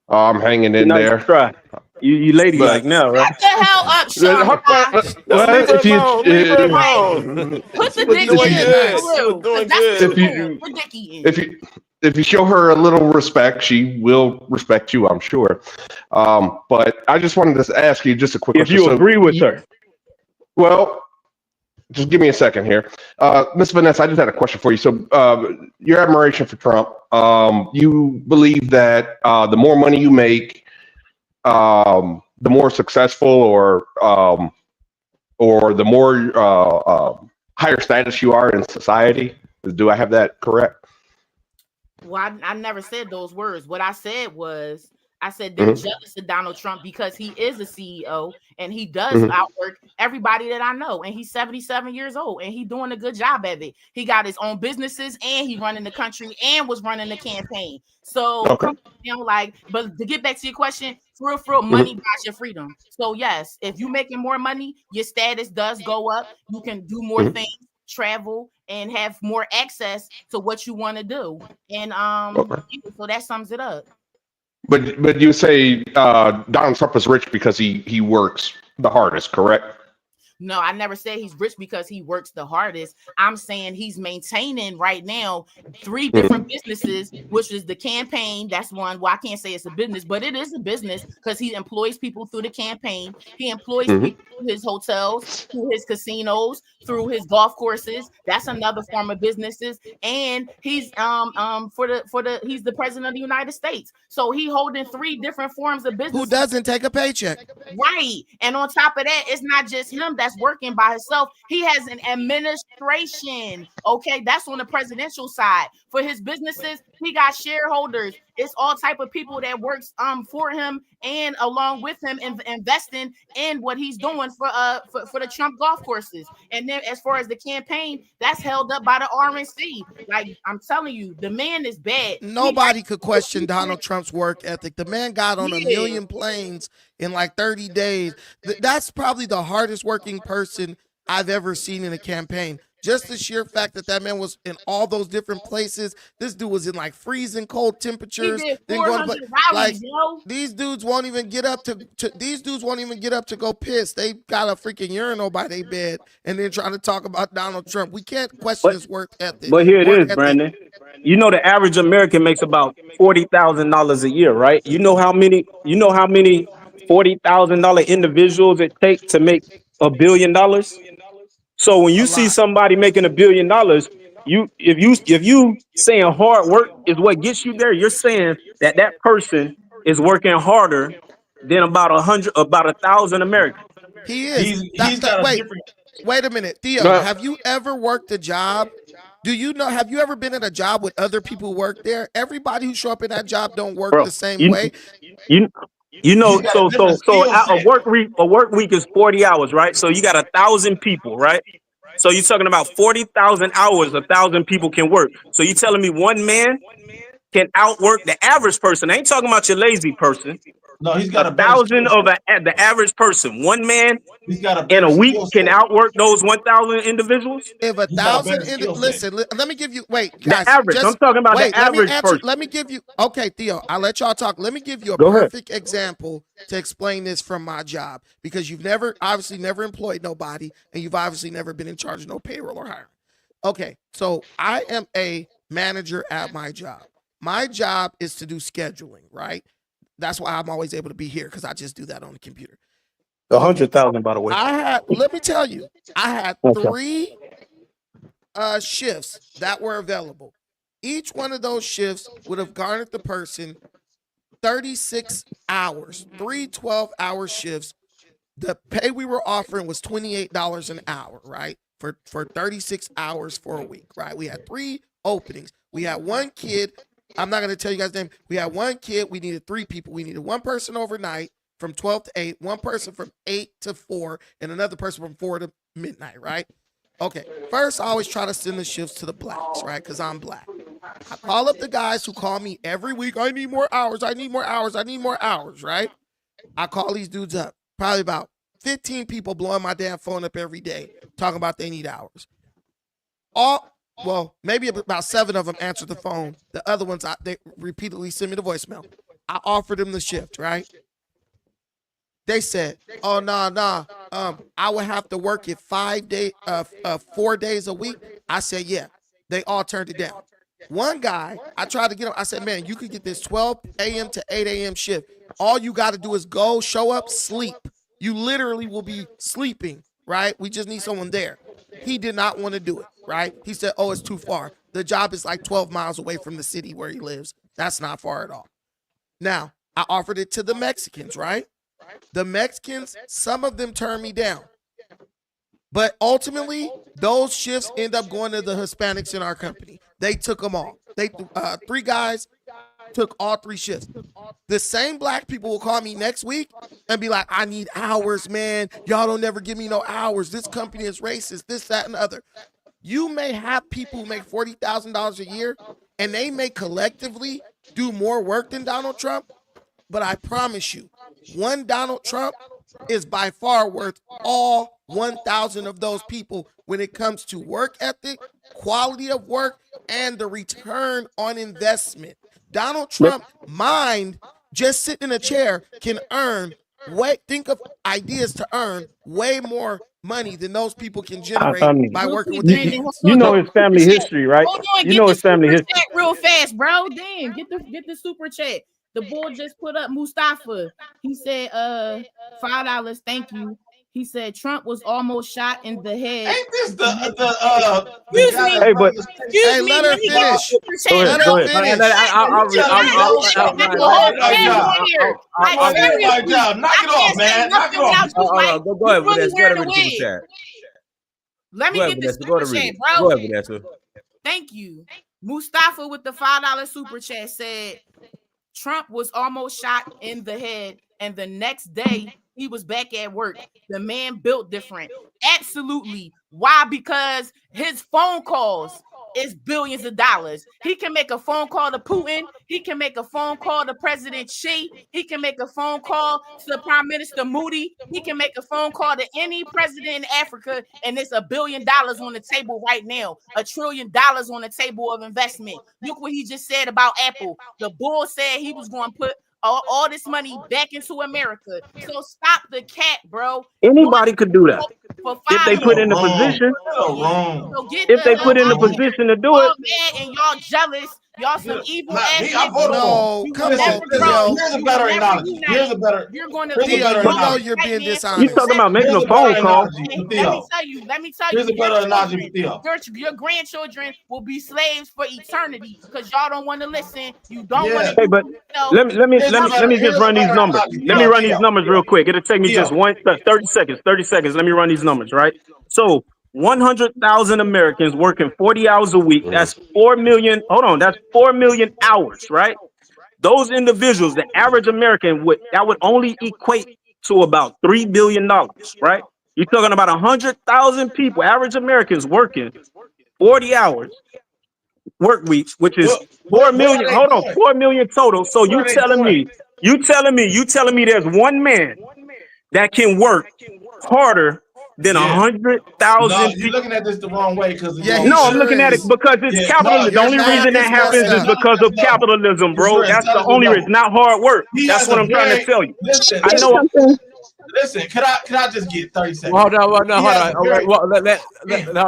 [SPEAKER 17] I'm hanging in
[SPEAKER 15] Nice
[SPEAKER 17] there,
[SPEAKER 15] try. You ladylike
[SPEAKER 17] but
[SPEAKER 15] now, right?
[SPEAKER 4] Shut the hell up, Sean.
[SPEAKER 16] No, leave her
[SPEAKER 17] if you
[SPEAKER 16] alone. Leave her
[SPEAKER 4] Right.
[SPEAKER 16] alone.
[SPEAKER 4] Put
[SPEAKER 16] She
[SPEAKER 4] the
[SPEAKER 16] was
[SPEAKER 4] dick
[SPEAKER 16] doing
[SPEAKER 4] in
[SPEAKER 16] good.
[SPEAKER 4] for
[SPEAKER 16] She was
[SPEAKER 4] real, because
[SPEAKER 16] doing
[SPEAKER 4] that's what
[SPEAKER 16] good.
[SPEAKER 4] you
[SPEAKER 17] if you
[SPEAKER 4] doing. Put dick in.
[SPEAKER 17] if you show her a little respect, she will respect you, I'm sure. But I just wanted to ask you just a quick
[SPEAKER 15] If
[SPEAKER 17] question.
[SPEAKER 15] you
[SPEAKER 17] So,
[SPEAKER 15] agree with her.
[SPEAKER 17] well, just give me a second here. Miss Vanessa, I just had a question for you. So, your admiration for Trump, you believe that the more money you make, the more successful or the more higher status you are in society. Do I have that correct?
[SPEAKER 4] Well, I never said those words. What I said was, I said they're
[SPEAKER 17] Mhm.
[SPEAKER 4] jealous of Donald Trump because he is a CEO and he does
[SPEAKER 17] Mhm.
[SPEAKER 4] outwork everybody that I know. And he's 77 years old and he's doing a good job at it. He got his own businesses and he running the country and was running the campaign. So
[SPEAKER 17] Okay.
[SPEAKER 4] come on, like, but to get back to your question, for real, money
[SPEAKER 17] Mhm.
[SPEAKER 4] buys your freedom. So yes, if you're making more money, your status does go up. You can do more
[SPEAKER 17] Mhm.
[SPEAKER 4] things, travel, and have more access to what you want to do. And
[SPEAKER 17] Okay.
[SPEAKER 4] so that sums it up.
[SPEAKER 17] But you say Donald Trump is rich because he works the hardest, correct?
[SPEAKER 4] No, I never said he's rich because he works the hardest. I'm saying he's maintaining right now 3 different
[SPEAKER 17] Mhm.
[SPEAKER 4] businesses, which is the campaign. That's one. Well, I can't say it's a business, but it is a business because he employs people through the campaign. He employs
[SPEAKER 17] Mhm.
[SPEAKER 4] people through his hotels, through his casinos, through his golf courses. That's another form of businesses. And he's he's the president of the United States. So he holding 3 different forms of
[SPEAKER 21] Who
[SPEAKER 4] business.
[SPEAKER 21] doesn't take a paycheck?
[SPEAKER 4] Right. And on top of that, it's not just him that's working by himself. He has an administration. Okay. That's on the presidential side. For his businesses, he got shareholders. It's all type of people that works for him and along with him investing in what he's doing for the Trump golf courses. And then as far as the campaign, that's held up by the RNC. Like I'm telling you, the man is bad.
[SPEAKER 21] Nobody could question Donald Trump's work ethic. The man got on a
[SPEAKER 4] Yeah.
[SPEAKER 21] million planes in like 30 days. That's probably the hardest working person I've ever seen in a campaign. Just the sheer fact that that man was in all those different places. This dude was in like freezing cold
[SPEAKER 4] He
[SPEAKER 21] temperatures.
[SPEAKER 4] did
[SPEAKER 21] Then going to
[SPEAKER 4] 400
[SPEAKER 21] like
[SPEAKER 4] rallies, yo.
[SPEAKER 21] these dudes won't even get up to these dudes won't even get up to go piss. They got a freaking urinal by their bed and then trying to talk about Donald Trump. We can't question his work ethic.
[SPEAKER 15] But here it
[SPEAKER 21] Work
[SPEAKER 15] is,
[SPEAKER 21] ethic.
[SPEAKER 15] Brandon. You know the average American makes about $40,000 a year, right? You know how many $40,000 individuals it takes to make $1 billion? So when you see somebody making $1 billion, if you saying hard work is what gets you there, you're saying that that person is working harder than about 1,000 Americans.
[SPEAKER 21] He is. Wait a minute, Theo.
[SPEAKER 15] No.
[SPEAKER 21] Have you ever worked a job? Do you know? Have you ever been in a job with other people who work there? Everybody who show up in that job don't work
[SPEAKER 15] Bro,
[SPEAKER 21] the same
[SPEAKER 15] you-
[SPEAKER 21] way.
[SPEAKER 15] You know,
[SPEAKER 21] He's got a
[SPEAKER 15] so
[SPEAKER 21] different skill
[SPEAKER 15] a
[SPEAKER 21] set.
[SPEAKER 15] work week is 40 hours, right? So you got 1,000 people, right? So you're talking about 40,000 hours 1,000 people can work. So you telling me one man can outwork the average person? I ain't talking about your lazy person.
[SPEAKER 14] No, he's got a
[SPEAKER 15] 1,000 of the average person. One man
[SPEAKER 14] He's got a
[SPEAKER 15] in
[SPEAKER 14] better
[SPEAKER 15] a week
[SPEAKER 14] skill
[SPEAKER 15] can
[SPEAKER 14] set.
[SPEAKER 15] outwork those 1,000 individuals.
[SPEAKER 21] If
[SPEAKER 14] He's got a better skill set.
[SPEAKER 21] listen, let me give you. Wait,
[SPEAKER 15] The
[SPEAKER 21] guys.
[SPEAKER 15] average. I'm talking about
[SPEAKER 21] wait.
[SPEAKER 15] the
[SPEAKER 21] Let me
[SPEAKER 15] average
[SPEAKER 21] answer.
[SPEAKER 15] person.
[SPEAKER 21] Let me give you. Okay, Theo. I'll let y'all talk. Let me give you a
[SPEAKER 15] Go ahead.
[SPEAKER 21] perfect example to explain this from my job because you've obviously never employed nobody and you've obviously never been in charge of no payroll or hiring. Okay, so I am a manager at my job. My job is to do scheduling, right? That's why I'm always able to be here because I just do that on the computer.
[SPEAKER 15] 100,000, by the way.
[SPEAKER 21] Let me tell you, I had
[SPEAKER 15] Okay.
[SPEAKER 21] 3 shifts that were available. Each one of those shifts would have garnered the person 36 hours, 3 12-hour shifts. The pay we were offering was $28 an hour, right? For 36 hours for a week, right? We had 3 openings. We had 1 kid. I'm not going to tell you guys' name. We had 1 kid. We needed 3 people. We needed 1 person overnight. from 12 to 8, one person from 8 to 4, and another person from 4 to midnight, right? Okay, first I always try to send the shifts to the blacks, right? Because I'm black. I call up the guys who call me every week. I need more hours. I need more hours. I need more hours, right? I call these dudes up. Probably about 15 people blowing my damn phone up every day, talking about they need hours. Maybe about 7 of them answered the phone. The other ones, they repeatedly send me the voicemail. I offered them the shift, right? They said, "Oh, nah. I would have to work it 4 days a week." I said, "Yeah." They all turned it down. One guy, I tried to get him. I said, "Man, you could get this 12 a.m. to 8 a.m. shift. All you got to do is go, show up, sleep. You literally will be sleeping, right? We just need someone there." He did not want to do it, right? He said, "Oh, it's too far. The job is like 12 miles away from the city where he lives. That's not far at all." Now, I offered it to the Mexicans, right? The Mexicans, some of them turned me down. But ultimately, those shifts end up going to the Hispanics in our company. They took them all. 3 guys took all 3 shifts. The same black people will call me next week and be like, "I need hours, man. Y'all don't never give me no hours. This company is racist, this, that, and the other." You may have people who make $40,000 a year and they may collectively do more work than Donald Trump. But I promise you, one Donald Trump is by far worth all 1,000 of those people when it comes to work ethic, quality of work, and the return on investment. Donald Trump, mind, just sitting in a chair, can earn, think of ideas to earn way more money than those people can generate by working with their hands.
[SPEAKER 15] You know his family history, right?
[SPEAKER 4] Hold on,
[SPEAKER 15] You know his family
[SPEAKER 4] super
[SPEAKER 15] history.
[SPEAKER 4] chat real fast, bro. Damn, get the super chat. The bull just put up Mustafa. He said, $5. Thank you. He said Trump was almost shot in the head.
[SPEAKER 14] Ain't this the
[SPEAKER 4] Excuse me.
[SPEAKER 15] Hey, but
[SPEAKER 4] Excuse me.
[SPEAKER 21] let her finish.
[SPEAKER 15] Go ahead.
[SPEAKER 14] Knock it off, man. Knock it off.
[SPEAKER 1] Go ahead, Vanessa. Go ahead with the super chat.
[SPEAKER 4] Let me get the super chat, bro.
[SPEAKER 1] Go ahead, Vanessa.
[SPEAKER 4] Thank you. Mustafa with the $5 super chat said Trump was almost shot in the head, and the next day he was back at work. The man built different. Absolutely. Why? Because his phone calls is billions of dollars. He can make a phone call to Putin. He can make a phone call to President Xi. He can make a phone call to Prime Minister Moody. He can make a phone call to any president in Africa, and it's $1 billion on the table right now. $1 trillion on the table of investment. Look what he just said about Apple. The bull said he was going to put all this money back into America. So stop the cat, bro.
[SPEAKER 15] Anybody could do that if they put in the
[SPEAKER 14] wrong.
[SPEAKER 15] position.
[SPEAKER 4] So
[SPEAKER 15] If they put in the position to do
[SPEAKER 4] y'all
[SPEAKER 15] it.
[SPEAKER 4] mad and y'all jealous. Y'all some evil ass
[SPEAKER 14] I voted
[SPEAKER 4] niggas.
[SPEAKER 14] for him.
[SPEAKER 4] You
[SPEAKER 21] come
[SPEAKER 4] will
[SPEAKER 21] on,
[SPEAKER 4] never
[SPEAKER 21] Theo.
[SPEAKER 4] grow.
[SPEAKER 21] Here's
[SPEAKER 14] a
[SPEAKER 4] You
[SPEAKER 14] better
[SPEAKER 4] will never
[SPEAKER 14] analogy.
[SPEAKER 4] unite.
[SPEAKER 14] Here's a better.
[SPEAKER 4] You're going to
[SPEAKER 14] here's a
[SPEAKER 4] leave.
[SPEAKER 14] better
[SPEAKER 21] You know
[SPEAKER 14] analogy.
[SPEAKER 21] you're being
[SPEAKER 15] You
[SPEAKER 21] dishonest.
[SPEAKER 15] talking about making
[SPEAKER 14] Here's
[SPEAKER 15] a
[SPEAKER 14] a better
[SPEAKER 15] phone call?
[SPEAKER 14] analogy for
[SPEAKER 4] Let
[SPEAKER 14] Theo.
[SPEAKER 4] me tell
[SPEAKER 14] Here's
[SPEAKER 4] you.
[SPEAKER 14] a better analogy for Theo.
[SPEAKER 4] Your grandchildren will be slaves for eternity because y'all don't want to listen. You don't want
[SPEAKER 14] Yeah.
[SPEAKER 4] to.
[SPEAKER 15] Hey, but let me just run these numbers. Let me run these numbers real quick. It'll take me just 30 seconds. 30 seconds. Let me run these numbers, right? So 100,000 Americans working 40 hours a week. That's 4 million. Hold on. That's 4 million hours, right? Those individuals, the average American would only equate to about $3 billion, right? You're talking about 100,000 people, average Americans working 40 hours work weeks, which is 4 million. Hold on, 4 million total. So you telling me there's one man that can work harder than 100,000
[SPEAKER 14] No, you're
[SPEAKER 15] people?
[SPEAKER 14] looking at this the wrong way because
[SPEAKER 15] I'm looking at it because it's capitalism. The only reason that happens is because of capitalism, bro. That's the only reason. It's not hard work. That's what I'm trying to tell you. I know.
[SPEAKER 14] Listen, can I just get 30 seconds?
[SPEAKER 1] Well, hold on. Hold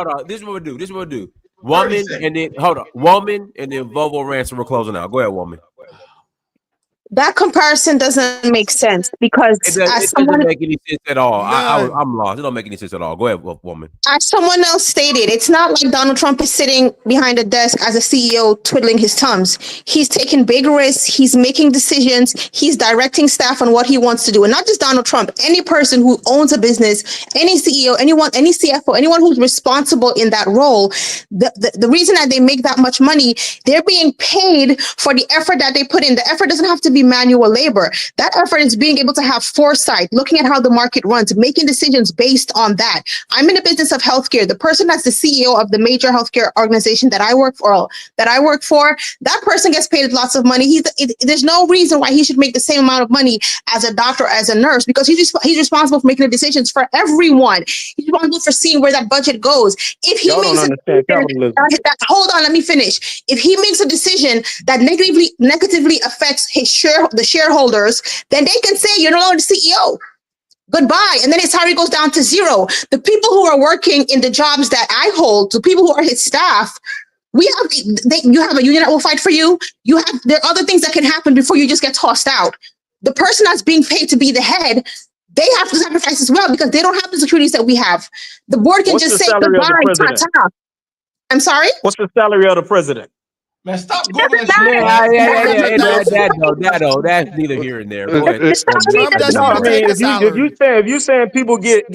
[SPEAKER 1] on. This is what we do. Woman, and then woman, and then Volvo Ransom. We're closing out. Go ahead, woman.
[SPEAKER 3] That comparison doesn't make sense because
[SPEAKER 1] It doesn't make any sense at all. I'm lost. It don't make any sense at all. Go ahead, woman.
[SPEAKER 3] as someone else stated, it's not like Donald Trump is sitting behind a desk as a CEO twiddling his thumbs. He's taking big risks. He's making decisions. He's directing staff on what he wants to do. And not just Donald Trump, any person who owns a business, any CEO, anyone, any CFO, anyone who's responsible in that role, the reason that they make that much money, they're being paid for the effort that they put in. The effort doesn't have to be be manual labor. That effort is being able to have foresight, looking at how the market runs, making decisions based on that. I'm in the business of healthcare. The person that's the CEO of the major healthcare organization that I work for, that person gets paid lots of money. There's no reason why he should make the same amount of money as a doctor, as a nurse, because he's responsible for making the decisions for everyone. He's responsible for seeing where that budget goes. If he
[SPEAKER 2] Y'all don't
[SPEAKER 3] makes a
[SPEAKER 2] understand capitalism.
[SPEAKER 3] hold on, let me finish. If he makes a decision that negatively affects the shareholders, then they can say you're no longer the CEO. Goodbye. And then his salary goes down to zero. The people who are working in the jobs that I hold, the people who are his staff, you have a union that will fight for you. There are other things that can happen before you just get tossed out. The person that's being paid to be the head, they have to sacrifice as well because they don't have the securities that we have. The board can just say goodbye. Ta-ta. I'm sorry?
[SPEAKER 2] What's the salary of the president?
[SPEAKER 14] Man, stop Googling
[SPEAKER 1] That's neither here and there. Go ahead.
[SPEAKER 2] If you saying people get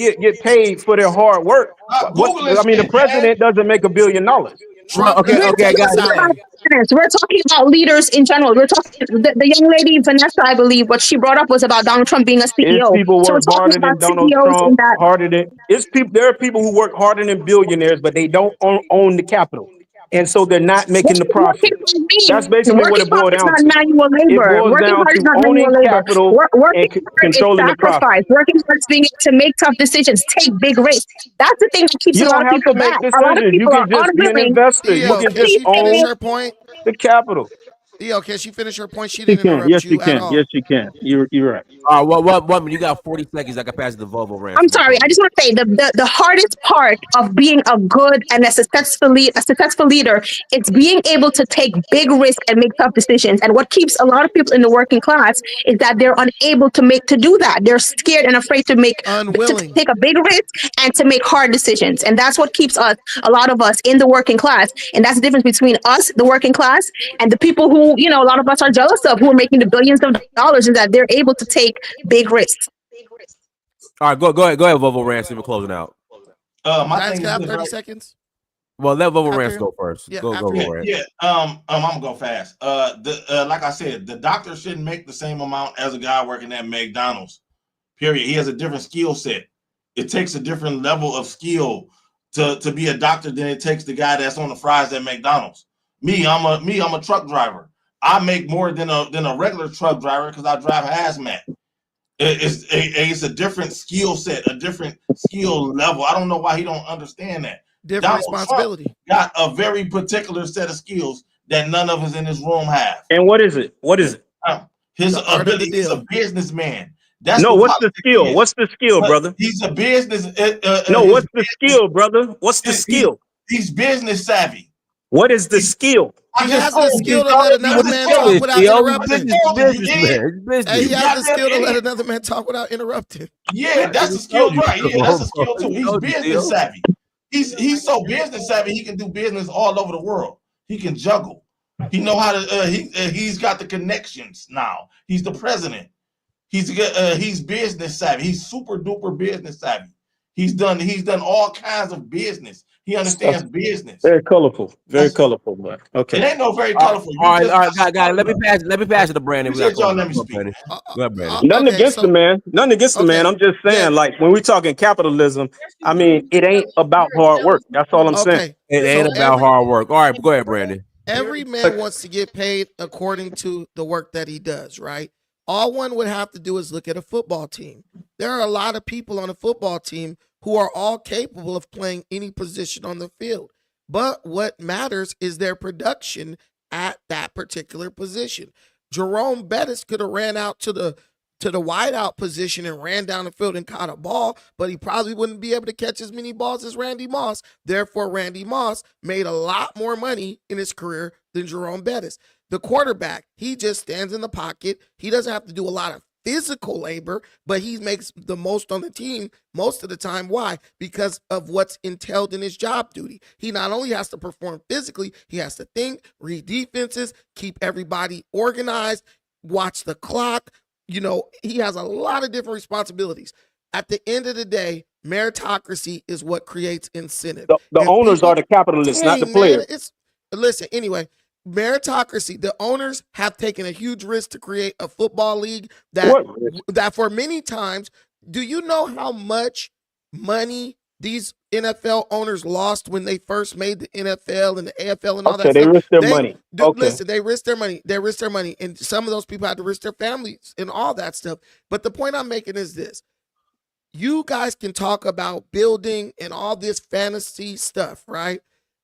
[SPEAKER 2] paid for their hard work, the president doesn't make $1 billion.
[SPEAKER 3] Okay, guys. We're talking about leaders in general. We're talking the young lady Vanessa, I believe, what she brought up was about Donald Trump being a CEO.
[SPEAKER 2] People work harder than Donald Trump. There are people who work harder than billionaires, but they don't own the capital. And so they're not making the profit. That's basically what it boils down to.
[SPEAKER 3] Manual labor.
[SPEAKER 2] It boils down to owning capital and controlling the profit.
[SPEAKER 3] Working hard is being able to make tough decisions, take big risks. That's the thing that keeps a lot of people back. A lot of people are unwilling.
[SPEAKER 2] You can just own
[SPEAKER 21] her point?
[SPEAKER 2] The capital.
[SPEAKER 21] Theo, can she finish her point? She didn't interrupt
[SPEAKER 2] Yes,
[SPEAKER 21] you
[SPEAKER 2] she can.
[SPEAKER 21] at all.
[SPEAKER 2] Yes, she can. You're right.
[SPEAKER 1] All right, one, you got 40 seconds. I can pass the Volvo rant.
[SPEAKER 3] I'm sorry. I just want to say the hardest part of being a good and a successful leader is being able to take big risks and make tough decisions. And what keeps a lot of people in the working class is that they're unable to do that. They're scared and afraid to take a big risk and to make hard decisions. And that's what keeps a lot of us in the working class. And that's the difference between us, the working class, and the people who, a lot of us are jealous of, who are making the billions of dollars, is that they're able to take big risks.
[SPEAKER 1] All right, go ahead, Volvo Rants. We're closing out.
[SPEAKER 21] My thing is 30 seconds.
[SPEAKER 1] Well, let Volvo Rants go first.
[SPEAKER 21] Yeah,
[SPEAKER 1] go Rants.
[SPEAKER 14] Yeah, I'm gonna go fast. Like I said, the doctor shouldn't make the same amount as a guy working at McDonald's. Period. He has a different skill set. It takes a different level of skill to be a doctor than it takes the guy that's on the fries at McDonald's. I'm a truck driver. I make more than a regular truck driver because I drive hazmat. It's a different skill set, a different skill level. I don't know why he don't understand that.
[SPEAKER 21] Different responsibility.
[SPEAKER 14] Trump got a very particular set of skills that none of us in this room have.
[SPEAKER 2] And what is it?
[SPEAKER 14] His ability. He's a businessman.
[SPEAKER 2] What's the skill? What's the skill, brother?
[SPEAKER 14] He's a business.
[SPEAKER 2] What's the skill, brother? What's the skill?
[SPEAKER 14] He's business savvy.
[SPEAKER 2] What is the skill?
[SPEAKER 21] He has the skill to let another man talk without interrupting. He has the skill to let another man talk without interrupting.
[SPEAKER 14] Yeah, that's a skill, right? Yeah, that's a skill too. He's business savvy. He's so business savvy. He can do business all over the world. He can juggle. He know how to. He's got the connections now. He's the president. He's business savvy. He's super duper business savvy. He's done all kinds of business. He understands business.
[SPEAKER 2] Very colorful. Very colorful, man. Okay.
[SPEAKER 14] It ain't no very colorful.
[SPEAKER 1] All right, guys. Let me pass it to Brandon.
[SPEAKER 14] Let me speak.
[SPEAKER 1] Go ahead, Brandon.
[SPEAKER 2] Nothing against the man. Nothing against the man. I'm just saying, like, when we're talking capitalism, I mean, it ain't about hard work. That's all I'm saying.
[SPEAKER 1] It ain't about hard work. All right, go ahead, Brandon.
[SPEAKER 21] Every man wants to get paid according to the work that he does, right? All one would have to do is look at a football team. There are a lot of people on a football team who are all capable of playing any position on the field. But what matters is their production at that particular position. Jerome Bettis could have ran out to the wideout position and ran down the field and caught a ball, but he probably wouldn't be able to catch as many balls as Randy Moss. Therefore, Randy Moss made a lot more money in his career than Jerome Bettis. The quarterback, he just stands in the pocket. He doesn't have to do a lot of physical labor, but he makes the most on the team most of the time. Why? Because of what's entailed in his job duty. He not only has to perform physically, he has to think, read defenses, keep everybody organized, watch the clock. He has a lot of different responsibilities. At the end of the day, meritocracy is what creates incentive.
[SPEAKER 2] The owners are the capitalists, not the players.
[SPEAKER 21] Listen, anyway, meritocracy. The owners have taken a huge risk to create a football league that for many times, do you know how much money these NFL owners lost when they first made the NFL and the AFL and all that stuff?
[SPEAKER 15] They risked their money.
[SPEAKER 21] Listen, they risked their money. They risked their money. And some of those people had to risk their families and all that stuff. But the point I'm making is this. You guys can talk about building and all this fantasy stuff, right?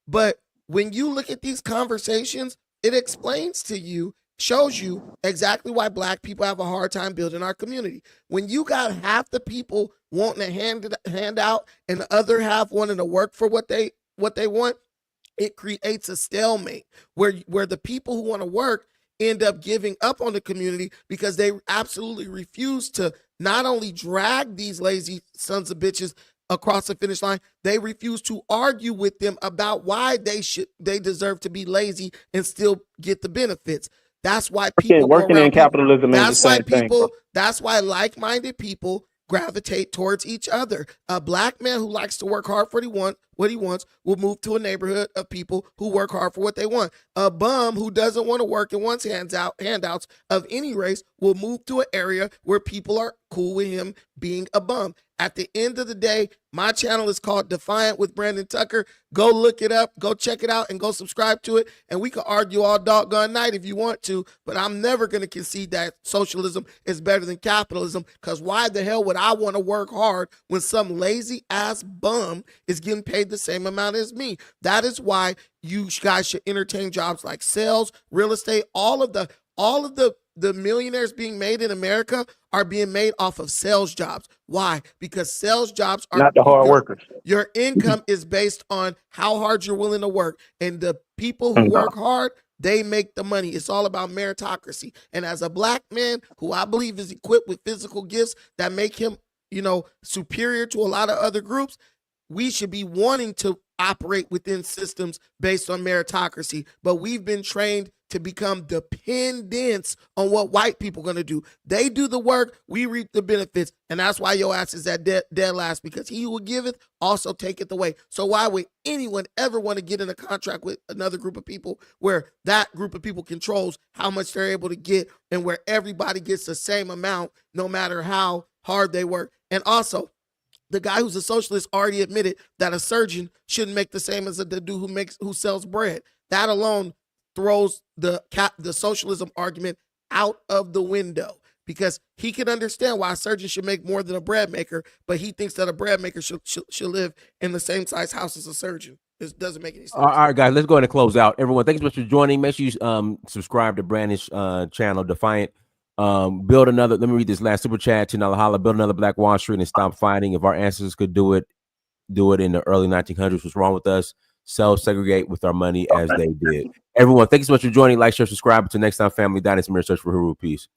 [SPEAKER 21] But when you look at these conversations, it explains to you, shows you exactly why Black people have a hard time building our community. When you got half the people wanting a handout and the other half wanting to work for what they want, it creates a stalemate where the people who want to work end up giving up on the community because they absolutely refuse to not only drag these lazy sons of bitches across the finish line, they refuse to argue with them about why they deserve to be lazy and still get the benefits. That's why people
[SPEAKER 15] working in capitalism ain't the same thing.
[SPEAKER 21] That's why like-minded people gravitate towards each other. A Black man who likes to work hard for what he wants will move to a neighborhood of people who work hard for what they want. A bum who doesn't want to work and wants handouts of any race will move to an area where people are cool with him being a bum. At the end of the day, my channel is called Defiant with Brandon Tucker. Go look it up, go check it out, and go subscribe to it. And we can argue all doggone night if you want to, but I'm never going to concede that socialism is better than capitalism, because why the hell would I want to work hard when some lazy ass bum is getting paid the same amount as me? That is why you guys should entertain jobs like sales, real estate. All of the millionaires being made in America are being made off of sales jobs. Why? Because sales jobs are
[SPEAKER 15] not the hard workers.
[SPEAKER 21] Your income is based on how hard you're willing to work. And the people who work hard, they make the money. It's all about meritocracy. And as a Black man who I believe is equipped with physical gifts that make him, superior to a lot of other groups, we should be wanting to operate within systems based on meritocracy. But we've been trained to become dependents on what white people are going to do. They do the work, we reap the benefits, and that's why your ass is at dead last, because he who giveth also taketh away. So why would anyone ever want to get in a contract with another group of people where that group of people controls how much they're able to get and where everybody gets the same amount no matter how hard they work? And also, the guy who's a socialist already admitted that a surgeon shouldn't make the same as the dude who sells bread. That alone throws the socialism argument out of the window, because he can understand why a surgeon should make more than a bread maker, but he thinks that a bread maker should live in the same size house as a surgeon. It doesn't make any sense.
[SPEAKER 1] All right, guys, let's go ahead and close out. Everyone, thank you so much for joining. Make sure you subscribe to Brandon's channel, Defiant. Build another, let me read this last super chat. $10 holla, build another Black Wall Street and stop fighting. If our ancestors could do it in the early 1900s. What's wrong with us? Self-segregate with our money as they did. Everyone, thank you so much for joining. Like, share, subscribe. Until next time, family. Dynasty Mirror, search for Huru. Peace.